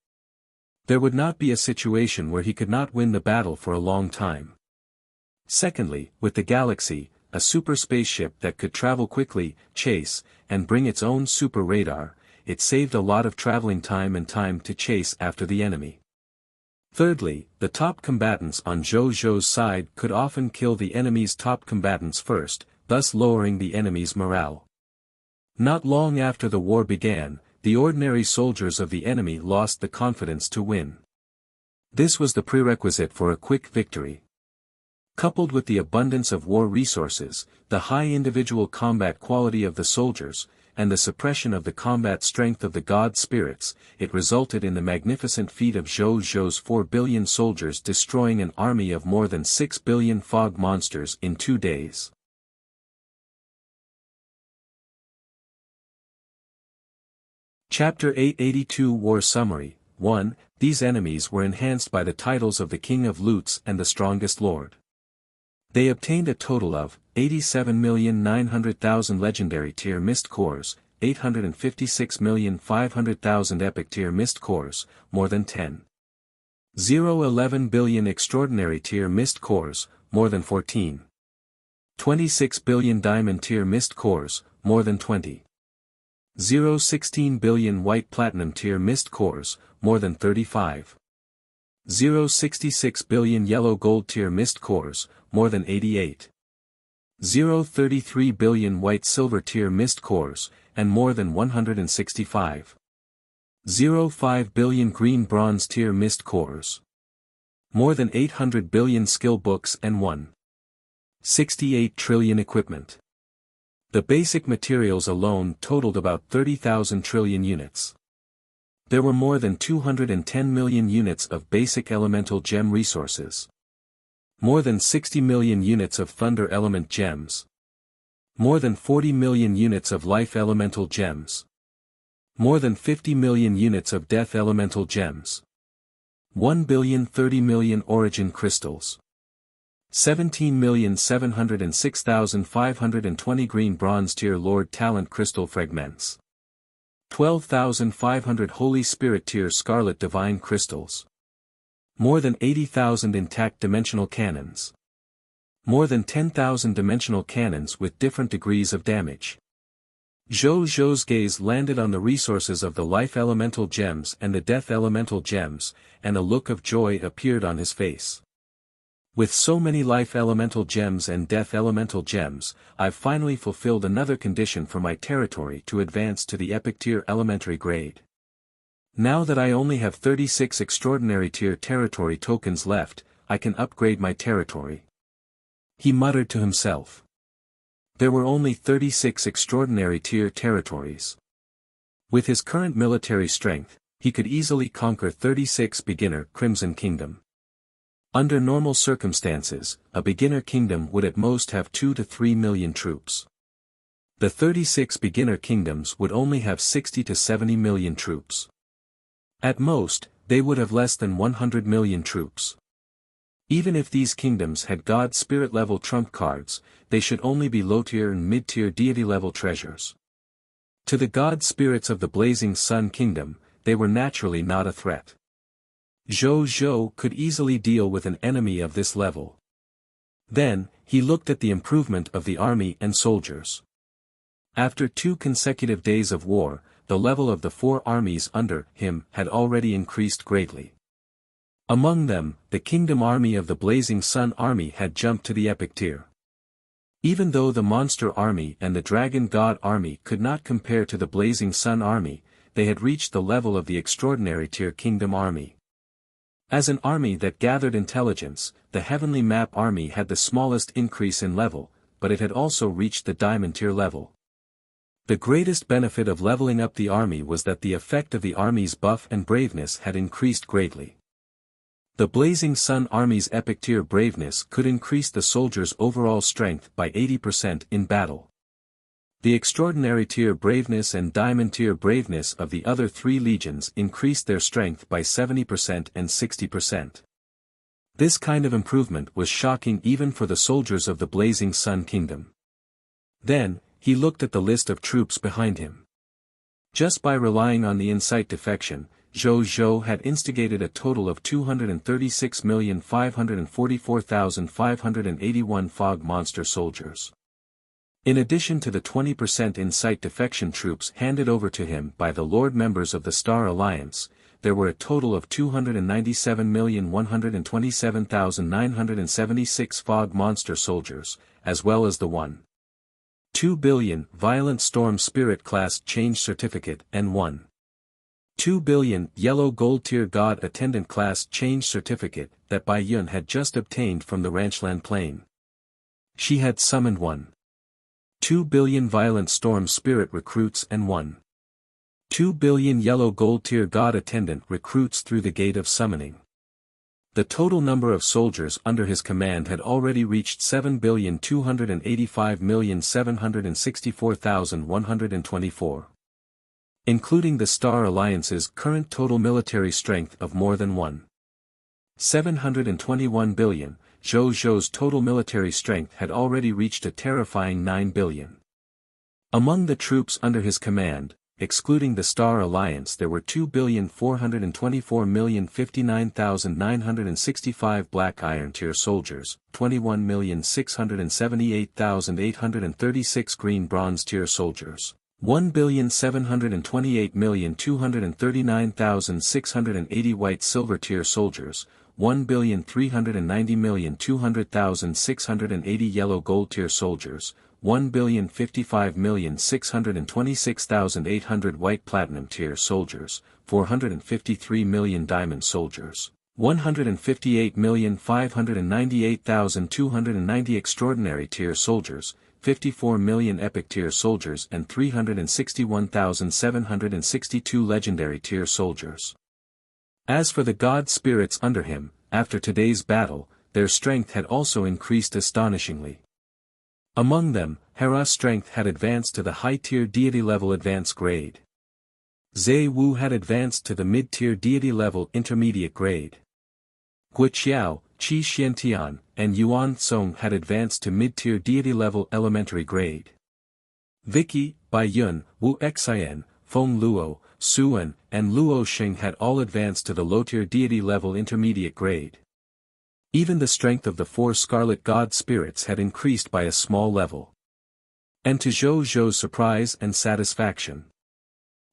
There would not be a situation where he could not win the battle for a long time. Secondly, with the Galaxy, a super spaceship that could travel quickly, chase, and bring its own super radar, it saved a lot of traveling time and time to chase after the enemy. Thirdly, the top combatants on Zhou's side could often kill the enemy's top combatants first, thus lowering the enemy's morale. Not long after the war began, the ordinary soldiers of the enemy lost the confidence to win. This was the prerequisite for a quick victory. Coupled with the abundance of war resources, the high individual combat quality of the soldiers, and the suppression of the combat strength of the god spirits, it resulted in the magnificent feat of Zhou's 4 billion soldiers destroying an army of more than 6 billion fog monsters in 2 days. Chapter 882 War Summary 1. These enemies were enhanced by the titles of the King of Loots and the Strongest Lord. They obtained a total of 87,900,000 legendary tier mist cores, 856,500,000 epic tier mist cores, more than 11 billion extraordinary tier mist cores, more than 26 billion diamond tier mist cores, more than 16 billion white platinum tier mist cores, more than 66 billion yellow gold tier mist cores, more than 33 billion white silver tier mist cores, and more than 5 billion green bronze tier mist cores. More than 800 billion skill books and 68 trillion equipment. The basic materials alone totaled about 30,000 trillion units. There were more than 210 million units of basic elemental gem resources. More than 60 million units of thunder element gems. More than 40 million units of life elemental gems. More than 50 million units of death elemental gems. 1,030,000,000 origin crystals. 17,706,520 green bronze tier Lord Talent crystal fragments. 12,500 Holy Spirit tier Scarlet Divine crystals. More than 80,000 intact dimensional cannons. More than 10,000 dimensional cannons with different degrees of damage. Zhou's gaze landed on the resources of the life elemental gems and the death elemental gems, and a look of joy appeared on his face. With so many life elemental gems and death elemental gems, I've finally fulfilled another condition for my territory to advance to the epic tier elementary grade. Now that I only have 36 extraordinary tier territory tokens left, I can upgrade my territory. He muttered to himself. There were only 36 extraordinary tier territories. With his current military strength, he could easily conquer 36 beginner Crimson Kingdom. Under normal circumstances, a beginner kingdom would at most have 2 to 3 million troops. The 36 beginner kingdoms would only have 60 to 70 million troops. At most, they would have less than 100 million troops. Even if these kingdoms had god spirit level trump cards, they should only be low-tier and mid-tier deity level treasures. To the god spirits of the Blazing Sun Kingdom, they were naturally not a threat. Zhou Zhou could easily deal with an enemy of this level. Then, he looked at the improvement of the army and soldiers. After 2 consecutive days of war, the level of the 4 armies under him had already increased greatly. Among them, the Kingdom Army of the Blazing Sun Army had jumped to the epic tier. Even though the Monster Army and the Dragon God Army could not compare to the Blazing Sun Army, they had reached the level of the Extraordinary Tier Kingdom Army. As an army that gathered intelligence, the Heavenly Map Army had the smallest increase in level, but it had also reached the Diamond Tier level. The greatest benefit of leveling up the army was that the effect of the army's buff and braveness had increased greatly. The Blazing Sun Army's epic tier braveness could increase the soldiers' overall strength by 80% in battle. The Extraordinary Tier braveness and Diamond Tier braveness of the other 3 legions increased their strength by 70% and 60%. This kind of improvement was shocking even for the soldiers of the Blazing Sun Kingdom. Then, he looked at the list of troops behind him. Just by relying on the Insight defection, Zhou Zhou had instigated a total of 236,544,581 fog monster soldiers. In addition to the 20% Insight defection troops handed over to him by the Lord members of the Star Alliance, there were a total of 297,127,976 fog monster soldiers, as well as the 1.2 billion Violent Storm Spirit class change certificate and 1.2 billion Yellow Gold Tier God Attendant class change certificate that Bai Yun had just obtained from the Ranchland Plain. She had summoned 1.2 billion Violent Storm Spirit recruits and 1.2 billion Yellow Gold Tier God Attendant recruits through the Gate of Summoning. The total number of soldiers under his command had already reached 7,285,764,124. Including the Star Alliance's current total military strength of more than 721 billion, Zhou Zhou's total military strength had already reached a terrifying 9 billion. Among the troops under his command, excluding the Star Alliance, there were 2,424,059,965 Black Iron Tier soldiers, 21,678,836 Green Bronze Tier soldiers, 1,728,239,680 White Silver Tier soldiers, 1,390,200,680 Yellow Gold Tier soldiers, 1,055,626,800 White Platinum Tier soldiers, 453 million Diamond soldiers, 158,598,290 Extraordinary Tier soldiers, 54 million Epic Tier soldiers and 361,762 Legendary Tier soldiers. As for the God spirits under him, after today's battle, their strength had also increased astonishingly. Among them, Hera's strength had advanced to the high-tier deity level advanced grade. Zhe Wu had advanced to the mid-tier deity level intermediate grade. Guiqiao, Qi Xiantian, and Yuan Song had advanced to mid-tier deity level elementary grade. Vicky, Bai Yun, Wu Xian, Feng Luo, Suan, and Luo Xing had all advanced to the low-tier deity level intermediate grade. Even the strength of the 4 Scarlet God spirits had increased by a small level. And to Zhou Zhou's surprise and satisfaction,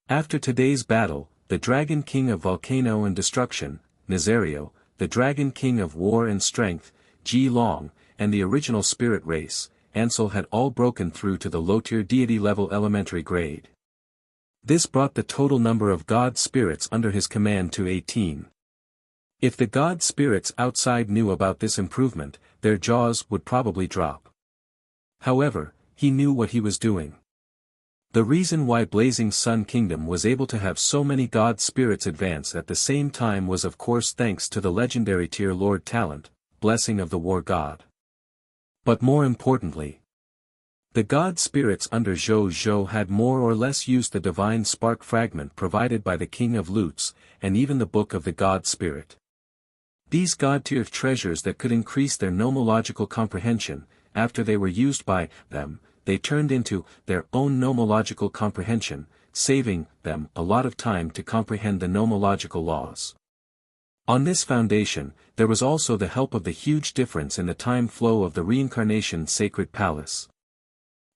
after today's battle, the Dragon King of Volcano and Destruction, Nazario, the Dragon King of War and Strength, Ji Long, and the original spirit race, Ansel had all broken through to the low-tier deity level elementary grade. This brought the total number of God spirits under his command to 18. If the God spirits outside knew about this improvement, their jaws would probably drop. However, he knew what he was doing. The reason why Blazing Sun Kingdom was able to have so many God spirits advance at the same time was of course thanks to the legendary tier Lord Talent, blessing of the War God. But more importantly, the God spirits under Zhou Zhou had more or less used the divine spark fragment provided by the King of Lutes, and even the Book of the God Spirit. These God-tier treasures that could increase their nomological comprehension, after they were used by them, they turned into their own nomological comprehension, saving them a lot of time to comprehend the nomological laws. On this foundation, there was also the help of the huge difference in the time flow of the reincarnation sacred palace.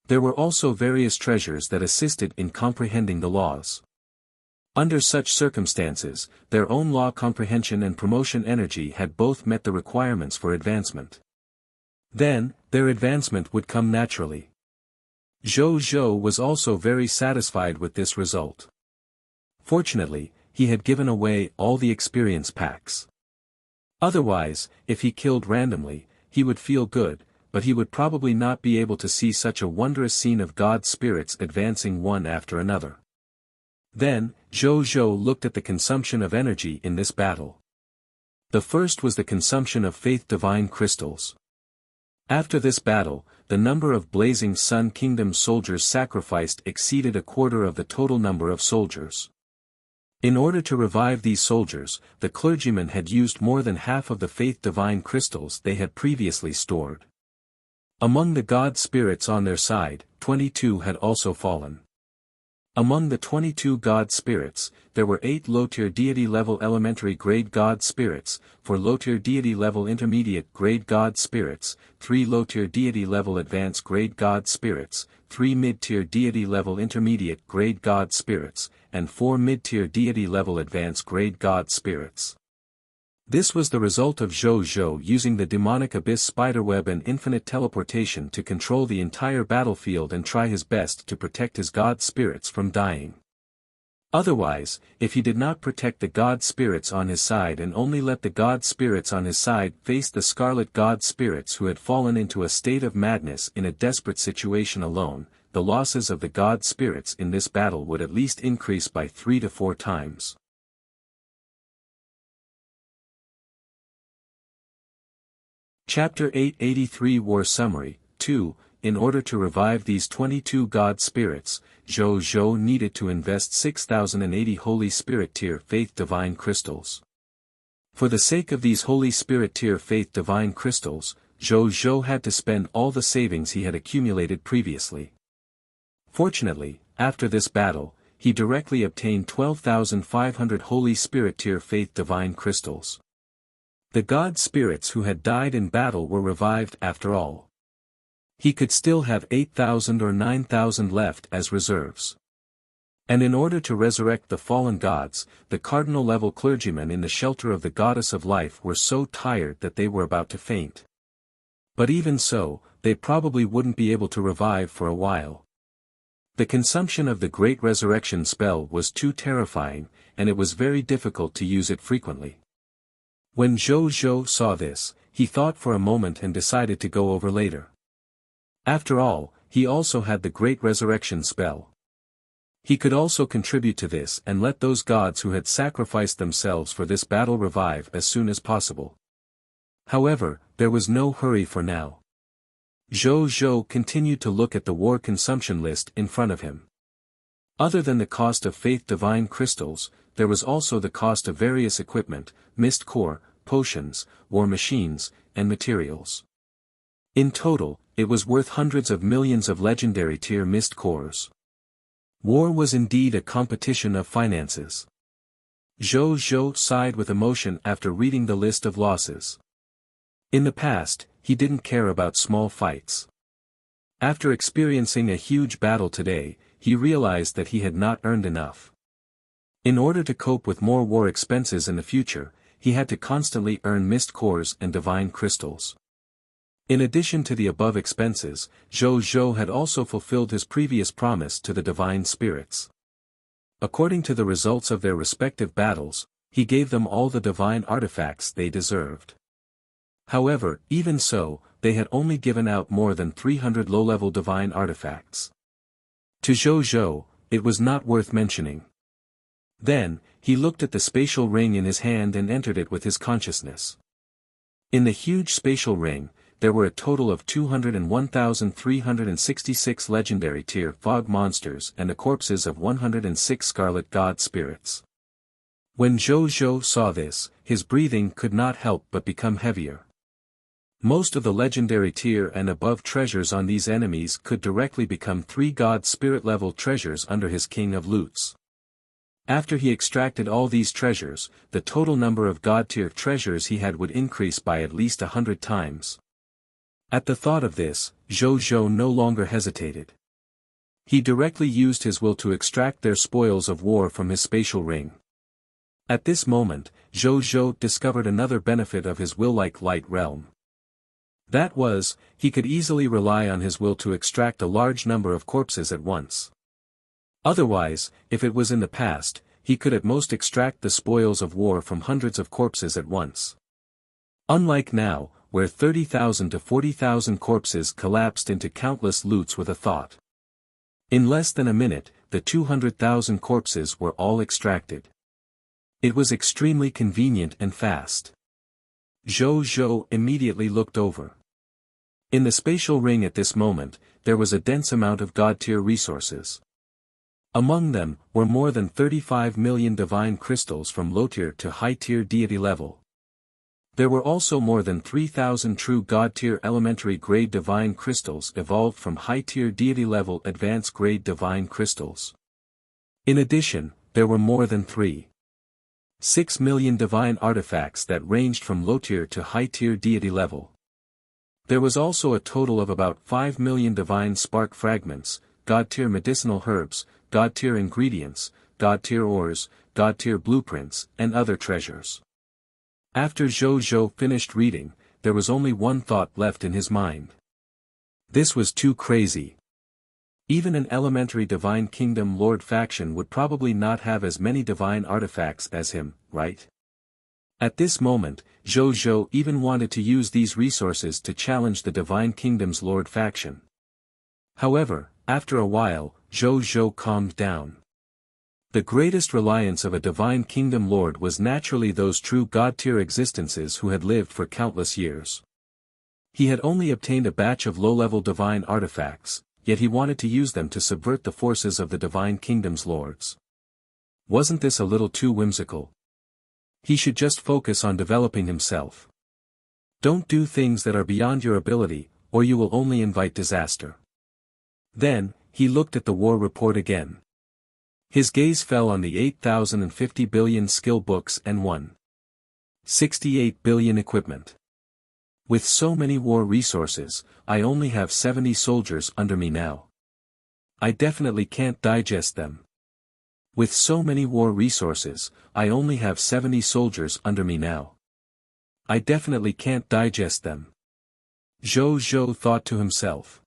There were also various treasures that assisted in comprehending the laws. Under such circumstances, their own law comprehension and promotion energy had both met the requirements for advancement. Then, their advancement would come naturally. Zhou Zhou was also very satisfied with this result. Fortunately, he had given away all the experience packs. Otherwise, if he killed randomly, he would feel good, but he would probably not be able to see such a wondrous scene of God's spirits advancing one after another. Then, Zhou Zhou looked at the consumption of energy in this battle. The first was the consumption of faith divine crystals. After this battle, the number of Blazing Sun Kingdom soldiers sacrificed exceeded a quarter of the total number of soldiers. In order to revive these soldiers, the clergymen had used more than half of the faith divine crystals they had previously stored. Among the god spirits on their side, 22 had also fallen. Among the 22 god spirits, there were 8 low-tier deity-level elementary grade god spirits, 4 low-tier deity-level intermediate grade god spirits, 3 low-tier deity-level advanced grade god spirits, 3 mid-tier deity-level intermediate grade god spirits, and 4 mid-tier deity-level advanced grade god spirits. This was the result of Zhou Zhou using the demonic abyss spiderweb and infinite teleportation to control the entire battlefield and try his best to protect his god spirits from dying. Otherwise, if he did not protect the god spirits on his side and only let the god spirits on his side face the scarlet god spirits who had fallen into a state of madness in a desperate situation alone, the losses of the god spirits in this battle would at least increase by 3 to 4 times. Chapter 883 War Summary 2. In order to revive these 22 god spirits, Zhou Zhou needed to invest 6,080 Holy Spirit Tier Faith Divine Crystals. For the sake of these Holy Spirit Tier Faith Divine Crystals, Zhou Zhou had to spend all the savings he had accumulated previously. Fortunately, after this battle, he directly obtained 12,500 Holy Spirit Tier Faith Divine Crystals. The god spirits who had died in battle were revived after all. He could still have 8,000 or 9,000 left as reserves. And in order to resurrect the fallen gods, the cardinal-level clergymen in the shelter of the goddess of life were so tired that they were about to faint. But even so, they probably wouldn't be able to revive for a while. The consumption of the great resurrection spell was too terrifying, and it was very difficult to use it frequently. When Zhou Zhou saw this, he thought for a moment and decided to go over later. After all, he also had the great resurrection spell. He could also contribute to this and let those gods who had sacrificed themselves for this battle revive as soon as possible. However, there was no hurry for now. Zhou Zhou continued to look at the war consumption list in front of him. Other than the cost of faith divine crystals, there was also the cost of various equipment, mist core, potions, war machines, and materials. In total, it was worth hundreds of millions of legendary tier mist cores. War was indeed a competition of finances. Zhou Zhou sighed with emotion after reading the list of losses. In the past, he didn't care about small fights. After experiencing a huge battle today, he realized that he had not earned enough. In order to cope with more war expenses in the future, he had to constantly earn mist cores and divine crystals. In addition to the above expenses, Zhou Zhou had also fulfilled his previous promise to the divine spirits. According to the results of their respective battles, he gave them all the divine artifacts they deserved. However, even so, they had only given out more than 300 low-level divine artifacts. To Zhou Zhou, it was not worth mentioning. Then, he looked at the spatial ring in his hand and entered it with his consciousness. In the huge spatial ring, there were a total of 201,366 legendary tier fog monsters and the corpses of 106 scarlet god spirits. When Zhou Zhou saw this, his breathing could not help but become heavier. Most of the legendary tier and above treasures on these enemies could directly become 3 god spirit level treasures under his king of loots. After he extracted all these treasures, the total number of god-tier treasures he had would increase by at least 100 times. At the thought of this, Zhou Zhou no longer hesitated. He directly used his will to extract their spoils of war from his spatial ring. At this moment, Zhou Zhou discovered another benefit of his will-like light realm. That was, he could easily rely on his will to extract a large number of corpses at once. Otherwise, if it was in the past, he could at most extract the spoils of war from hundreds of corpses at once. Unlike now, where 30,000 to 40,000 corpses collapsed into countless loots with a thought. In less than a minute, the 200,000 corpses were all extracted. It was extremely convenient and fast. Zhou Zhou immediately looked over. In the spatial ring at this moment, there was a dense amount of god-tier resources. Among them, were more than 35 million divine crystals from low-tier to high-tier deity level. There were also more than 3,000 true god-tier elementary grade divine crystals evolved from high-tier deity level advanced grade divine crystals. In addition, there were more than 3.6 million divine artifacts that ranged from low-tier to high-tier deity level. There was also a total of about 5 million divine spark fragments, god-tier medicinal herbs, god-tier ingredients, god-tier ores, god-tier blueprints, and other treasures. After Zhou Zhou finished reading, there was only one thought left in his mind. This was too crazy. Even an elementary divine kingdom lord faction would probably not have as many divine artifacts as him, right? At this moment, Zhou Zhou even wanted to use these resources to challenge the divine kingdom's lord faction. However, after a while, Zhou Zhou calmed down. The greatest reliance of a divine kingdom lord was naturally those true god-tier existences who had lived for countless years. He had only obtained a batch of low-level divine artifacts, yet he wanted to use them to subvert the forces of the divine kingdom's lords. Wasn't this a little too whimsical? He should just focus on developing himself. Don't do things that are beyond your ability, or you will only invite disaster. Then, he looked at the war report again. His gaze fell on the 8,050 billion skill books and 168 billion equipment. With so many war resources, I only have 70 soldiers under me now. I definitely can't digest them. With so many war resources, I only have 70 soldiers under me now. I definitely can't digest them. Zhou Zhou thought to himself.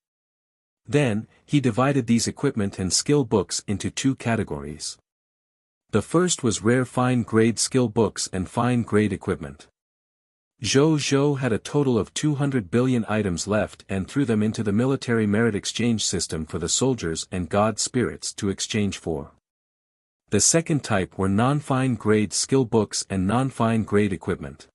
Then, he divided these equipment and skill books into two categories. The first was rare fine-grade skill books and fine-grade equipment. Zhou Zhou had a total of 200 billion items left and threw them into the military merit exchange system for the soldiers and god spirits to exchange for. The second type were non-fine-grade skill books and non-fine-grade equipment.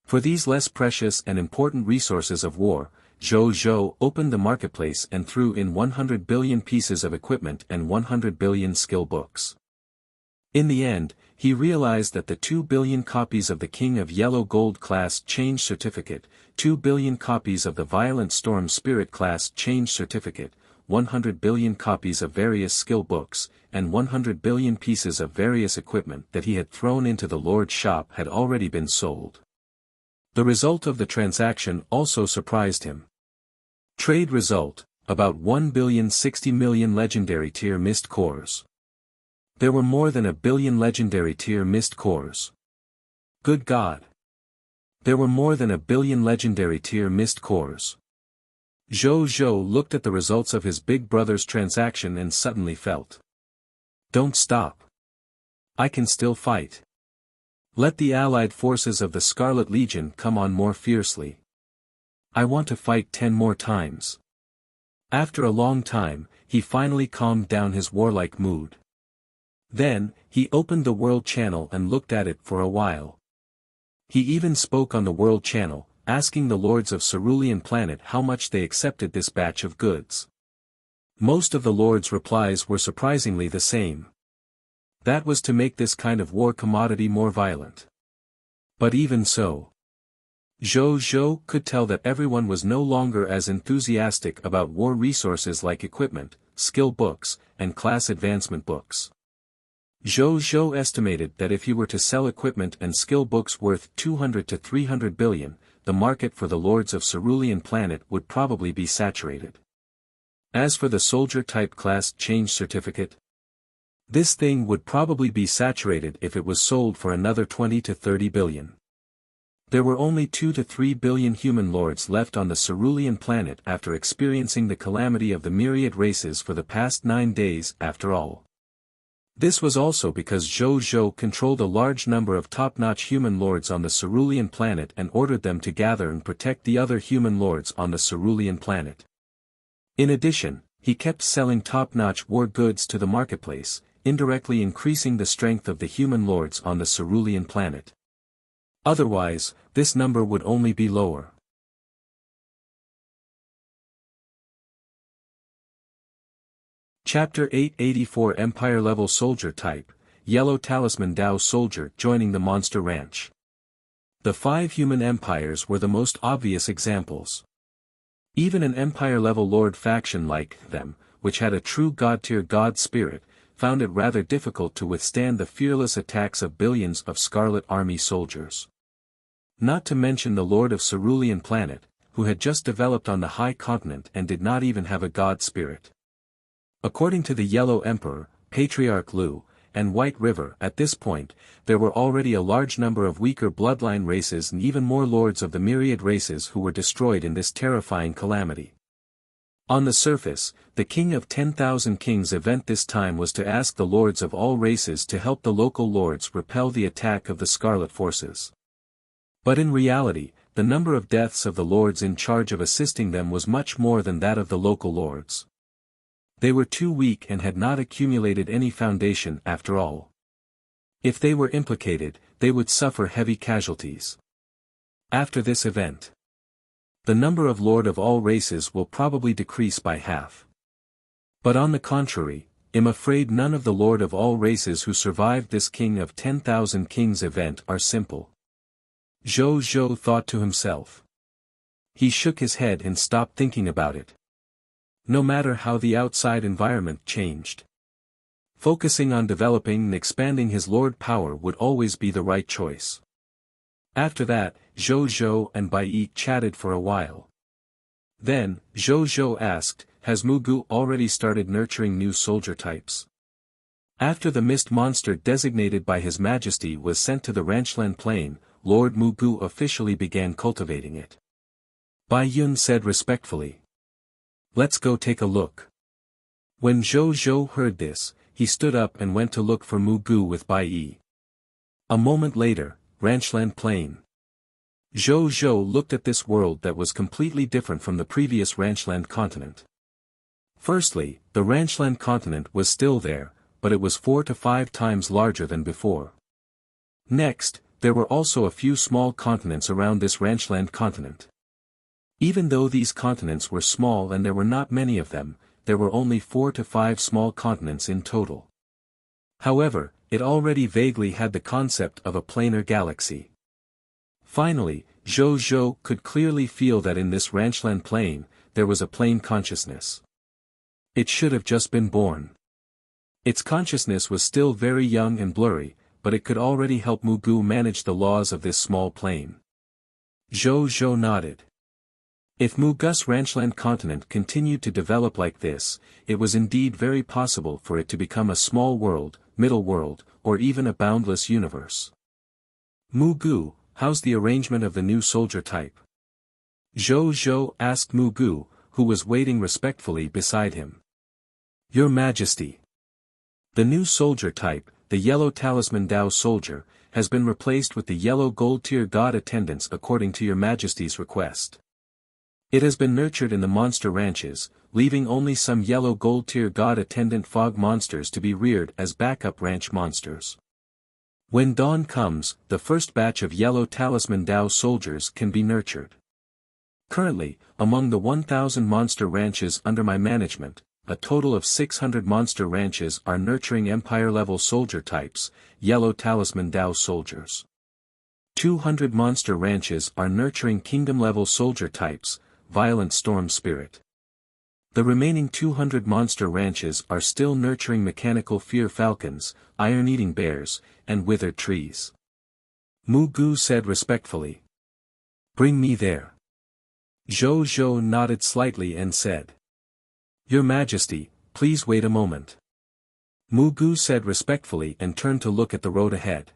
For these less precious and important resources of war, Zhou Zhou opened the marketplace and threw in 100 billion pieces of equipment and 100 billion skill books. In the end, he realized that the 2 billion copies of the King of Yellow Gold class change certificate, 2 billion copies of the Violent Storm Spirit class change certificate, 100 billion copies of various skill books, and 100 billion pieces of various equipment that he had thrown into the Lord's shop had already been sold. The result of the transaction also surprised him. Trade result, about 1,060 million legendary tier mist cores. There were more than 1 billion legendary tier mist cores. Good God! There were more than 1 billion legendary tier mist cores. Zhou Zhou looked at the results of his big brother's transaction and suddenly felt. Don't stop. I can still fight. Let the allied forces of the Scarlet Legion come on more fiercely. I want to fight 10 more times. After a long time, he finally calmed down his warlike mood. Then, he opened the World Channel and looked at it for a while. He even spoke on the World Channel, asking the lords of Cerulean Planet how much they accepted this batch of goods. Most of the lords' replies were surprisingly the same. That was to make this kind of war commodity more violent. But even so, Zhou Zhou could tell that everyone was no longer as enthusiastic about war resources like equipment, skill books, and class advancement books. Zhou Zhou estimated that if he were to sell equipment and skill books worth 200 to 300 billion, the market for the Lords of Cerulean Planet would probably be saturated. As for the soldier-type class change certificate, this thing would probably be saturated if it was sold for another 20 to 30 billion. There were only 2 to 3 billion human lords left on the Cerulean Planet after experiencing the calamity of the myriad races for the past 9 days after all. This was also because Zhou Zhou controlled a large number of top-notch human lords on the Cerulean Planet and ordered them to gather and protect the other human lords on the Cerulean Planet. In addition, he kept selling top-notch war goods to the marketplace, indirectly increasing the strength of the human lords on the Cerulean Planet. Otherwise, this number would only be lower. Chapter 884 Empire-Level Soldier Type, Yellow Talisman Dao Soldier joining the Monster Ranch. The 5 human empires were the most obvious examples. Even an Empire-level Lord faction like them, which had a true God-tier God spirit, found it rather difficult to withstand the fearless attacks of billions of Scarlet Army soldiers. Not to mention the Lord of Cerulean Planet, who had just developed on the High Continent and did not even have a God spirit. According to the Yellow Emperor, Patriarch Lu, and White River at this point, there were already a large number of weaker bloodline races and even more lords of the myriad races who were destroyed in this terrifying calamity. On the surface, the King of 10,000 Kings event this time was to ask the lords of all races to help the local lords repel the attack of the Scarlet Forces. But in reality, the number of deaths of the lords in charge of assisting them was much more than that of the local lords. They were too weak and had not accumulated any foundation after all. If they were implicated, they would suffer heavy casualties. After this event, the number of Lord of all races will probably decrease by half. But on the contrary, I'm afraid none of the Lord of all races who survived this King of 10,000 Kings event are simple. Zhou Zhou thought to himself. He shook his head and stopped thinking about it. No matter how the outside environment changed, focusing on developing and expanding his Lord power would always be the right choice. After that, Zhou Zhou and Bai Yi chatted for a while. Then, Zhou Zhou asked, has Mugu already started nurturing new soldier types? After the mist monster designated by His Majesty was sent to the Ranchland Plain, Lord Mugu officially began cultivating it. Bai Yun said respectfully. Let's go take a look. When Zhou Zhou heard this, he stood up and went to look for Mugu with Bai Yi. A moment later, Ranchland Plain. Zhou Zhou looked at this world that was completely different from the previous Ranchland continent. Firstly, the Ranchland continent was still there, but it was 4 to 5 times larger than before. Next, there were also a few small continents around this Ranchland continent. Even though these continents were small and there were not many of them, there were only 4 to 5 small continents in total. However, it already vaguely had the concept of a planar galaxy. Finally, Zhou Zhou could clearly feel that in this Ranchland Plain, there was a plane consciousness. It should have just been born. Its consciousness was still very young and blurry, but it could already help Mugu manage the laws of this small plane. Zhou Zhou nodded. If Mugu's Ranchland continent continued to develop like this, it was indeed very possible for it to become a small world, middle world, or even a boundless universe. Mugu, how's the arrangement of the new soldier type? Zhou Zhou asked Mugu, who was waiting respectfully beside him. Your Majesty. The new soldier type, the Yellow Talisman Dao Soldier, has been replaced with the Yellow Gold Tier God Attendants according to Your Majesty's request. It has been nurtured in the monster ranches, leaving only some Yellow Gold Tier God Attendant Fog monsters to be reared as backup ranch monsters. When dawn comes, the first batch of Yellow Talisman Dao soldiers can be nurtured. Currently, among the 1,000 monster ranches under my management, a total of 600 monster ranches are nurturing Empire-level soldier types, Yellow Talisman Dao soldiers. 200 monster ranches are nurturing Kingdom-level soldier types, Violent Storm Spirit. The remaining 200 monster ranches are still nurturing mechanical fear falcons, iron-eating bears, and withered trees. Mu Gu said respectfully. Bring me there. Zhou Zhou nodded slightly and said. Your Majesty, please wait a moment. Mu Gu said respectfully and turned to look at the road ahead.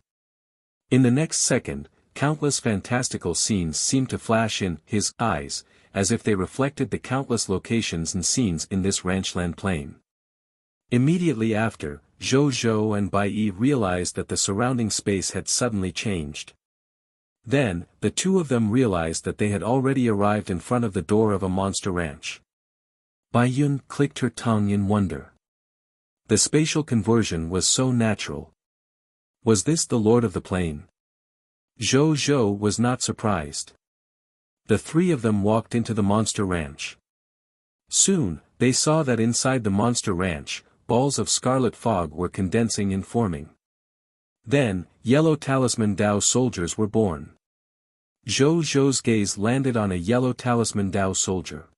In the next second, countless fantastical scenes seemed to flash in his eyes, as if they reflected the countless locations and scenes in this ranchland plain. Immediately after, Zhou Zhou and Bai Yi realized that the surrounding space had suddenly changed. Then, the two of them realized that they had already arrived in front of the door of a monster ranch. Bai Yun clicked her tongue in wonder. The spatial conversion was so natural. Was this the Lord of the Plain? Zhou Zhou was not surprised. The three of them walked into the monster ranch. Soon, they saw that inside the monster ranch, balls of scarlet fog were condensing and forming. Then, yellow talisman Dao soldiers were born. Zhou Zhou's gaze landed on a yellow talisman Dao soldier.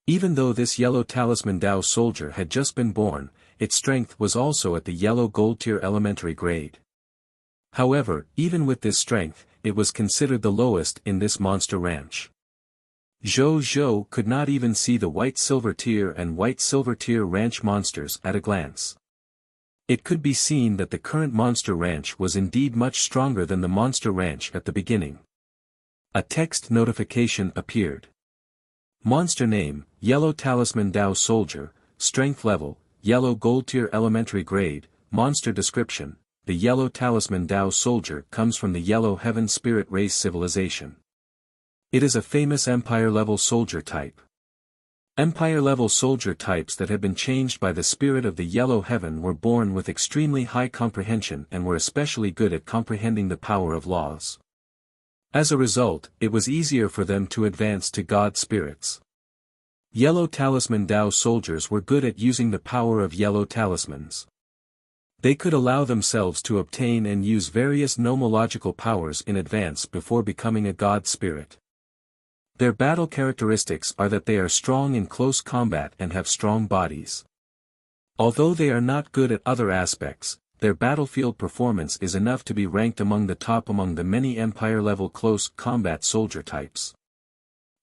Even though this yellow talisman Dao soldier had just been born, its strength was also at the yellow gold tier elementary grade. However, even with this strength, it was considered the lowest in this monster ranch. Zhou Zhou could not even see the white silver tier and white silver tier ranch monsters at a glance. It could be seen that the current monster ranch was indeed much stronger than the monster ranch at the beginning. A text notification appeared. Monster name, Yellow Talisman Dao Soldier, Strength Level, Yellow Gold Tier Elementary Grade, Monster Description. The Yellow Talisman Dao Soldier comes from the Yellow Heaven Spirit Race Civilization. It is a famous Empire-level soldier type. Empire-level soldier types that had been changed by the spirit of the Yellow Heaven were born with extremely high comprehension and were especially good at comprehending the power of laws. As a result, it was easier for them to advance to God spirits. Yellow Talisman Dao soldiers were good at using the power of yellow talismans. They could allow themselves to obtain and use various nomological powers in advance before becoming a god spirit. Their battle characteristics are that they are strong in close combat and have strong bodies. Although they are not good at other aspects, their battlefield performance is enough to be ranked among the top among the many Empire-level close combat soldier types.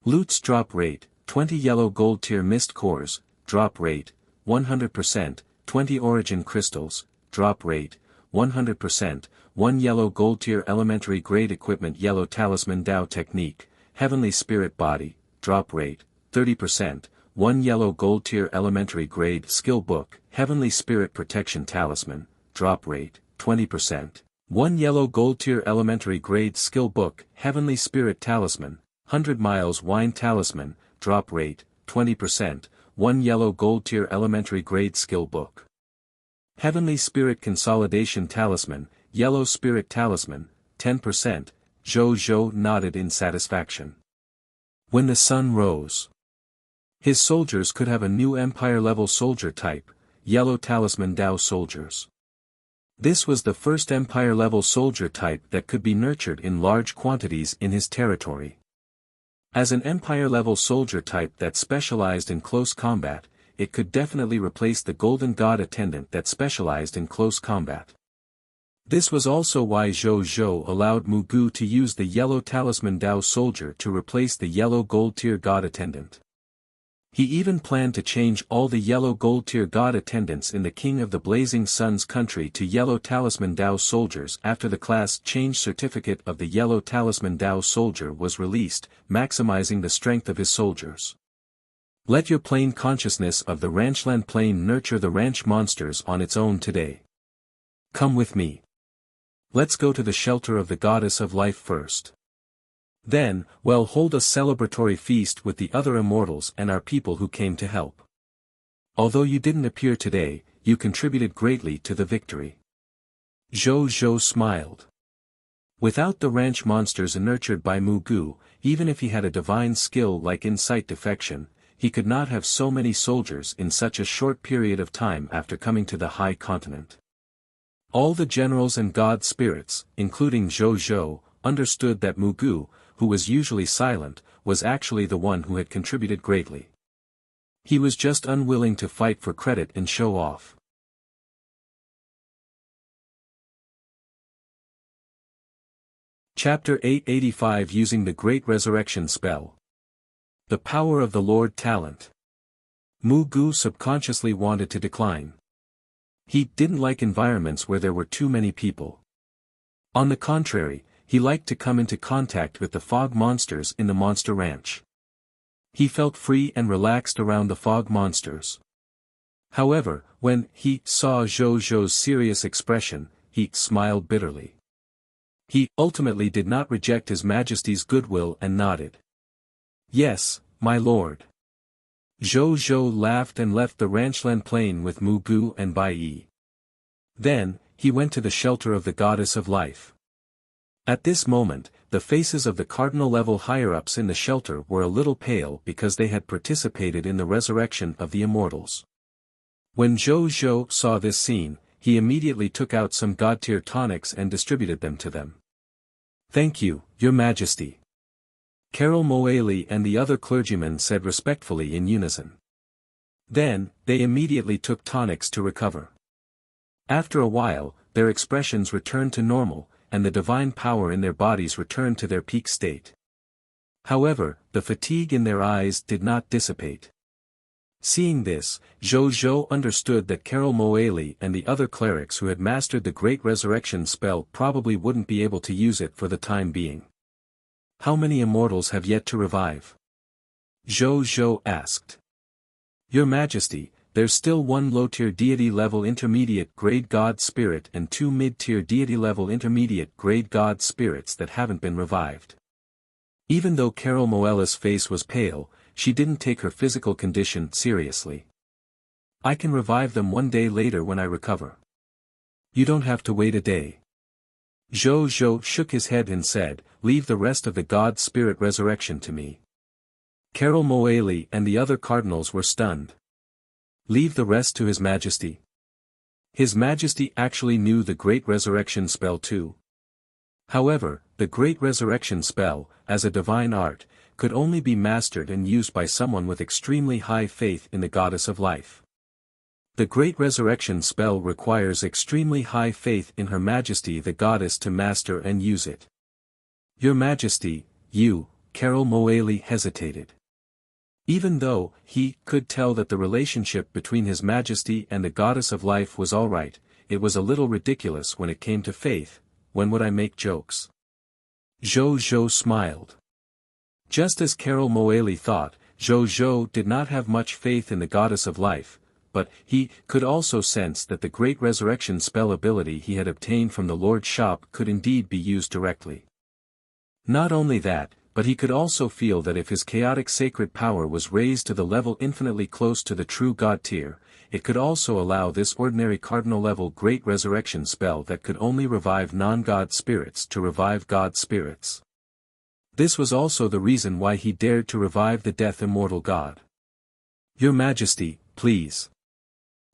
Loot's drop rate, 20 yellow gold tier mist cores, drop rate, 100%, 20 origin crystals, drop rate, 100%, 1 yellow gold tier elementary grade equipment yellow talisman Dao technique, heavenly spirit body, drop rate, 30%, 1 yellow gold tier elementary grade skill book, heavenly spirit protection talisman, drop rate, 20%, 1 yellow gold tier elementary grade skill book, heavenly spirit talisman, 100 miles wine talisman, drop rate, 20%, 1 yellow gold tier elementary grade skill book. Heavenly Spirit Consolidation Talisman, Yellow Spirit Talisman, 10%, Zhou Zhou nodded in satisfaction. When the sun rose, his soldiers could have a new Empire-level soldier type, Yellow Talisman Dao soldiers. This was the first Empire-level soldier type that could be nurtured in large quantities in his territory. As an Empire-level soldier type that specialized in close combat, it could definitely replace the Golden God Attendant that specialized in close combat. This was also why Zhou Zhou allowed Mu Gu to use the Yellow Talisman Dao Soldier to replace the Yellow Gold Tier God Attendant. He even planned to change all the Yellow Gold Tier God Attendants in the King of the Blazing Sun's country to Yellow Talisman Dao Soldiers after the class change certificate of the Yellow Talisman Dao Soldier was released, maximizing the strength of his soldiers. Let your plane consciousness of the ranchland plane nurture the ranch monsters on its own today. Come with me. Let's go to the shelter of the Goddess of Life first. Then, we'll hold a celebratory feast with the other immortals and our people who came to help. Although you didn't appear today, you contributed greatly to the victory. Zhou Zhou smiled. Without the ranch monsters nurtured by Mu Gu, even if he had a divine skill like insight defection, he could not have so many soldiers in such a short period of time after coming to the high continent. All the generals and god spirits, including Zhou Zhou, understood that Mu Gu, who was usually silent, was actually the one who had contributed greatly. He was just unwilling to fight for credit and show off. Chapter 885 Using the Great Resurrection Spell. The Power of the Lord Talent. Mu Gu subconsciously wanted to decline. He didn't like environments where there were too many people. On the contrary, he liked to come into contact with the fog monsters in the monster ranch. He felt free and relaxed around the fog monsters. However, when he saw Zhou Zhou's serious expression, he smiled bitterly. He ultimately did not reject His Majesty's goodwill and nodded. "Yes, my lord." Zhou Zhou laughed and left the ranchland plain with Mu Gu and Bai Yi. Then, he went to the shelter of the Goddess of Life. At this moment, the faces of the cardinal-level higher-ups in the shelter were a little pale because they had participated in the resurrection of the immortals. When Zhou Zhou saw this scene, he immediately took out some god-tier tonics and distributed them to them. "Thank you, Your Majesty," Carol Moeli and the other clergymen said respectfully in unison. Then, they immediately took tonics to recover. After a while, their expressions returned to normal, and the divine power in their bodies returned to their peak state. However, the fatigue in their eyes did not dissipate. Seeing this, Zhou Zhou understood that Carol Moeli and the other clerics who had mastered the Great Resurrection spell probably wouldn't be able to use it for the time being. "How many immortals have yet to revive?" Zhou Zhou asked. "Your Majesty, there's still one low-tier deity-level intermediate grade god spirit and two mid-tier deity-level intermediate grade god spirits that haven't been revived." Even though Carol Moela's face was pale, she didn't take her physical condition seriously. "I can revive them one day later when I recover." "You don't have to wait a day." Zhou Zhou shook his head and said, "Leave the rest of the god spirit resurrection to me." Carol Moeli and the other cardinals were stunned. "Leave the rest to His Majesty?" His Majesty actually knew the Great Resurrection spell too. However, the Great Resurrection spell, as a divine art, could only be mastered and used by someone with extremely high faith in the Goddess of Life. The Great Resurrection spell requires extremely high faith in Her Majesty the Goddess to master and use it. "Your Majesty, you," Carol Moeli hesitated. Even though he could tell that the relationship between His Majesty and the Goddess of Life was alright, it was a little ridiculous when it came to faith. "When would I make jokes?" Zhou Zhou smiled. Just as Carol Moeli thought, Zhou Zhou did not have much faith in the Goddess of Life, but he could also sense that the Great Resurrection spell ability he had obtained from the Lord's shop could indeed be used directly. Not only that, but he could also feel that if his chaotic sacred power was raised to the level infinitely close to the true God tier, it could also allow this ordinary cardinal-level Great Resurrection spell that could only revive non-God spirits to revive God spirits. This was also the reason why he dared to revive the death immortal god. "Your Majesty, please."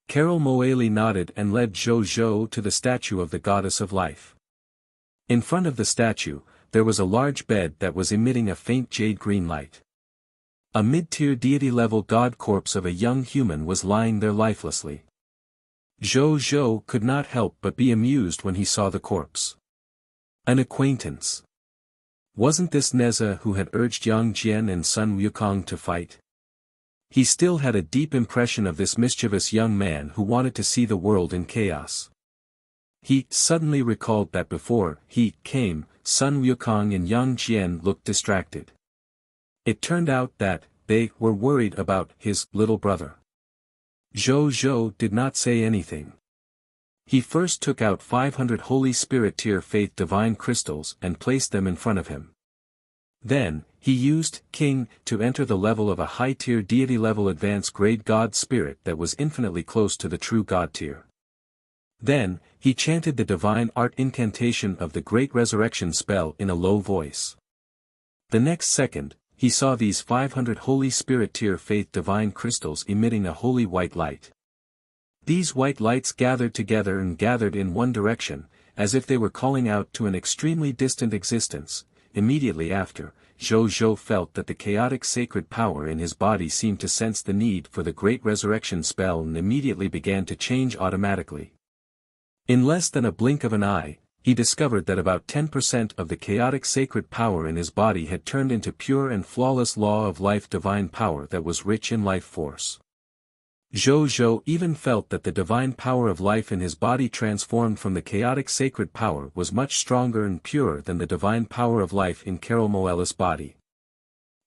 Carol Moeli nodded and led Zhou Zhou to the statue of the Goddess of Life. In front of the statue, there was a large bed that was emitting a faint jade-green light. A mid-tier deity-level god corpse of a young human was lying there lifelessly. Zhou Zhou could not help but be amused when he saw the corpse. An acquaintance. Wasn't this Neza who had urged Yang Jian and Sun Wukong to fight? He still had a deep impression of this mischievous young man who wanted to see the world in chaos. He suddenly recalled that before he came, Sun Wukong and Yang Jian looked distracted. It turned out that they were worried about his little brother. Zhou Zhou did not say anything. He first took out 500 Holy Spirit tier faith divine crystals and placed them in front of him. Then, he used King to enter the level of a high-tier deity-level advanced grade God spirit that was infinitely close to the true God tier. Then, he chanted the divine art incantation of the Great Resurrection spell in a low voice. The next second, he saw these 500 Holy Spirit tier faith divine crystals emitting a holy white light. These white lights gathered together and gathered in one direction, as if they were calling out to an extremely distant existence. Immediately after, Zhou felt that the chaotic sacred power in his body seemed to sense the need for the great resurrection spell and immediately began to change automatically. In less than a blink of an eye, he discovered that about 10% of the chaotic sacred power in his body had turned into pure and flawless law of life divine power that was rich in life force. Zhou even felt that the divine power of life in his body transformed from the chaotic sacred power was much stronger and purer than the divine power of life in Carol Moeli's body.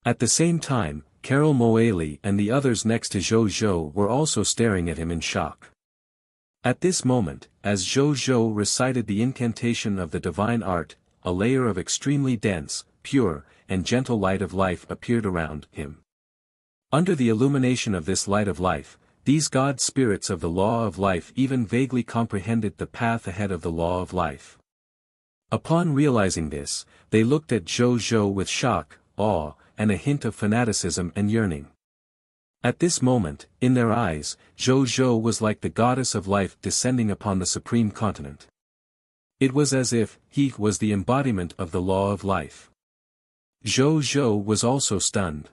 At the same time, Carol Moeli and the others next to Zhou were also staring at him in shock. At this moment, as Zhou recited the incantation of the divine art, a layer of extremely dense, pure, and gentle light of life appeared around him. Under the illumination of this light of life, these god spirits of the law of life even vaguely comprehended the path ahead of the law of life. Upon realizing this, they looked at Zhou with shock, awe, and a hint of fanaticism and yearning. At this moment, in their eyes, Zhou was like the goddess of life descending upon the supreme continent. It was as if he was the embodiment of the law of life. Zhou was also stunned.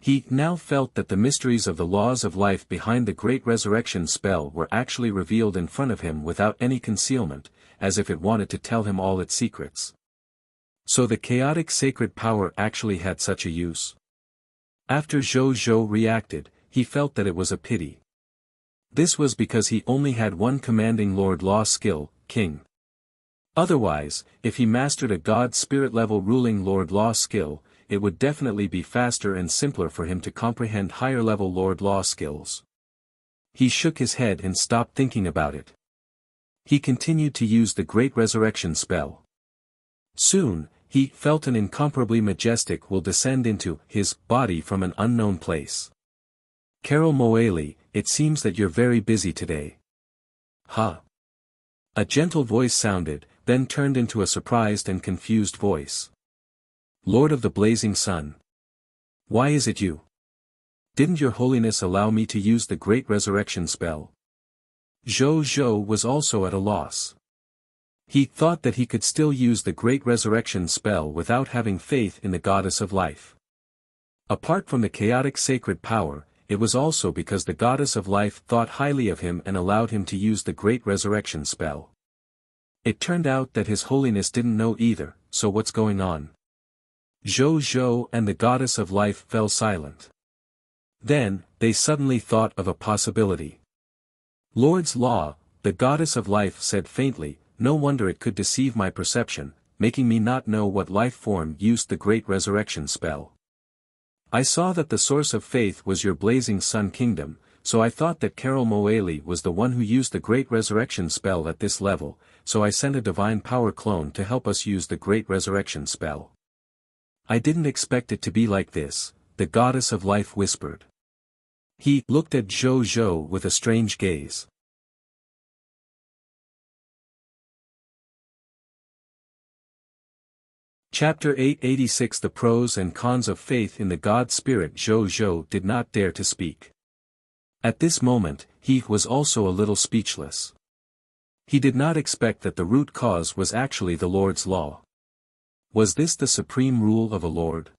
He now felt that the mysteries of the laws of life behind the great resurrection spell were actually revealed in front of him without any concealment, as if it wanted to tell him all its secrets. So the chaotic sacred power actually had such a use. After Zhou reacted, he felt that it was a pity. This was because he only had one commanding Lord Law skill, King. Otherwise, if he mastered a God Spirit level ruling Lord Law skill, it would definitely be faster and simpler for him to comprehend higher level Lord Law skills. He shook his head and stopped thinking about it. He continued to use the Great Resurrection spell. Soon, he felt an incomparably majestic will descend into his body from an unknown place. Carol Moeli, it seems that you're very busy today. Huh? A gentle voice sounded, then turned into a surprised and confused voice. Lord of the Blazing Sun. Why is it you? Didn't your holiness allow me to use the Great Resurrection spell? Zhou was also at a loss. He thought that he could still use the Great Resurrection spell without having faith in the goddess of life. Apart from the chaotic sacred power, it was also because the goddess of life thought highly of him and allowed him to use the Great Resurrection spell. It turned out that his holiness didn't know either, so what's going on? Zhou and the goddess of life fell silent. Then, they suddenly thought of a possibility. Lord's Law, the goddess of life said faintly, no wonder it could deceive my perception, making me not know what life form used the Great Resurrection spell. I saw that the source of faith was your Blazing Sun Kingdom, so I thought that Carol Moeli was the one who used the Great Resurrection spell at this level, so I sent a divine power clone to help us use the Great Resurrection spell. I didn't expect it to be like this, the goddess of life whispered. He looked at Zhou with a strange gaze. Chapter 886 The Pros and Cons of Faith in the God Spirit. Zhou did not dare to speak. At this moment, he was also a little speechless. He did not expect that the root cause was actually the Lord's law. Was this the supreme rule of a Lord?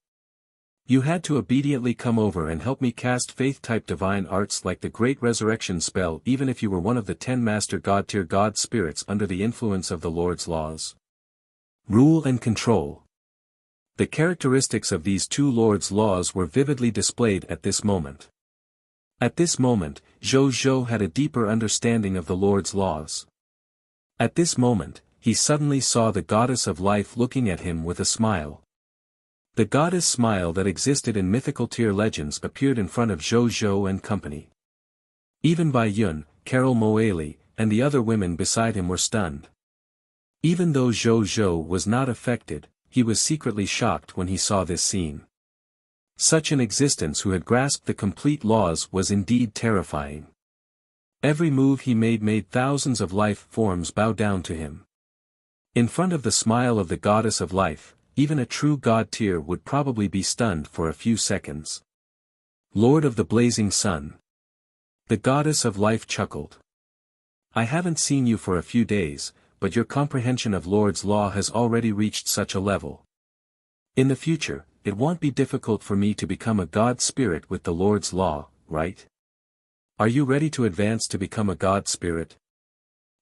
You had to obediently come over and help me cast faith-type divine arts like the Great Resurrection spell even if you were one of the 10 Master God-tier God spirits under the influence of the Lord's laws. Rule and control. The characteristics of these two Lord's laws were vividly displayed at this moment. At this moment, Zhou had a deeper understanding of the Lord's laws. At this moment, he suddenly saw the goddess of life looking at him with a smile. The goddess smile that existed in mythical tier legends appeared in front of Zhou and company. Even Bai Yun, Carol Moeli, and the other women beside him were stunned. Even though Zhou was not affected, he was secretly shocked when he saw this scene. Such an existence who had grasped the complete laws was indeed terrifying. Every move he made thousands of life forms bow down to him. In front of the smile of the goddess of life, even a true god tier would probably be stunned for a few seconds. Lord of the Blazing Sun. The goddess of life chuckled. I haven't seen you for a few days, but your comprehension of Lord's law has already reached such a level. In the future, it won't be difficult for me to become a God spirit with the Lord's law, right? Are you ready to advance to become a God spirit?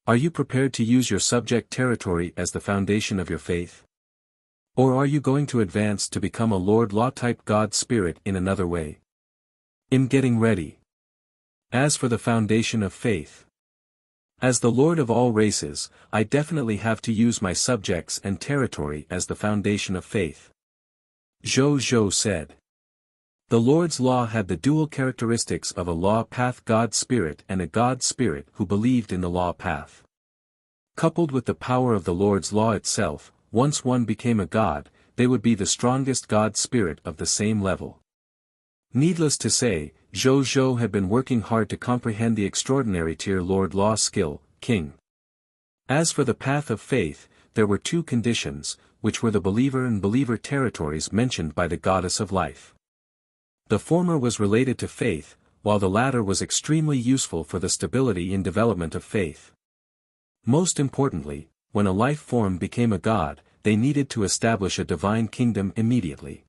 Are you prepared to use your subject territory as the foundation of your faith? Or are you going to advance to become a Lord law-type God spirit in another way? I'm getting ready. As for the foundation of faith, as the Lord of all races, I definitely have to use my subjects and territory as the foundation of faith. Zhou Zhou said. The Lord's law had the dual characteristics of a law path God spirit and a God spirit who believed in the law path. Coupled with the power of the Lord's law itself, once one became a God, they would be the strongest God spirit of the same level. Needless to say, Zhou Zhou had been working hard to comprehend the extraordinary tier Lord Law skill, King. As for the path of faith, there were two conditions, which were the believer and believer territories mentioned by the Goddess of Life. The former was related to faith, while the latter was extremely useful for the stability and development of faith. Most importantly, when a life form became a god, they needed to establish a divine kingdom immediately.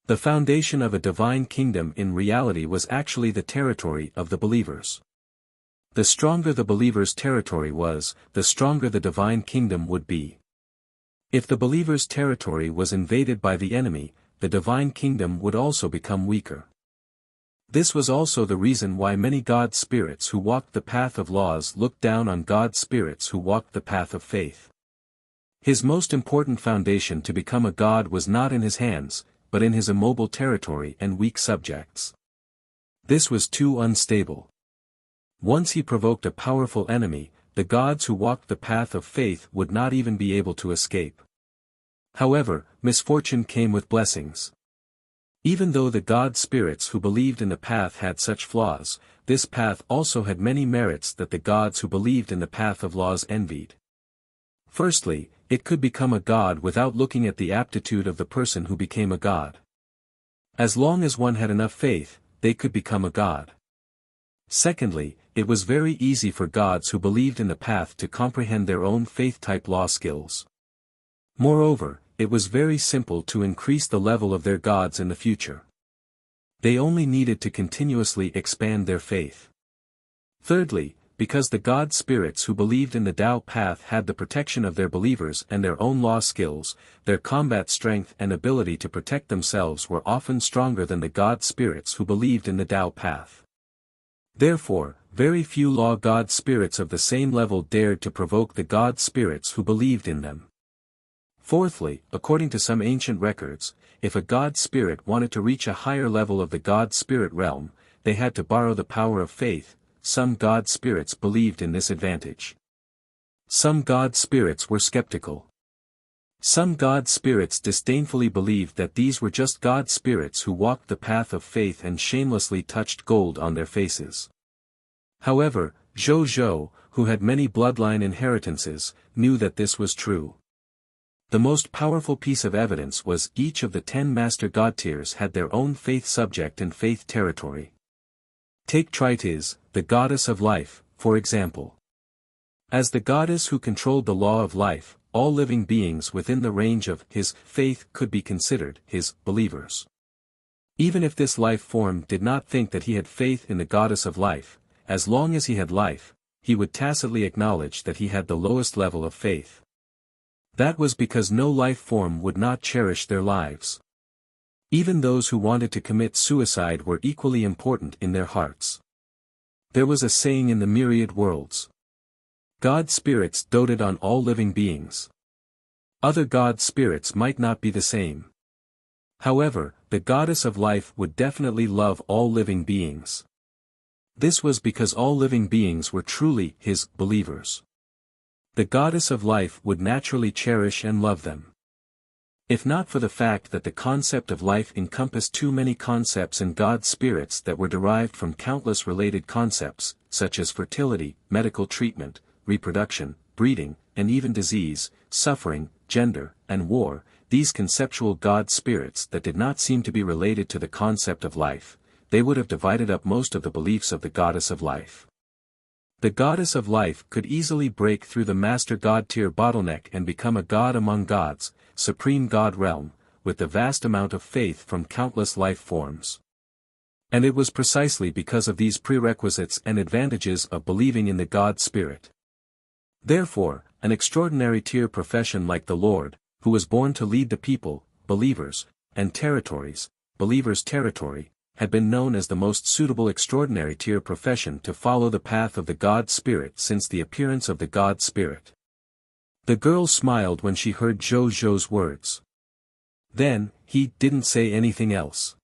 The foundation of a divine kingdom in reality was actually the territory of the believers. The stronger the believer's territory was, the stronger the divine kingdom would be. If the believer's territory was invaded by the enemy, the divine kingdom would also become weaker. This was also the reason why many God spirits who walked the path of laws looked down on God spirits who walked the path of faith. His most important foundation to become a god was not in his hands, but in his immobile territory and weak subjects. This was too unstable. Once he provoked a powerful enemy, the gods who walked the path of faith would not even be able to escape. However, misfortune came with blessings. Even though the god spirits who believed in the path had such flaws, this path also had many merits that the gods who believed in the path of laws envied. Firstly, it could become a god without looking at the aptitude of the person who became a god. As long as one had enough faith, they could become a god. Secondly, it was very easy for gods who believed in the path to comprehend their own faith-type law skills. Moreover, it was very simple to increase the level of their gods in the future. They only needed to continuously expand their faith. Thirdly, because the god spirits who believed in the Tao path had the protection of their believers and their own law skills, their combat strength and ability to protect themselves were often stronger than the god spirits who believed in the Tao path. Therefore, very few law god spirits of the same level dared to provoke the god spirits who believed in them. Fourthly, according to some ancient records, if a god spirit wanted to reach a higher level of the god spirit realm, they had to borrow the power of faith. Some god spirits believed in this advantage. Some god spirits were skeptical. Some god spirits disdainfully believed that these were just god spirits who walked the path of faith and shamelessly touched gold on their faces. However, Zhou Zhou, who had many bloodline inheritances, knew that this was true. The most powerful piece of evidence was each of the 10 master god tiers had their own faith subject and faith territory. Take Tritis, the goddess of life, for example. As the goddess who controlled the law of life, all living beings within the range of his faith could be considered his believers. Even if this life form did not think that he had faith in the goddess of life, as long as he had life, he would tacitly acknowledge that he had the lowest level of faith. That was because no life form would not cherish their lives. Even those who wanted to commit suicide were equally important in their hearts. There was a saying in the myriad worlds. God spirits doted on all living beings. Other god spirits might not be the same. However, the goddess of life would definitely love all living beings. This was because all living beings were truly his believers. The goddess of life would naturally cherish and love them. If not for the fact that the concept of life encompassed too many concepts and god spirits that were derived from countless related concepts, such as fertility, medical treatment, reproduction, breeding, and even disease, suffering, gender, and war, these conceptual god spirits that did not seem to be related to the concept of life, they would have divided up most of the beliefs of the goddess of life. The goddess of life could easily break through the master god tier bottleneck and become a god among gods, supreme god realm, with the vast amount of faith from countless life forms. And it was precisely because of these prerequisites and advantages of believing in the God Spirit. Therefore, an extraordinary tier profession like the Lord, who was born to lead the people, believers, and territories, believers' territory, had been known as the most suitable extraordinary tier profession to follow the path of the God Spirit since the appearance of the God Spirit. The girl smiled when she heard Zhou words. Then, he didn't say anything else.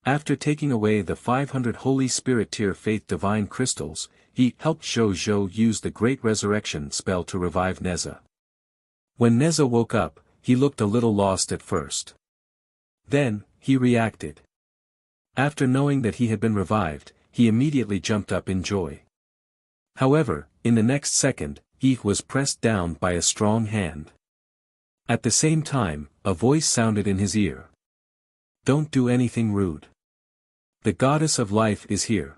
After taking away the 500 Holy Spirit tier faith divine crystals, he helped Zhou use the Great Resurrection spell to revive Neza. When Neza woke up, he looked a little lost at first. Then, he reacted. After knowing that he had been revived, he immediately jumped up in joy. However, in the next second, he was pressed down by a strong hand. At the same time, a voice sounded in his ear. "Don't do anything rude. The goddess of life is here."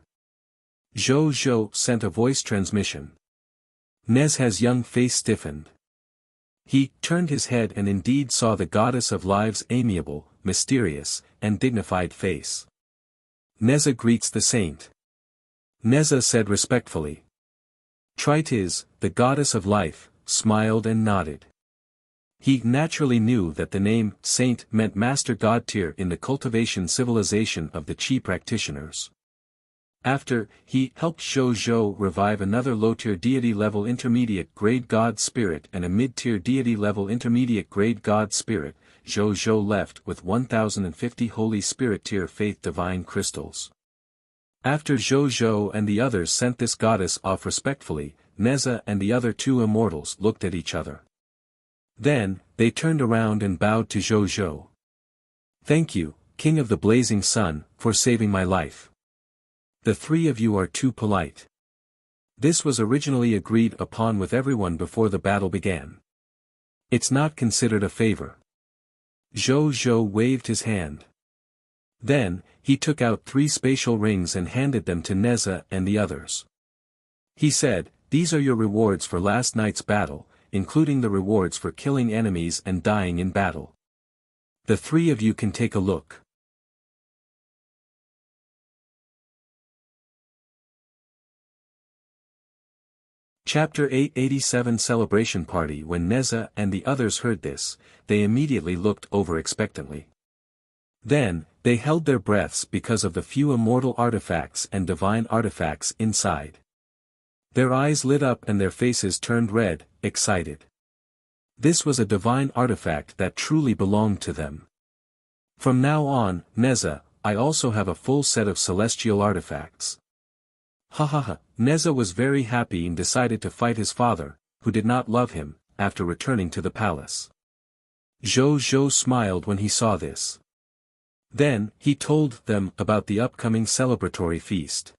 Zhou sent a voice transmission. Nezha's young face stiffened. He turned his head and indeed saw the goddess of live's amiable, mysterious, and dignified face. "Neza greets the saint." Neza said respectfully. Tritis, the goddess of life, smiled and nodded. He naturally knew that the name saint meant master god tier in the cultivation civilization of the Qi practitioners. After, he helped Zhou revive another low-tier deity-level intermediate-grade god spirit and a mid-tier deity-level intermediate-grade god spirit, Zhou left with 1,050 Holy Spirit tier faith divine crystals. After Zhou and the others sent this goddess off respectfully, Neza and the other two immortals looked at each other. Then, they turned around and bowed to Zhou. "Thank you, King of the Blazing Sun, for saving my life. The three of you are too polite." This was originally agreed upon with everyone before the battle began. It's not considered a favor. Zhou waved his hand. Then, he took out 3 spatial rings and handed them to Neza and the others. He said, "These are your rewards for last night's battle, including the rewards for killing enemies and dying in battle. The 3 of you can take a look." Chapter 887 Celebration Party. When Neza and the others heard this, they immediately looked over expectantly. Then, they held their breaths because of the few immortal artifacts and divine artifacts inside. Their eyes lit up and their faces turned red, excited. This was a divine artifact that truly belonged to them. "From now on, Neza, I also have a full set of celestial artifacts." Neza was very happy and decided to fight his father, who did not love him, after returning to the palace. Zhou smiled when he saw this. Then, he told them about the upcoming celebratory feast.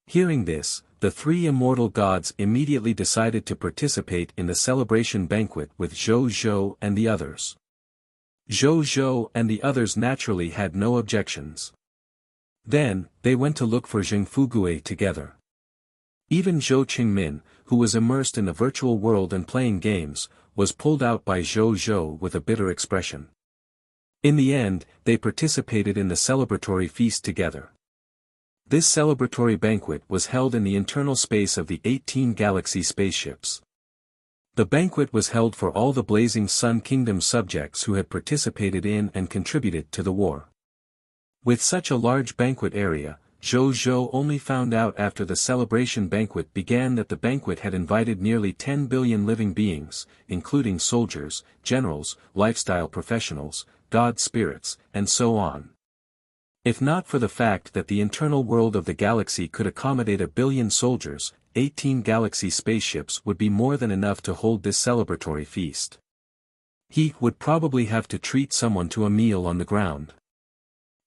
Hearing this, the 3 immortal gods immediately decided to participate in the celebration banquet with Zhou and the others. Zhou and the others naturally had no objections. Then, they went to look for Zhengfugue together. Even Zhou Qingmin, who was immersed in the virtual world and playing games, was pulled out by Zhou with a bitter expression. In the end, they participated in the celebratory feast together. This celebratory banquet was held in the internal space of the 18 Galaxy spaceships. The banquet was held for all the Blazing Sun Kingdom subjects who had participated in and contributed to the war. With such a large banquet area, Zhou only found out after the celebration banquet began that the banquet had invited nearly 10 billion living beings, including soldiers, generals, lifestyle professionals, god spirits, and so on. If not for the fact that the internal world of the galaxy could accommodate 1 billion soldiers, 18 Galaxy spaceships would be more than enough to hold this celebratory feast. He would probably have to treat someone to a meal on the ground.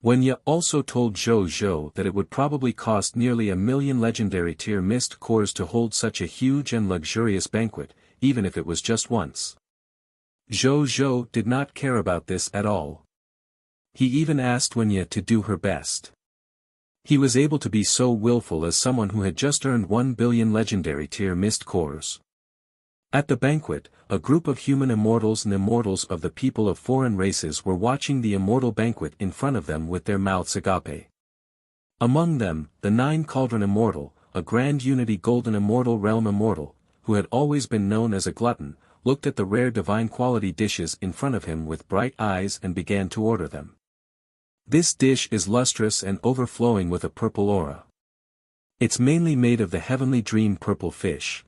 Wenya also told Zhou that it would probably cost nearly 1 million legendary tier mist cores to hold such a huge and luxurious banquet, even if it was just once. Zhou did not care about this at all. He even asked Wenya to do her best. He was able to be so willful as someone who had just earned 1 billion legendary tier mist cores. At the banquet, a group of human immortals and immortals of the people of foreign races were watching the immortal banquet in front of them with their mouths agape. Among them, the 9-cauldron immortal, a grand unity golden immortal realm immortal, who had always been known as a glutton, looked at the rare divine quality dishes in front of him with bright eyes and began to order them. This dish is lustrous and overflowing with a purple aura. It's mainly made of the heavenly dream purple fish.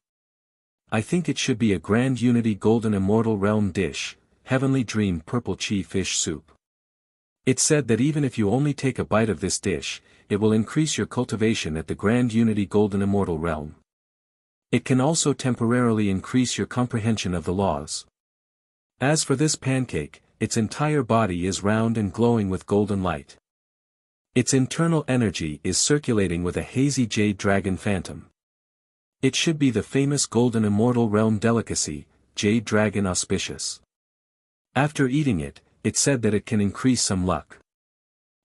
I think it should be a grand unity golden immortal realm dish, heavenly dream purple chi fish soup. It's said that even if you only take a bite of this dish, it will increase your cultivation at the grand unity golden immortal realm. It can also temporarily increase your comprehension of the laws. As for this pancake, its entire body is round and glowing with golden light. Its internal energy is circulating with a hazy jade dragon phantom. It should be the famous golden immortal realm delicacy, jade dragon auspicious. After eating it, it's said that it can increase some luck.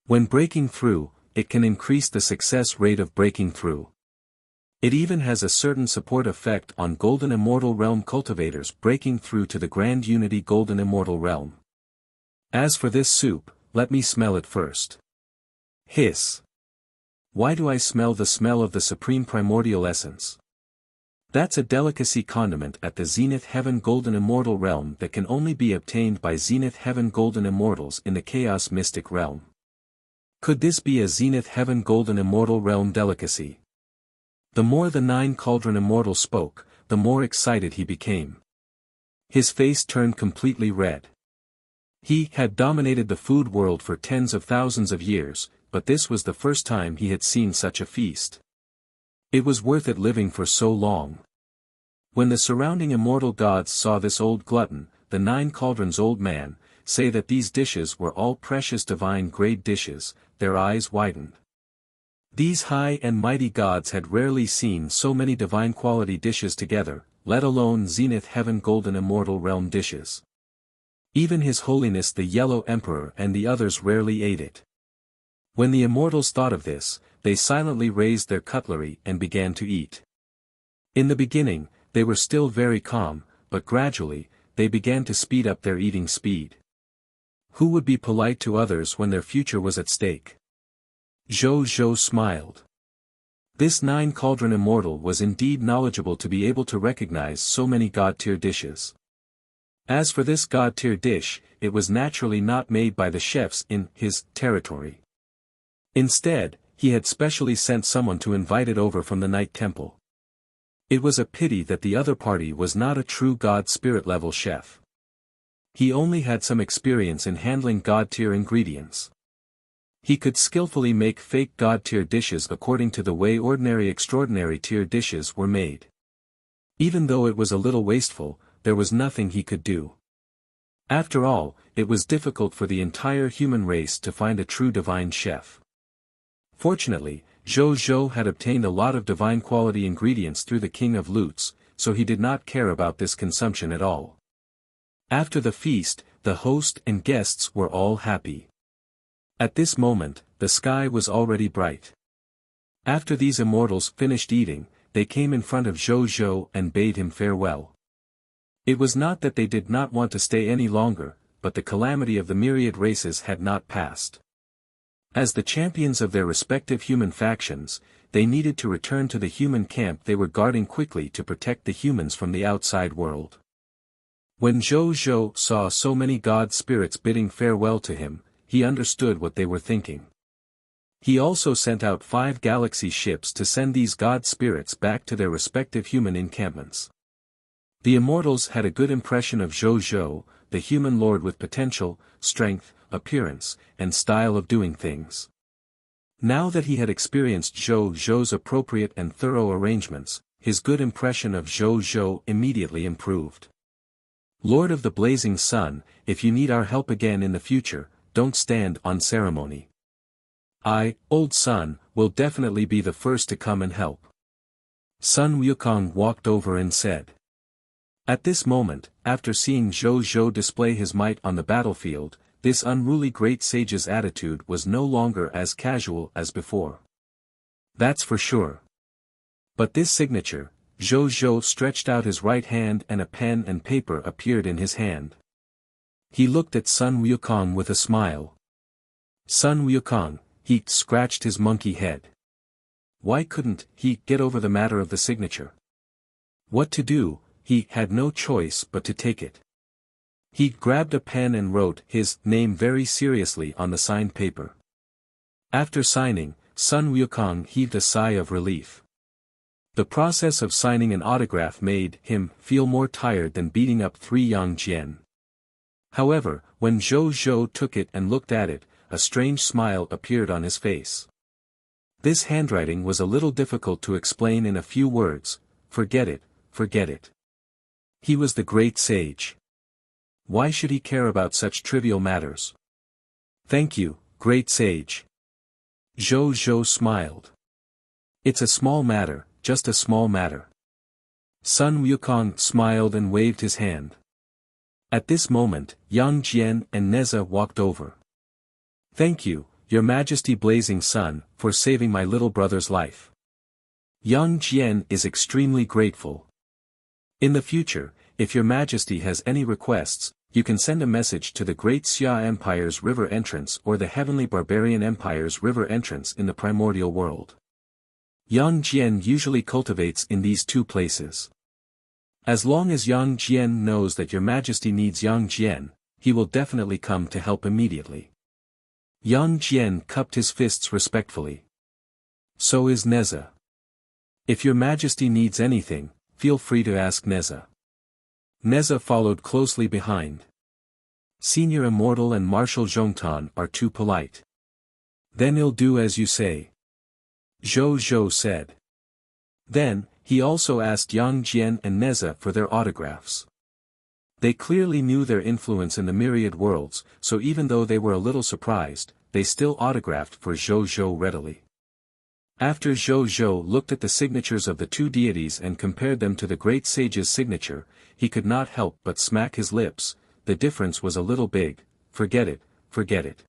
When breaking through, it can increase the success rate of breaking through. It even has a certain support effect on golden immortal realm cultivators breaking through to the grand unity golden immortal realm. As for this soup, let me smell it first. Hiss. Why do I smell the smell of the supreme primordial essence? That's a delicacy condiment at the Zenith Heaven Golden Immortal Realm that can only be obtained by Zenith Heaven Golden Immortals in the Chaos Mystic Realm. Could this be a Zenith Heaven Golden Immortal Realm delicacy? The more the 9-cauldron immortal spoke, the more excited he became. His face turned completely red. He had dominated the food world for tens of thousands of years, but this was the first time he had seen such a feast. It was worth it living for so long. When the surrounding immortal gods saw this old glutton, the 9 cauldrons old man, say that these dishes were all precious divine grade dishes, their eyes widened. These high and mighty gods had rarely seen so many divine quality dishes together, let alone Zenith Heaven Golden Immortal Realm dishes. Even His Holiness the Yellow Emperor and the others rarely ate it. When the immortals thought of this, they silently raised their cutlery and began to eat. In the beginning, they were still very calm, but gradually, they began to speed up their eating speed. Who would be polite to others when their future was at stake? Zhou Zhou smiled. This 9-cauldron immortal was indeed knowledgeable to be able to recognize so many god-tier dishes. As for this god-tier dish, it was naturally not made by the chefs in his territory. Instead, he had specially sent someone to invite it over from the Night Temple. It was a pity that the other party was not a true god spirit level chef. He only had some experience in handling god-tier ingredients. He could skillfully make fake god-tier dishes according to the way ordinary extraordinary tier dishes were made. Even though it was a little wasteful, there was nothing he could do. After all, it was difficult for the entire human race to find a true divine chef. Fortunately, Zhou Zhou had obtained a lot of divine quality ingredients through the King of Lutes, so he did not care about this consumption at all. After the feast, the host and guests were all happy. At this moment, the sky was already bright. After these immortals finished eating, they came in front of Zhou Zhou and bade him farewell. It was not that they did not want to stay any longer, but the calamity of the myriad races had not passed. As the champions of their respective human factions, they needed to return to the human camp they were guarding quickly to protect the humans from the outside world. When Zhou Zhou saw so many god spirits bidding farewell to him, he understood what they were thinking. He also sent out 5 galaxy ships to send these god spirits back to their respective human encampments. The immortals had a good impression of Zhou Zhou, the human lord with potential, strength, appearance, and style of doing things. Now that he had experienced Zhou Zhou's appropriate and thorough arrangements, his good impression of Zhou Zhou immediately improved. Lord of the Blazing Sun, if you need our help again in the future, don't stand on ceremony. I, Old Sun, will definitely be the first to come and help. Sun Wukong walked over and said. At this moment, after seeing Zhou Zhou display his might on the battlefield, this unruly great sage's attitude was no longer as casual as before. That's for sure. But this signature, Zhou Zhou stretched out his right hand and a pen and paper appeared in his hand. He looked at Sun Wukong with a smile. Sun Wukong, he scratched his monkey head. Why couldn't he get over the matter of the signature? What to do, he had no choice but to take it. He grabbed a pen and wrote his name very seriously on the signed paper. After signing, Sun Wukong heaved a sigh of relief. The process of signing an autograph made him feel more tired than beating up 3 young Jian. However, when Zhou Zhou took it and looked at it, a strange smile appeared on his face. This handwriting was a little difficult to explain in a few words. Forget it, forget it. He was the great sage. Why should he care about such trivial matters? Thank you, great sage. Zhou Zhou smiled. It's a small matter, just a small matter. Sun Wukong smiled and waved his hand. At this moment, Yang Jian and Neza walked over. Thank you, Your Majesty Blazing Sun, for saving my little brother's life. Yang Jian is extremely grateful. In the future, if Your Majesty has any requests, you can send a message to the Great Xia Empire's river entrance or the Heavenly Barbarian Empire's river entrance in the primordial world. Yang Jian usually cultivates in these 2 places. As long as Yang Jian knows that Your Majesty needs Yang Jian, he will definitely come to help immediately. Yang Jian cupped his fists respectfully. So is Neza. If Your Majesty needs anything, feel free to ask Neza. Neza followed closely behind. Senior Immortal and Marshal Zhongtan are too polite. Then he'll do as you say. Zhou Zhou said. Then, he also asked Yang Jian and Neza for their autographs. They clearly knew their influence in the myriad worlds, so even though they were a little surprised, they still autographed for Zhou Zhou readily. After Zhou Zhou looked at the signatures of the 2 deities and compared them to the great sage's signature, he could not help but smack his lips. The difference was a little big. Forget it, forget it.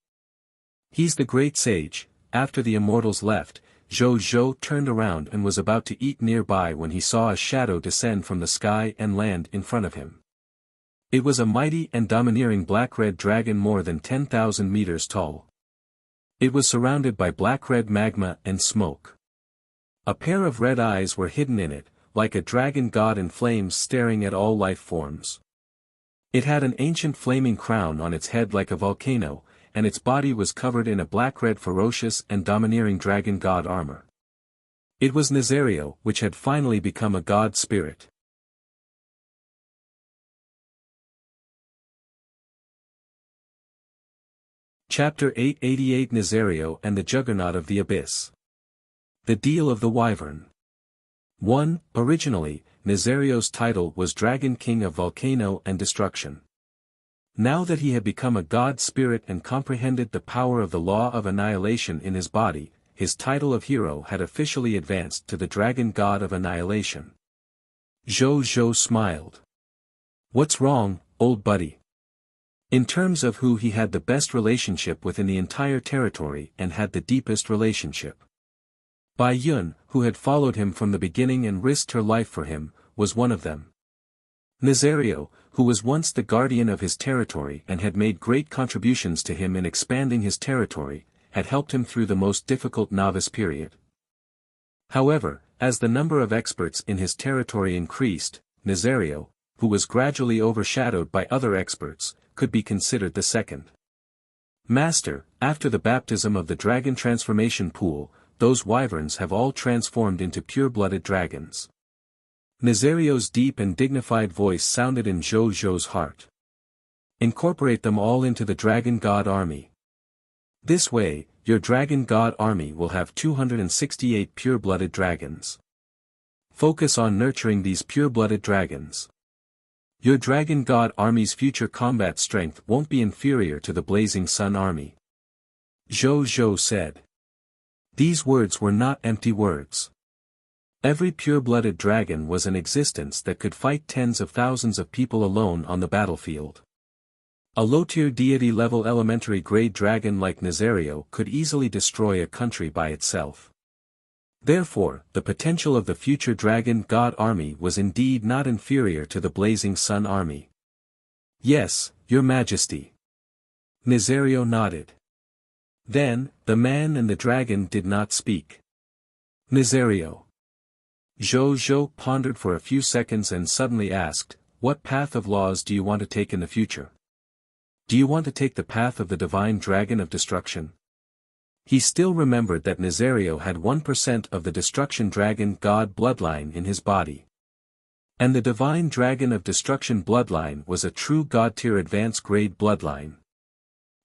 He's the great sage. After the immortals left, Zhou Zhou turned around and was about to eat nearby when he saw a shadow descend from the sky and land in front of him. It was a mighty and domineering black-red dragon more than 10,000 meters tall. It was surrounded by black-red magma and smoke. A pair of red eyes were hidden in it, like a dragon god in flames staring at all life forms. It had an ancient flaming crown on its head like a volcano, and its body was covered in a black-red ferocious and domineering dragon god armor. It was Nazario, which had finally become a god spirit. Chapter 888 Nazario and the Juggernaut of the Abyss. The Deal of the Wyvern. 1. Originally, Nazario's title was Dragon King of Volcano and Destruction. Now that he had become a god spirit and comprehended the power of the law of annihilation in his body, his title of hero had officially advanced to the Dragon God of Annihilation. Zhou Zhou smiled. What's wrong, old buddy? In terms of who he had the best relationship with in the entire territory and had the deepest relationship. Bai Yun, who had followed him from the beginning and risked her life for him, was one of them. Nazario, who was once the guardian of his territory and had made great contributions to him in expanding his territory, had helped him through the most difficult novice period. However, as the number of experts in his territory increased, Nazario, who was gradually overshadowed by other experts, could be considered the second master. After the baptism of the dragon transformation pool, those wyverns have all transformed into pure-blooded dragons. Nazario's deep and dignified voice sounded in Zhou Zhou's heart. Incorporate them all into the Dragon God army. This way, your Dragon God army will have 268 pure-blooded dragons. Focus on nurturing these pure-blooded dragons. Your Dragon God army's future combat strength won't be inferior to the Blazing Sun army. Zhou Zhou said. These words were not empty words. Every pure-blooded dragon was an existence that could fight tens of thousands of people alone on the battlefield. A low-tier deity-level elementary grade dragon like Nazario could easily destroy a country by itself. Therefore, the potential of the future dragon god army was indeed not inferior to the blazing sun army. Yes, your majesty. Nazario nodded. Then, the man and the dragon did not speak. Nazario. Zhou pondered for a few seconds and suddenly asked, "What path of laws do you want to take in the future? Do you want to take the path of the divine dragon of destruction?" He still remembered that Nazario had 1% of the destruction dragon god bloodline in his body. And the divine dragon of destruction bloodline was a true god-tier advanced grade bloodline.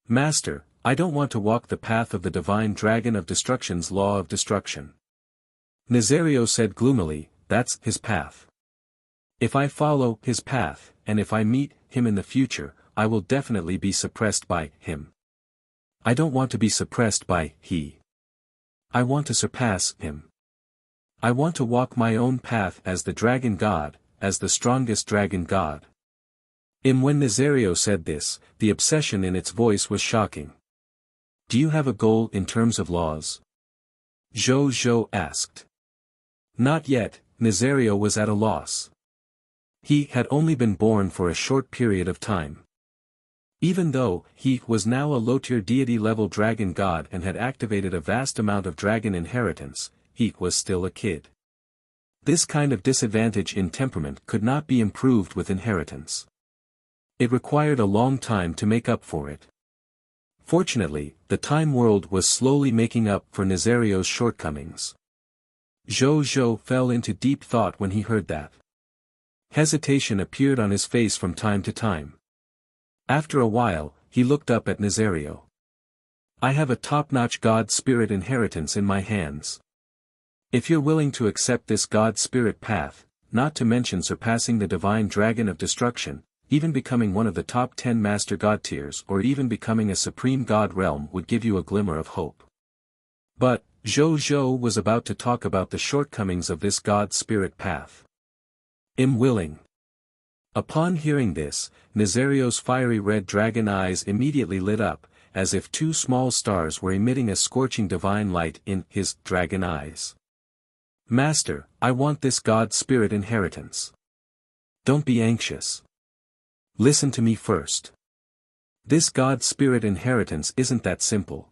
"Master, I don't want to walk the path of the divine dragon of destruction's law of destruction." Nazario said gloomily, "That's his path. If I follow his path, and if I meet him in the future, I will definitely be suppressed by him. I don't want to be suppressed by he. I want to surpass him. I want to walk my own path as the dragon god, as the strongest dragon god." When Nazario said this, the obsession in its voice was shocking. "Do you have a goal in terms of laws?" Zhou asked. Not yet, Nazario was at a loss. He had only been born for a short period of time. Even though he was now a low-tier deity-level dragon god and had activated a vast amount of dragon inheritance, he was still a kid. This kind of disadvantage in temperament could not be improved with inheritance. It required a long time to make up for it. Fortunately, the time world was slowly making up for Nazario's shortcomings. Zhou fell into deep thought when he heard that. Hesitation appeared on his face from time to time. After a while, he looked up at Nazario. "I have a top-notch god spirit inheritance in my hands. If you're willing to accept this god spirit path, not to mention surpassing the divine dragon of destruction, even becoming one of the top 10 master god tiers or even becoming a supreme god realm would give you a glimmer of hope." But, Zhou was about to talk about the shortcomings of this god spirit path. Willing. Upon hearing this, Nazario's fiery red dragon eyes immediately lit up, as if two small stars were emitting a scorching divine light in his dragon eyes. "Master, I want this god spirit inheritance. Don't be anxious. Listen to me first. This god spirit inheritance isn't that simple."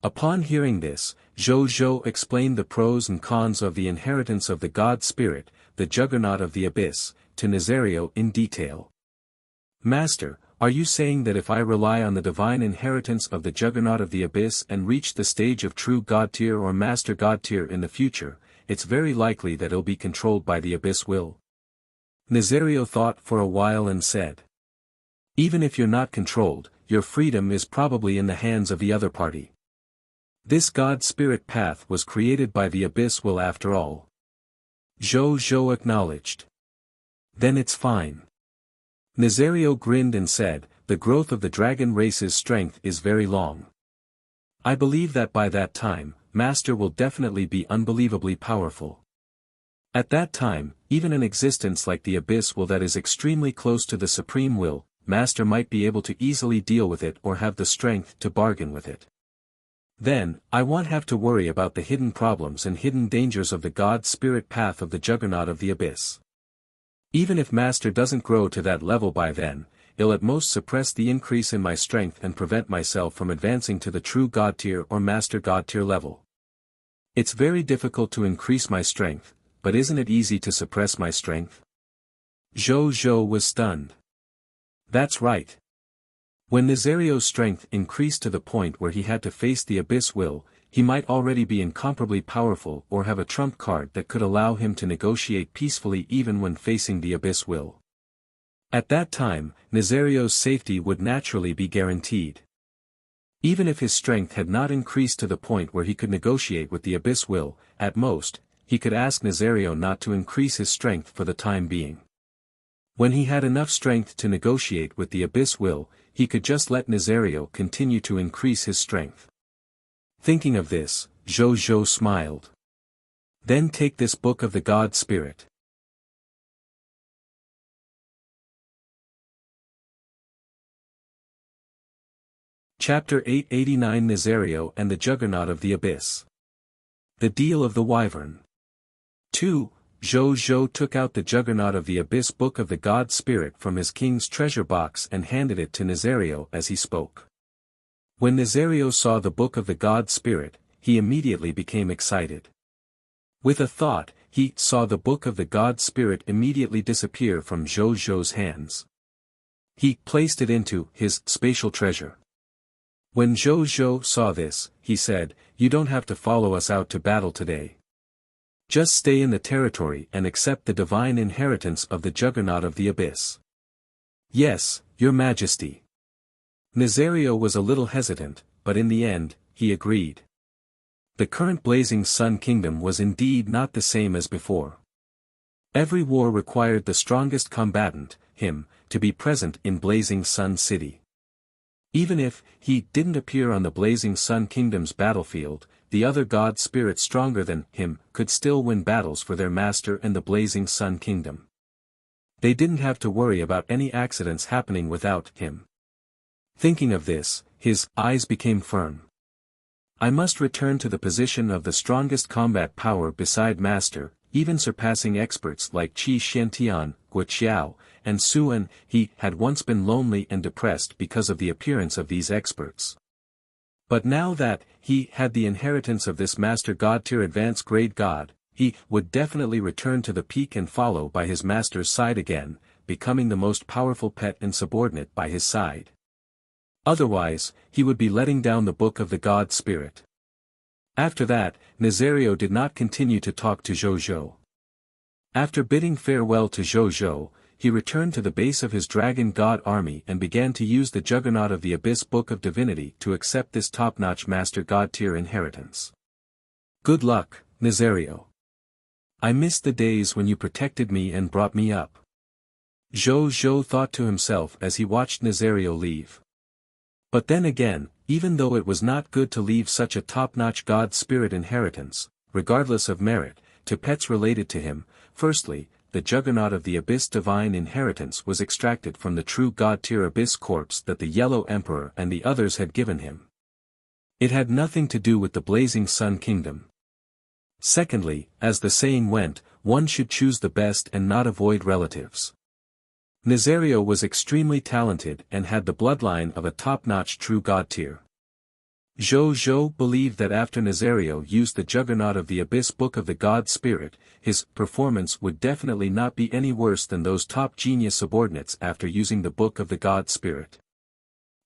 Upon hearing this, Zhou explained the pros and cons of the inheritance of the god spirit, the juggernaut of the abyss, to Nazario in detail. "Master, are you saying that if I rely on the divine inheritance of the juggernaut of the abyss and reach the stage of true god tier or master god tier in the future, it's very likely that it'll be controlled by the abyss will?" Nazario thought for a while and said. "Even if you're not controlled, your freedom is probably in the hands of the other party. This god spirit path was created by the abyss will after all." Zhou acknowledged. "Then it's fine." Nazario grinned and said, "The growth of the dragon race's strength is very long. I believe that by that time, Master will definitely be unbelievably powerful. At that time, even an existence like the abyss will that is extremely close to the supreme will, Master might be able to easily deal with it or have the strength to bargain with it. Then, I won't have to worry about the hidden problems and hidden dangers of the god spirit path of the juggernaut of the abyss. Even if Master doesn't grow to that level by then, it'll at most suppress the increase in my strength and prevent myself from advancing to the true god tier or master god tier level. It's very difficult to increase my strength, but isn't it easy to suppress my strength?" Zhou was stunned. "That's right. When Nazario's strength increased to the point where he had to face the abyss will, he might already be incomparably powerful or have a trump card that could allow him to negotiate peacefully even when facing the abyss will. At that time, Nazario's safety would naturally be guaranteed. Even if his strength had not increased to the point where he could negotiate with the abyss will, at most, he could ask Nazario not to increase his strength for the time being. When he had enough strength to negotiate with the abyss will, he could just let Nazario continue to increase his strength. Thinking of this, Zhou smiled. "Then take this book of the God Spirit." Chapter 889 Nazario and the Juggernaut of the Abyss. The Deal of the Wyvern. 2. Zhou took out the Juggernaut of the Abyss Book of the God Spirit from his king's treasure box and handed it to Nazario as he spoke. When Nazario saw the Book of the God Spirit, he immediately became excited. With a thought, he saw the Book of the God Spirit immediately disappear from Zhou's hands. He placed it into his spatial treasure. When Zhou saw this, he said, "You don't have to follow us out to battle today. Just stay in the territory and accept the divine inheritance of the Juggernaut of the Abyss." "Yes, Your Majesty." Nazario was a little hesitant, but in the end, he agreed. The current Blazing Sun Kingdom was indeed not the same as before. Every war required the strongest combatant, him, to be present in Blazing Sun City. Even if he didn't appear on the Blazing Sun Kingdom's battlefield, the other god spirits stronger than him could still win battles for their master and the Blazing Sun Kingdom. They didn't have to worry about any accidents happening without him. Thinking of this, his eyes became firm. "I must return to the position of the strongest combat power beside master, even surpassing experts like Qi Xiantian, Wuxia, and Suan." He had once been lonely and depressed because of the appearance of these experts. But now that he had the inheritance of this master god-tier advanced grade god, he would definitely return to the peak and follow by his master's side again, becoming the most powerful pet and subordinate by his side. Otherwise, he would be letting down the Book of the God Spirit. After that, Nazario did not continue to talk to Zhou. After bidding farewell to Zhou, he returned to the base of his dragon god army and began to use the Juggernaut of the Abyss Book of Divinity to accept this top-notch master god tier inheritance. "Good luck, Nazario. I missed the days when you protected me and brought me up." Zhou thought to himself as he watched Nazario leave. But then again, even though it was not good to leave such a top-notch god spirit inheritance, regardless of merit, to pets related to him, firstly, the Juggernaut of the Abyss divine inheritance was extracted from the true god-tier Abyss corpse that the Yellow Emperor and the others had given him. It had nothing to do with the Blazing Sun Kingdom. Secondly, as the saying went, one should choose the best and not avoid relatives. Nazario was extremely talented and had the bloodline of a top-notch true god tier. Zhou believed that after Nazario used the Juggernaut of the Abyss Book of the God Spirit, his performance would definitely not be any worse than those top genius subordinates after using the Book of the God Spirit.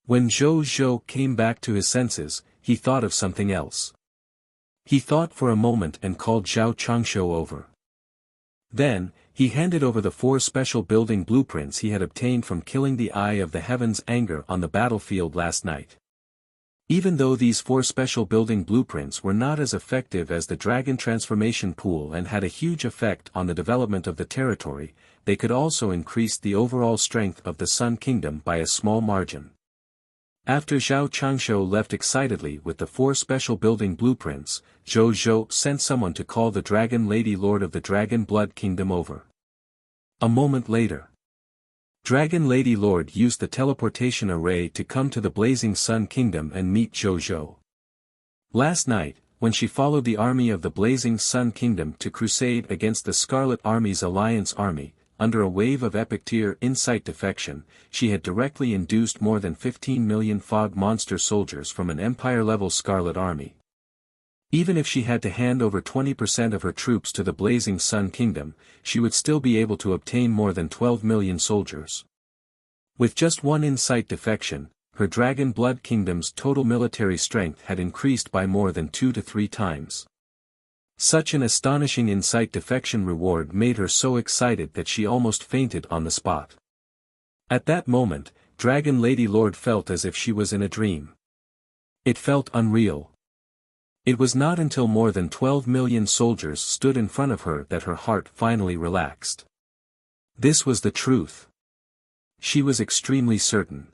When Zhou came back to his senses, he thought of something else. He thought for a moment and called Zhao Changshu over. Then, he handed over the 4 special building blueprints he had obtained from killing the Eye of the Heavens Anger on the battlefield last night. Even though these 4 special building blueprints were not as effective as the Dragon Transformation Pool and had a huge effect on the development of the territory, they could also increase the overall strength of the Sun Kingdom by a small margin. After Zhao Changshu left excitedly with the 4 special building blueprints, Zhou sent someone to call the Dragon Lady Lord of the Dragon Blood Kingdom over. A moment later, Dragon Lady Lord used the teleportation array to come to the Blazing Sun Kingdom and meet Zhou. Last night, when she followed the army of the Blazing Sun Kingdom to crusade against the Scarlet Army's Alliance Army, under a wave of epic tier insight defection, she had directly induced more than 15 million fog monster soldiers from an Empire-level Scarlet Army. Even if she had to hand over 20% of her troops to the Blazing Sun Kingdom, she would still be able to obtain more than 12 million soldiers. With just one insight defection, her Dragon Blood Kingdom's total military strength had increased by more than 2 to 3 times. Such an astonishing insight defection reward made her so excited that she almost fainted on the spot. At that moment, Dragon Lady Lord felt as if she was in a dream. It felt unreal. It was not until more than 12 million soldiers stood in front of her that her heart finally relaxed. This was the truth. She was extremely certain.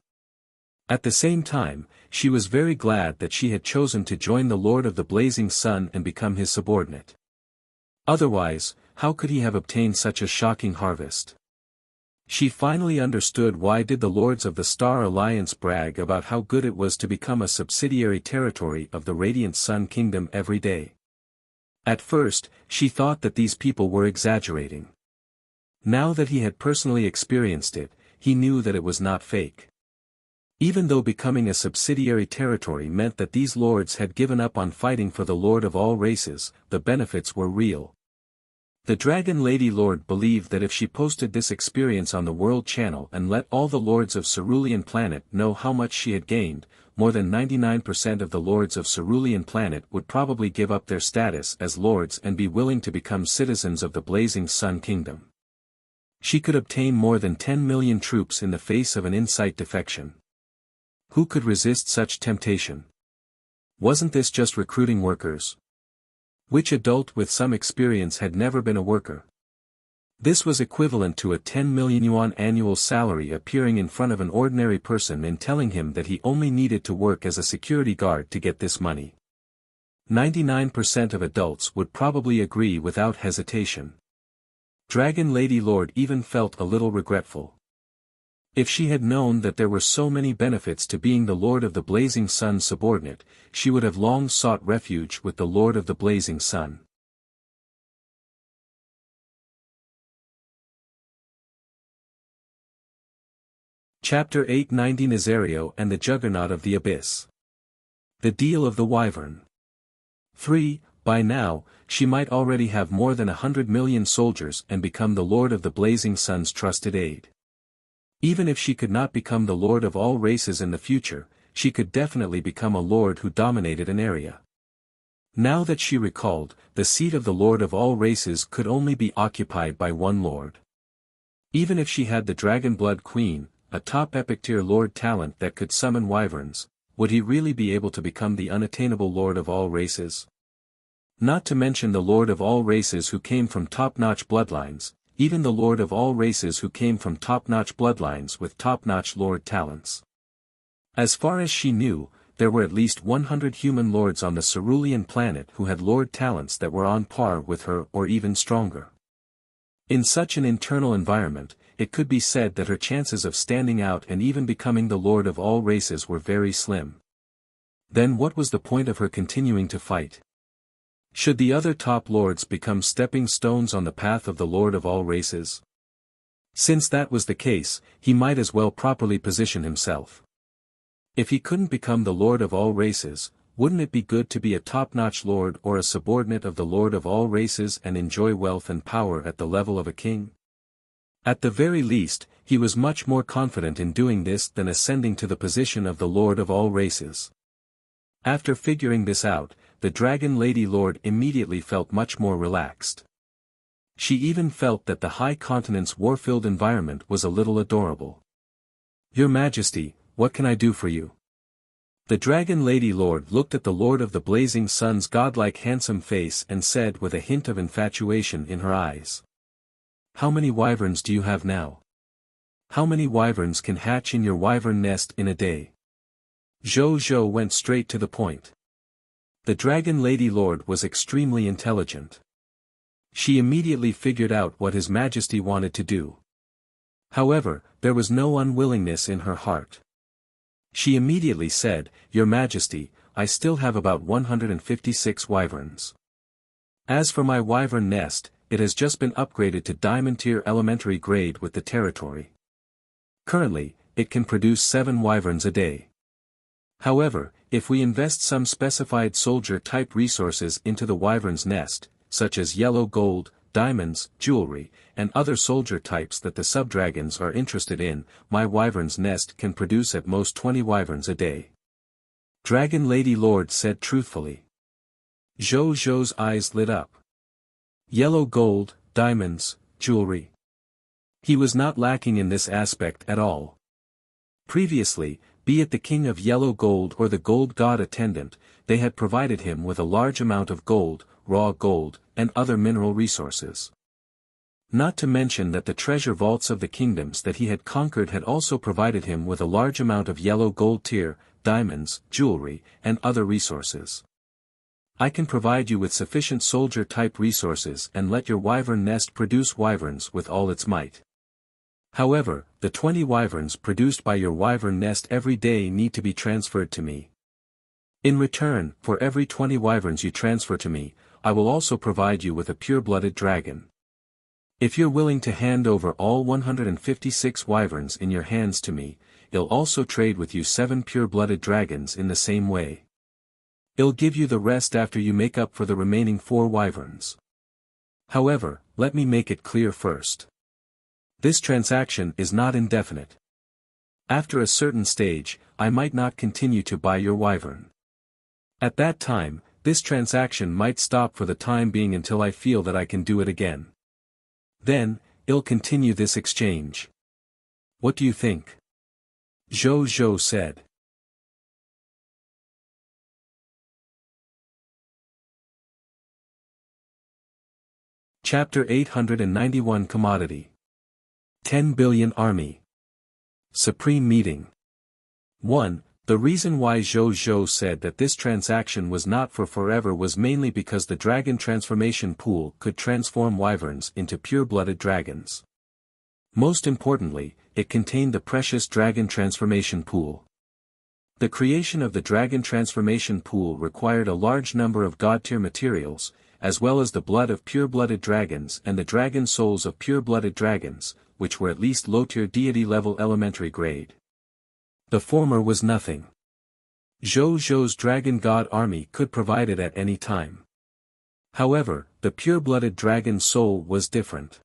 At the same time, she was very glad that she had chosen to join the Lord of the Blazing Sun and become his subordinate. Otherwise, how could he have obtained such a shocking harvest? She finally understood why did the Lords of the Star Alliance brag about how good it was to become a subsidiary territory of the Radiant Sun Kingdom every day. At first, she thought that these people were exaggerating. Now that he had personally experienced it, he knew that it was not fake. Even though becoming a subsidiary territory meant that these lords had given up on fighting for the Lord of all races, the benefits were real. The Dragon Lady Lord believed that if she posted this experience on the World Channel and let all the lords of Cerulean Planet know how much she had gained, more than 99% of the lords of Cerulean Planet would probably give up their status as lords and be willing to become citizens of the Blazing Sun Kingdom. She could obtain more than 10 million troops in the face of an Insight defection. Who could resist such temptation? Wasn't this just recruiting workers? Which adult with some experience had never been a worker? This was equivalent to a 10 million yuan annual salary appearing in front of an ordinary person and telling him that he only needed to work as a security guard to get this money. 99% of adults would probably agree without hesitation. Dragon Lady Lord even felt a little regretful. If she had known that there were so many benefits to being the Lord of the Blazing Sun subordinate, she would have long sought refuge with the Lord of the Blazing Sun. Chapter 890 Nazario and the Juggernaut of the Abyss. The Deal of the Wyvern. 3. By now, she might already have more than 100 million soldiers and become the Lord of the Blazing Sun's trusted aide. Even if she could not become the Lord of all races in the future, she could definitely become a Lord who dominated an area. Now that she recalled, the seat of the Lord of all races could only be occupied by one Lord. Even if she had the Dragon Blood Queen, a top epic tier Lord talent that could summon wyverns, would he really be able to become the unattainable Lord of all races? Not to mention the Lord of all races who came from top-notch bloodlines, even the Lord of all races who came from top-notch bloodlines with top-notch Lord talents. As far as she knew, there were at least 100 human lords on the Cerulean Planet who had Lord talents that were on par with her or even stronger. In such an internal environment, it could be said that her chances of standing out and even becoming the Lord of all races were very slim. Then what was the point of her continuing to fight? Should the other top lords become stepping stones on the path of the Lord of all races? Since that was the case, he might as well properly position himself. If he couldn't become the Lord of all races, wouldn't it be good to be a top-notch lord or a subordinate of the Lord of all races and enjoy wealth and power at the level of a king? At the very least, he was much more confident in doing this than ascending to the position of the Lord of all races. After figuring this out, the Dragon Lady Lord immediately felt much more relaxed. She even felt that the High Continent's war-filled environment was a little adorable. "Your Majesty, what can I do for you?" The Dragon Lady Lord looked at the Lord of the Blazing Sun's godlike handsome face and said with a hint of infatuation in her eyes. "How many wyverns do you have now? How many wyverns can hatch in your wyvern nest in a day?" Zhou went straight to the point. The Dragon Lady Lord was extremely intelligent. She immediately figured out what His Majesty wanted to do. However, there was no unwillingness in her heart. She immediately said, "Your Majesty, I still have about 156 wyverns. As for my wyvern nest, it has just been upgraded to Diamond Tier Elementary grade with the territory. Currently, it can produce 7 wyverns a day. However, if we invest some specified soldier-type resources into the wyvern's nest, such as yellow gold, diamonds, jewelry, and other soldier types that the subdragons are interested in, my wyvern's nest can produce at most 20 wyverns a day." Dragon Lady Lord said truthfully. Zhou's eyes lit up. Yellow gold, diamonds, jewelry. He was not lacking in this aspect at all. Previously, be it the King of Yellow Gold or the Gold God Attendant, they had provided him with a large amount of gold, raw gold, and other mineral resources. Not to mention that the treasure vaults of the kingdoms that he had conquered had also provided him with a large amount of yellow gold tier, diamonds, jewelry, and other resources. I can provide you with sufficient soldier-type resources and let your wyvern nest produce wyverns with all its might. However, the 20 wyverns produced by your wyvern nest every day need to be transferred to me. In return, for every 20 wyverns you transfer to me, I will also provide you with a pure-blooded dragon. If you're willing to hand over all 156 wyverns in your hands to me, I'll also trade with you 7 pure-blooded dragons in the same way. I'll give you the rest after you make up for the remaining 4 wyverns. However, let me make it clear first. This transaction is not indefinite. After a certain stage, I might not continue to buy your wyvern. At that time, this transaction might stop for the time being until I feel that I can do it again. Then, I'll continue this exchange. What do you think? Zhou Zhou said. Chapter 891 Commodity. 10 Billion Army. Supreme Meeting. 1. The reason why Zhou Zhou said that this transaction was not for forever was mainly because the dragon transformation pool could transform wyverns into pure-blooded dragons. Most importantly, it contained the precious dragon transformation pool. The creation of the dragon transformation pool required a large number of god-tier materials, as well as the blood of pure-blooded dragons and the dragon souls of pure-blooded dragons, which were at least low-tier deity-level elementary grade. The former was nothing. Zhou Zhou's dragon god army could provide it at any time. However, the pure-blooded dragon soul was different.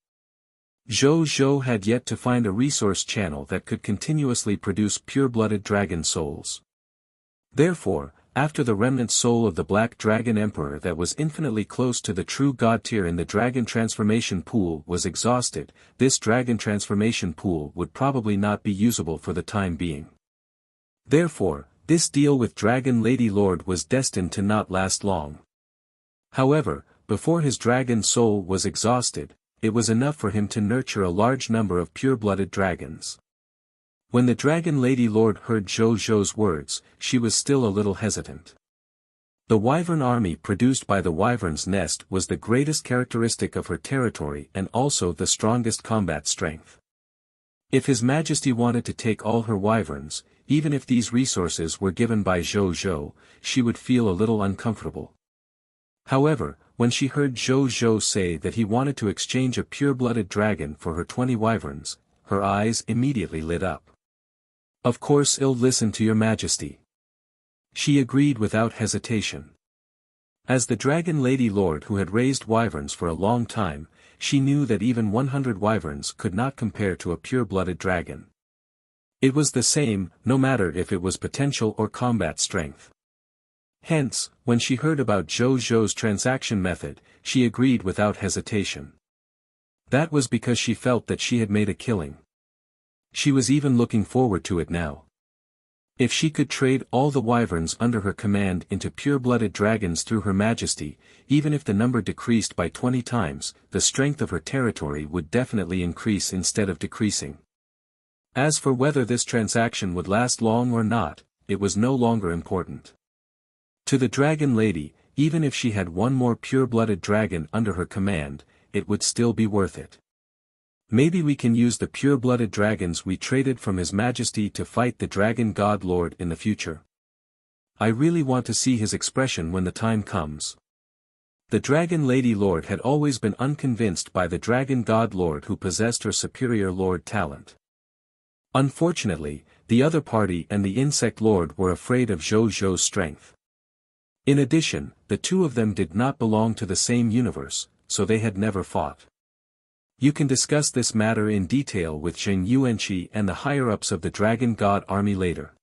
Zhou Zhou had yet to find a resource channel that could continuously produce pure-blooded dragon souls. Therefore, after the remnant soul of the Black Dragon Emperor that was infinitely close to the true god tier in the dragon transformation pool was exhausted, this dragon transformation pool would probably not be usable for the time being. Therefore, this deal with Dragon Lady Lord was destined to not last long. However, before his dragon soul was exhausted, it was enough for him to nurture a large number of pure-blooded dragons. When the Dragon Lady Lord heard Zhou Zhou's words, she was still a little hesitant. The wyvern army produced by the wyvern's nest was the greatest characteristic of her territory and also the strongest combat strength. If His Majesty wanted to take all her wyverns, even if these resources were given by Zhou Zhou, she would feel a little uncomfortable. However, when she heard Zhou Zhou say that he wanted to exchange a pure-blooded dragon for her 20 wyverns, her eyes immediately lit up. Of course I'll listen to your majesty. She agreed without hesitation. As the Dragon Lady Lord who had raised wyverns for a long time, she knew that even 100 wyverns could not compare to a pure-blooded dragon. It was the same, no matter if it was potential or combat strength. Hence, when she heard about Zhou Zhou's transaction method, she agreed without hesitation. That was because she felt that she had made a killing. She was even looking forward to it now. If she could trade all the wyverns under her command into pure-blooded dragons through Her Majesty, even if the number decreased by 20 times, the strength of her territory would definitely increase instead of decreasing. As for whether this transaction would last long or not, it was no longer important. To the Dragon Lady, even if she had one more pure-blooded dragon under her command, it would still be worth it. Maybe we can use the pure-blooded dragons we traded from His Majesty to fight the Dragon God Lord in the future. I really want to see his expression when the time comes. The Dragon Lady Lord had always been unconvinced by the Dragon God Lord who possessed her superior Lord talent. Unfortunately, the other party and the Insect Lord were afraid of Zhou Zhou's strength. In addition, the two of them did not belong to the same universe, so they had never fought. You can discuss this matter in detail with Zheng Yuanqi and the higher-ups of the Dragon God Army later.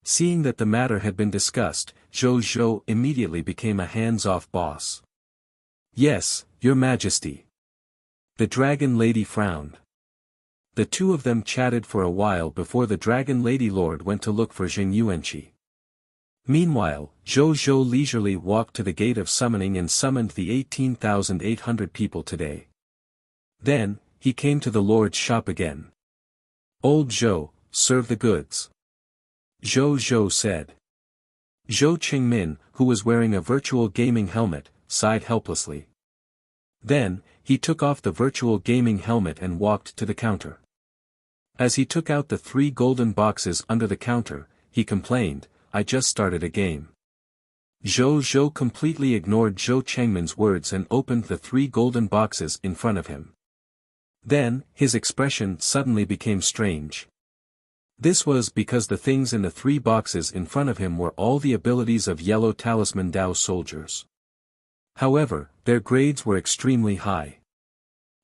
Seeing that the matter had been discussed, Zhou Zhou immediately became a hands-off boss. Yes, Your Majesty. The Dragon Lady frowned. The two of them chatted for a while before the Dragon Lady Lord went to look for Zheng Yuanqi. Meanwhile, Zhou Zhou leisurely walked to the Gate of Summoning and summoned the 18,800 people today. Then, he came to the Lord's shop again. Old Zhou, serve the goods. Zhou Zhou said. Zhou Qingmin, who was wearing a virtual gaming helmet, sighed helplessly. Then, he took off the virtual gaming helmet and walked to the counter. As he took out the 3 golden boxes under the counter, he complained, I just started a game. Zhou Zhou completely ignored Zhou Chengmin's words and opened the 3 golden boxes in front of him. Then, his expression suddenly became strange. This was because the things in the 3 boxes in front of him were all the abilities of Yellow Talisman Dao soldiers. However, their grades were extremely high.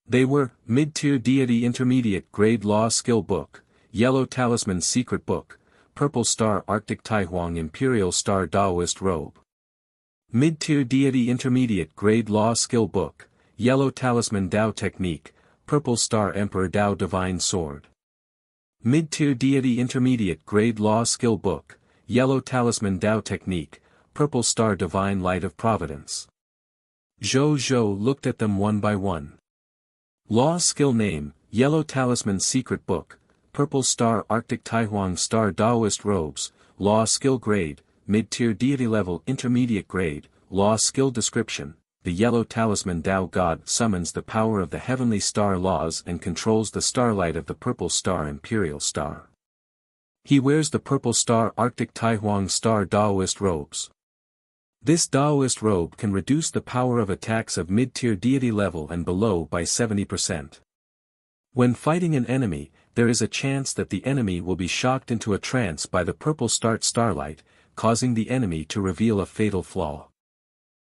They were, Mid-Tier Deity Intermediate Grade Law Skill Book, Yellow Talisman Secret Book, Purple Star Arctic Taihuang Imperial Star Daoist Robe. Mid-Tier Deity Intermediate Grade Law Skill Book, Yellow Talisman Dao Technique, Purple Star Emperor Dao Divine Sword. Mid-Tier Deity Intermediate Grade Law Skill Book, Yellow Talisman Dao Technique, Purple Star Divine Light of Providence. Zhou Zhou looked at them one by one. Law Skill Name, Yellow Talisman Secret Book, Purple Star Arctic Taihuang Star Daoist Robes, Law Skill Grade, Mid-Tier Deity Level Intermediate Grade, Law Skill Description. The Yellow Talisman Dao God summons the power of the heavenly star laws and controls the starlight of the Purple Star Imperial Star. He wears the Purple Star Arctic Taihuang Star Daoist Robes. This Daoist robe can reduce the power of attacks of mid-tier deity level and below by 70%. When fighting an enemy, there is a chance that the enemy will be shocked into a trance by the Purple Star starlight, causing the enemy to reveal a fatal flaw.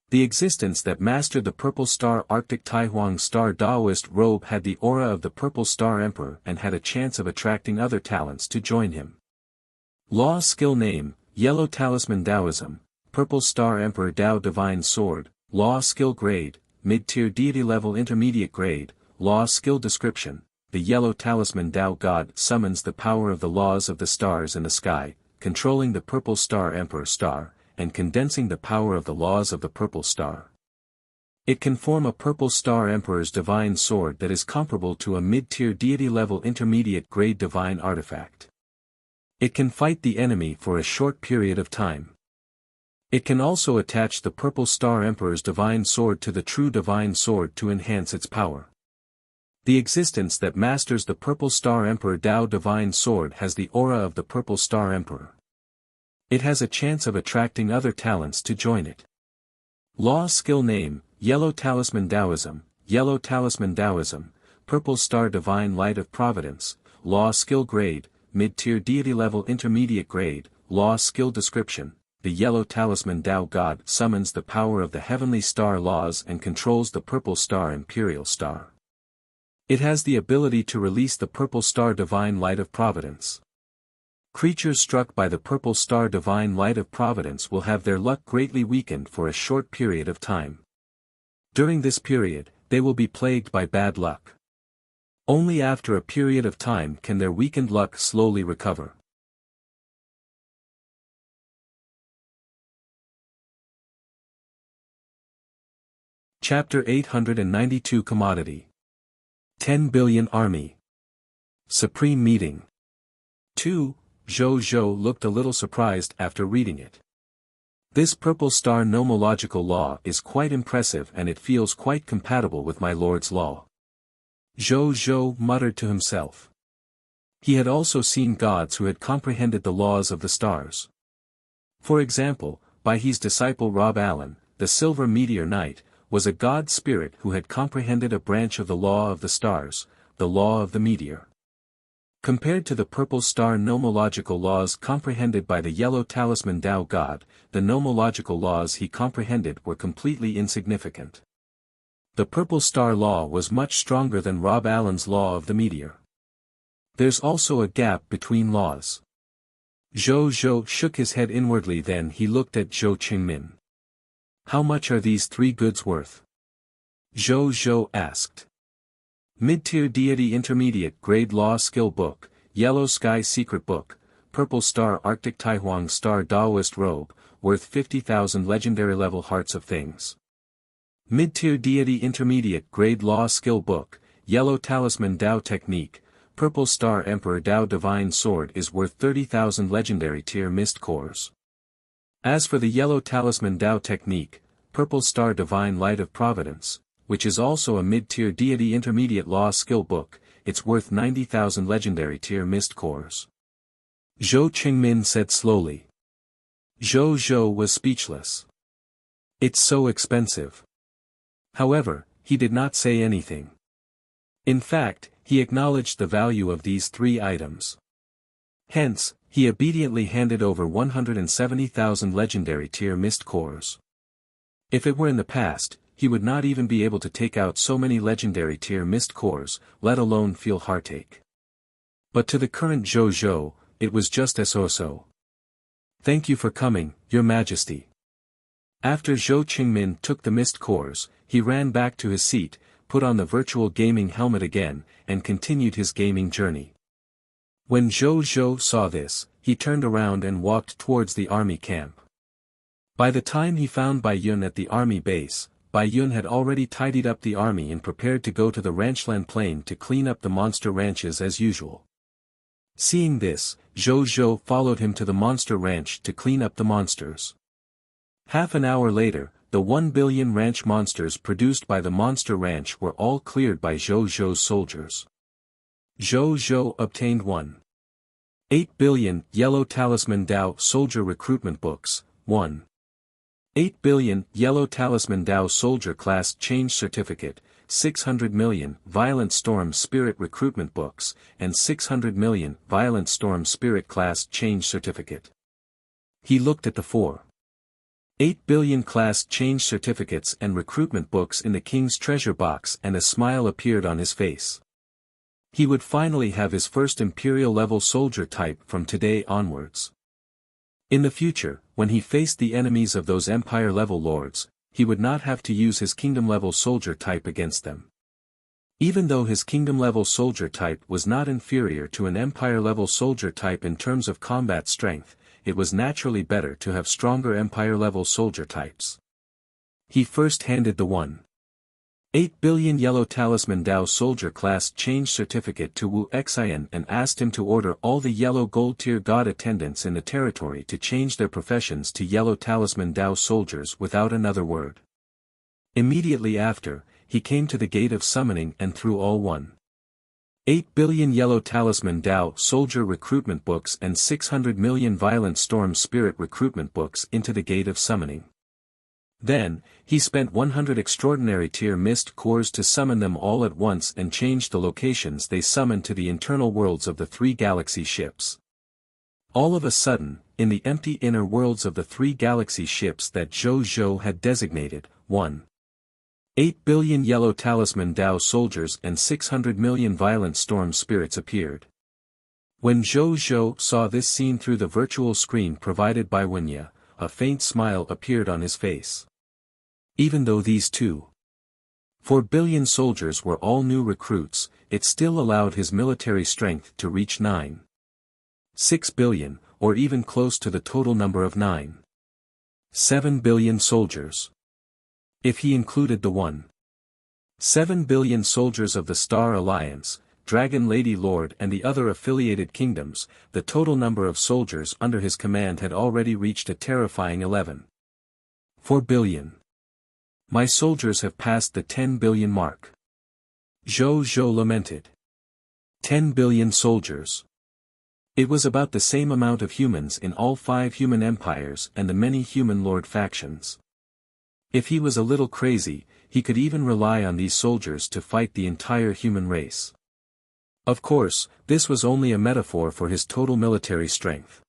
The existence that mastered the Purple Star Arctic Taihuang Star Daoist robe had the aura of the Purple Star Emperor and had a chance of attracting other talents to join him. Law Skill Name, Yellow Talisman Daoism, Purple Star Emperor Dao Divine Sword, Law Skill Grade, Mid-Tier Deity Level Intermediate Grade, Law Skill Description. The Yellow Talisman Dao God summons the power of the laws of the stars in the sky, controlling the Purple Star Emperor Star, and condensing the power of the laws of the Purple Star. It can form a Purple Star Emperor's divine sword that is comparable to a mid-tier deity level intermediate grade divine artifact. It can fight the enemy for a short period of time. It can also attach the Purple Star Emperor's divine sword to the true divine sword to enhance its power. The existence that masters the Purple Star Emperor Dao Divine Sword has the aura of the Purple Star Emperor. It has a chance of attracting other talents to join it. Law Skill Name, Yellow Talisman Daoism, Yellow Talisman Daoism, Purple Star Divine Light of Providence, Law Skill Grade, Mid-Tier Deity Level Intermediate Grade, Law Skill Description. The Yellow Talisman Dao God summons the power of the heavenly star laws and controls the Purple Star Imperial Star. It has the ability to release the Purple Star Divine Light of Providence. Creatures struck by the Purple Star Divine Light of Providence will have their luck greatly weakened for a short period of time. During this period, they will be plagued by bad luck. Only after a period of time can their weakened luck slowly recover. Chapter 892 Commodity 10 Billion Army Supreme Meeting 2. Zhou Zhou looked a little surprised after reading it. This Purple Star nomological law is quite impressive and it feels quite compatible with my Lord's law. Zhou Zhou muttered to himself. He had also seen gods who had comprehended the laws of the stars. For example, Baihe's disciple Rob Allen, the Silver Meteor Knight, was a god spirit who had comprehended a branch of the law of the stars, the law of the meteor. Compared to the Purple Star nomological laws comprehended by the Yellow Talisman Dao God, the nomological laws he comprehended were completely insignificant. The Purple Star law was much stronger than Rob Allen's law of the meteor. There's also a gap between laws. Zhou Zhou shook his head inwardly, then he looked at Zhou Qingmin. How much are these 3 goods worth? Zhou Zhou asked. Mid-Tier Deity Intermediate Grade Law Skill Book, Yellow Sky Secret Book, Purple Star Arctic Taihuang Star Daoist Robe, worth 50,000 Legendary Level Hearts of Things. Mid-Tier Deity Intermediate Grade Law Skill Book, Yellow Talisman Dao Technique, Purple Star Emperor Dao Divine Sword is worth 30,000 Legendary Tier Mist Cores. As for the Yellow Talisman Dao Technique, Purple Star Divine Light of Providence, which is also a mid-tier deity intermediate law skill book, it's worth 90,000 Legendary Tier Mist Cores. Zhou Qingmin said slowly. Zhou Zhou was speechless. It's so expensive. However, he did not say anything. In fact, he acknowledged the value of these 3 items. Hence, he obediently handed over 170,000 legendary tier mist cores. If it were in the past, he would not even be able to take out so many legendary tier mist cores, let alone feel heartache. But to the current Zhou, it was just so. Thank you for coming, Your Majesty. After Zhou Qingmin took the mist cores, he ran back to his seat, put on the virtual gaming helmet again, and continued his gaming journey. When Zhou saw this, he turned around and walked towards the army camp. By the time he found Bai Yun at the army base, Bai Yun had already tidied up the army and prepared to go to the ranchland plain to clean up the monster ranches as usual. Seeing this, Zhou followed him to the monster ranch to clean up the monsters. Half an hour later, the 1 billion ranch monsters produced by the monster ranch were all cleared by Zhou's soldiers. Zhou obtained 1.8 billion Yellow Talisman Dao Soldier Recruitment Books, 1.8 billion Yellow Talisman Dao Soldier Class Change Certificate, 600 million Violent Storm Spirit Recruitment Books, and 600 million Violent Storm Spirit Class Change Certificate. He looked at the 4.8 billion class change certificates and recruitment books in the king's treasure box and a smile appeared on his face. He would finally have his first imperial level soldier type from today onwards. In the future, when he faced the enemies of those empire level lords, he would not have to use his kingdom level soldier type against them. Even though his kingdom level soldier type was not inferior to an empire level soldier type in terms of combat strength, it was naturally better to have stronger empire-level soldier types. He first handed the 1.8 billion Yellow Talisman Dao Soldier Class Change Certificate to Wu Xian and asked him to order all the yellow gold tier god attendants in the territory to change their professions to Yellow Talisman Dao soldiers without another word. Immediately after, he came to the gate of summoning and threw all 1.8 billion Yellow Talisman Dao Soldier Recruitment Books and 600 million Violent Storm Spirit Recruitment Books into the Gate of Summoning. Then, he spent 100 Extraordinary Tier Mist Cores to summon them all at once and changed the locations they summoned to the internal worlds of the 3 galaxy ships. All of a sudden, in the empty inner worlds of the 3 galaxy ships that Zhou had designated, 1.8 billion Yellow Talisman Dao soldiers and 600 million Violent Storm Spirits appeared. When Zhou saw this scene through the virtual screen provided by Wuxia, a faint smile appeared on his face. Even though these 2.4 billion soldiers were all new recruits, it still allowed his military strength to reach 9.6 billion, or even close to the total number of 9.7 billion soldiers. If he included the 1.7 billion soldiers of the Star Alliance, Dragon Lady Lord and the other affiliated kingdoms, the total number of soldiers under his command had already reached a terrifying 11.4 billion. My soldiers have passed the 10 billion mark. Zhou lamented. 10 billion soldiers. It was about the same amount of humans in all 5 human empires and the many human lord factions. If he was a little crazy, he could even rely on these soldiers to fight the entire human race. Of course, this was only a metaphor for his total military strength.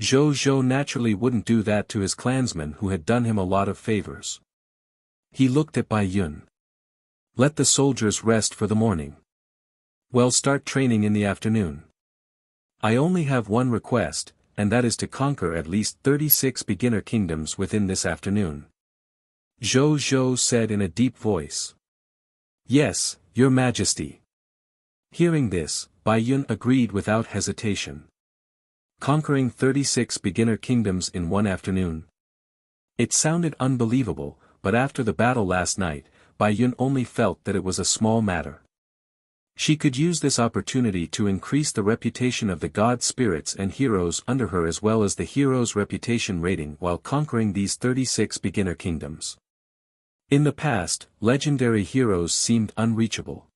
Zhou naturally wouldn't do that to his clansmen who had done him a lot of favors. He looked at Bai Yun. Let the soldiers rest for the morning. Well, start training in the afternoon. I only have one request, and that is to conquer at least 36 beginner kingdoms within this afternoon. Zhou said in a deep voice. Yes, Your Majesty. Hearing this, Bai Yun agreed without hesitation. Conquering 36 beginner kingdoms in one afternoon. It sounded unbelievable, but after the battle last night, Bai Yun only felt that it was a small matter. She could use this opportunity to increase the reputation of the god spirits and heroes under her as well as the hero's reputation rating while conquering these 36 beginner kingdoms. In the past, legendary heroes seemed unreachable.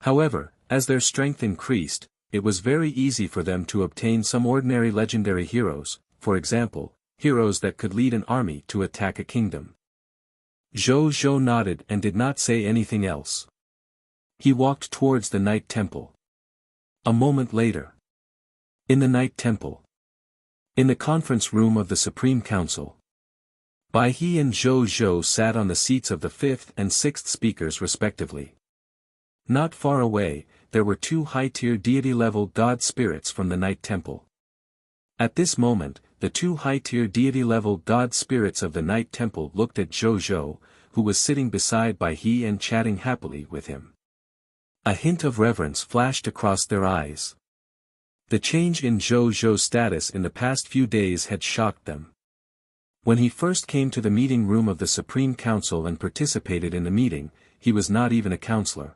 However, as their strength increased, it was very easy for them to obtain some ordinary legendary heroes, for example, heroes that could lead an army to attack a kingdom. Zhou Zhou nodded and did not say anything else. He walked towards the Night Temple. A moment later. In the Night Temple. In the conference room of the Supreme Council. Bai He and Zhou Zhou sat on the seats of the fifth and sixth speakers respectively. Not far away, there were two high-tier deity-level god spirits from the Night Temple. At this moment, the two high-tier deity-level god spirits of the Night Temple looked at Zhou Zhou, who was sitting beside Bai He and chatting happily with him. A hint of reverence flashed across their eyes. The change in Zhou Zhou's status in the past few days had shocked them. When he first came to the meeting room of the Supreme Council and participated in the meeting, he was not even a counselor.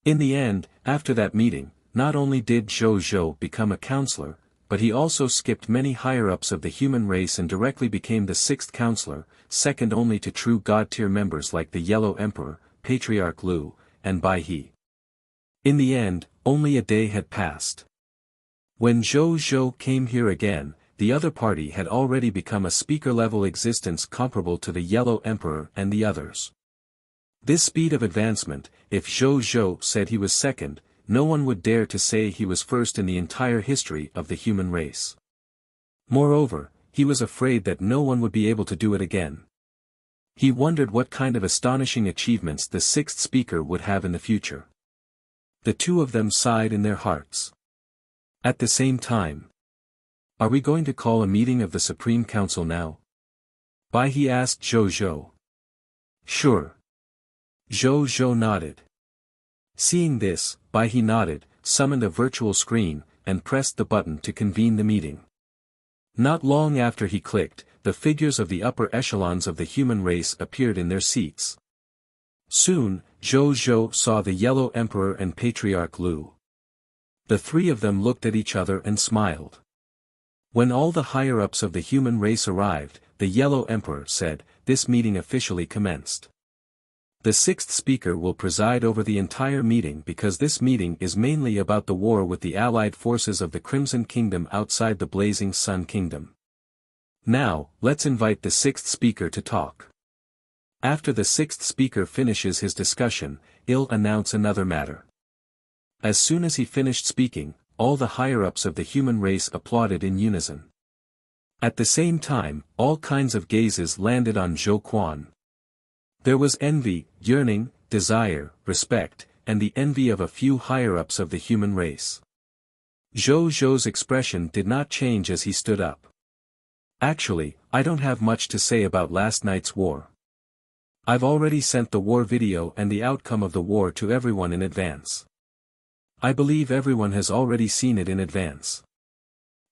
In the end, after that meeting, not only did Zhou Zhou become a counselor, but he also skipped many higher-ups of the human race and directly became the sixth counselor, second only to true god-tier members like the Yellow Emperor, Patriarch Lu, and Bai He. In the end, only a day had passed. When Zhou Zhou came here again, the other party had already become a speaker-level existence comparable to the Yellow Emperor and the others. This speed of advancement, if Zhou Zhou said he was second, no one would dare to say he was first in the entire history of the human race. Moreover, he was afraid that no one would be able to do it again. He wondered what kind of astonishing achievements the sixth speaker would have in the future. The two of them sighed in their hearts. At the same time, "Are we going to call a meeting of the Supreme Council now?" Bai He asked Zhou Zhou. "Sure." Zhou Zhou nodded. Seeing this, Bai He nodded, summoned a virtual screen, and pressed the button to convene the meeting. Not long after he clicked, the figures of the upper echelons of the human race appeared in their seats. Soon, Zhou Zhou saw the Yellow Emperor and Patriarch Lu. The three of them looked at each other and smiled. When all the higher-ups of the human race arrived, the Yellow Emperor said, "This meeting officially commenced. The sixth speaker will preside over the entire meeting because this meeting is mainly about the war with the allied forces of the Crimson Kingdom outside the Blazing Sun Kingdom. Now, let's invite the sixth speaker to talk." After the sixth speaker finishes his discussion, he'll announce another matter. As soon as he finished speaking, all the higher-ups of the human race applauded in unison. At the same time, all kinds of gazes landed on Zhou Quan. There was envy, yearning, desire, respect, and the envy of a few higher-ups of the human race. Zhou Zhou's expression did not change as he stood up. "Actually, I don't have much to say about last night's war. I've already sent the war video and the outcome of the war to everyone in advance. I believe everyone has already seen it in advance.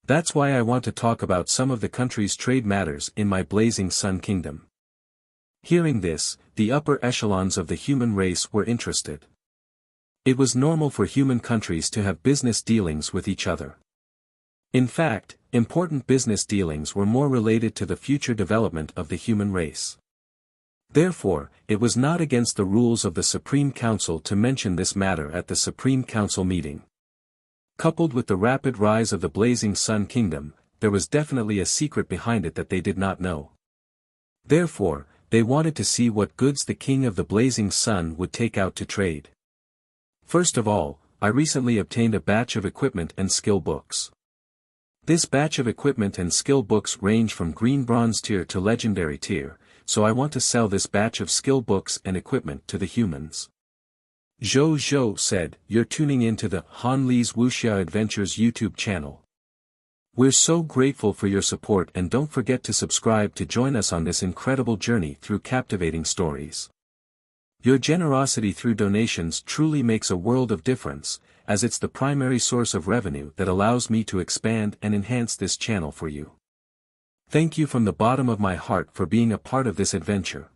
That's why I want to talk about some of the country's trade matters in my Blazing Sun Kingdom." Hearing this, the upper echelons of the human race were interested. It was normal for human countries to have business dealings with each other. In fact, important business dealings were more related to the future development of the human race. Therefore, it was not against the rules of the Supreme Council to mention this matter at the Supreme Council meeting. Coupled with the rapid rise of the Blazing Sun Kingdom, there was definitely a secret behind it that they did not know. Therefore, they wanted to see what goods the King of the Blazing Sun would take out to trade. First of all, I recently obtained a batch of equipment and skill books. This batch of equipment and skill books range from green bronze tier to legendary tier, so I want to sell this batch of skill books and equipment to the humans. Zhou Zhou said, "You're tuning into the Han Li's Wuxia Adventures YouTube channel. We're so grateful for your support and don't forget to subscribe to join us on this incredible journey through captivating stories. Your generosity through donations truly makes a world of difference, as it's the primary source of revenue that allows me to expand and enhance this channel for you. Thank you from the bottom of my heart for being a part of this adventure."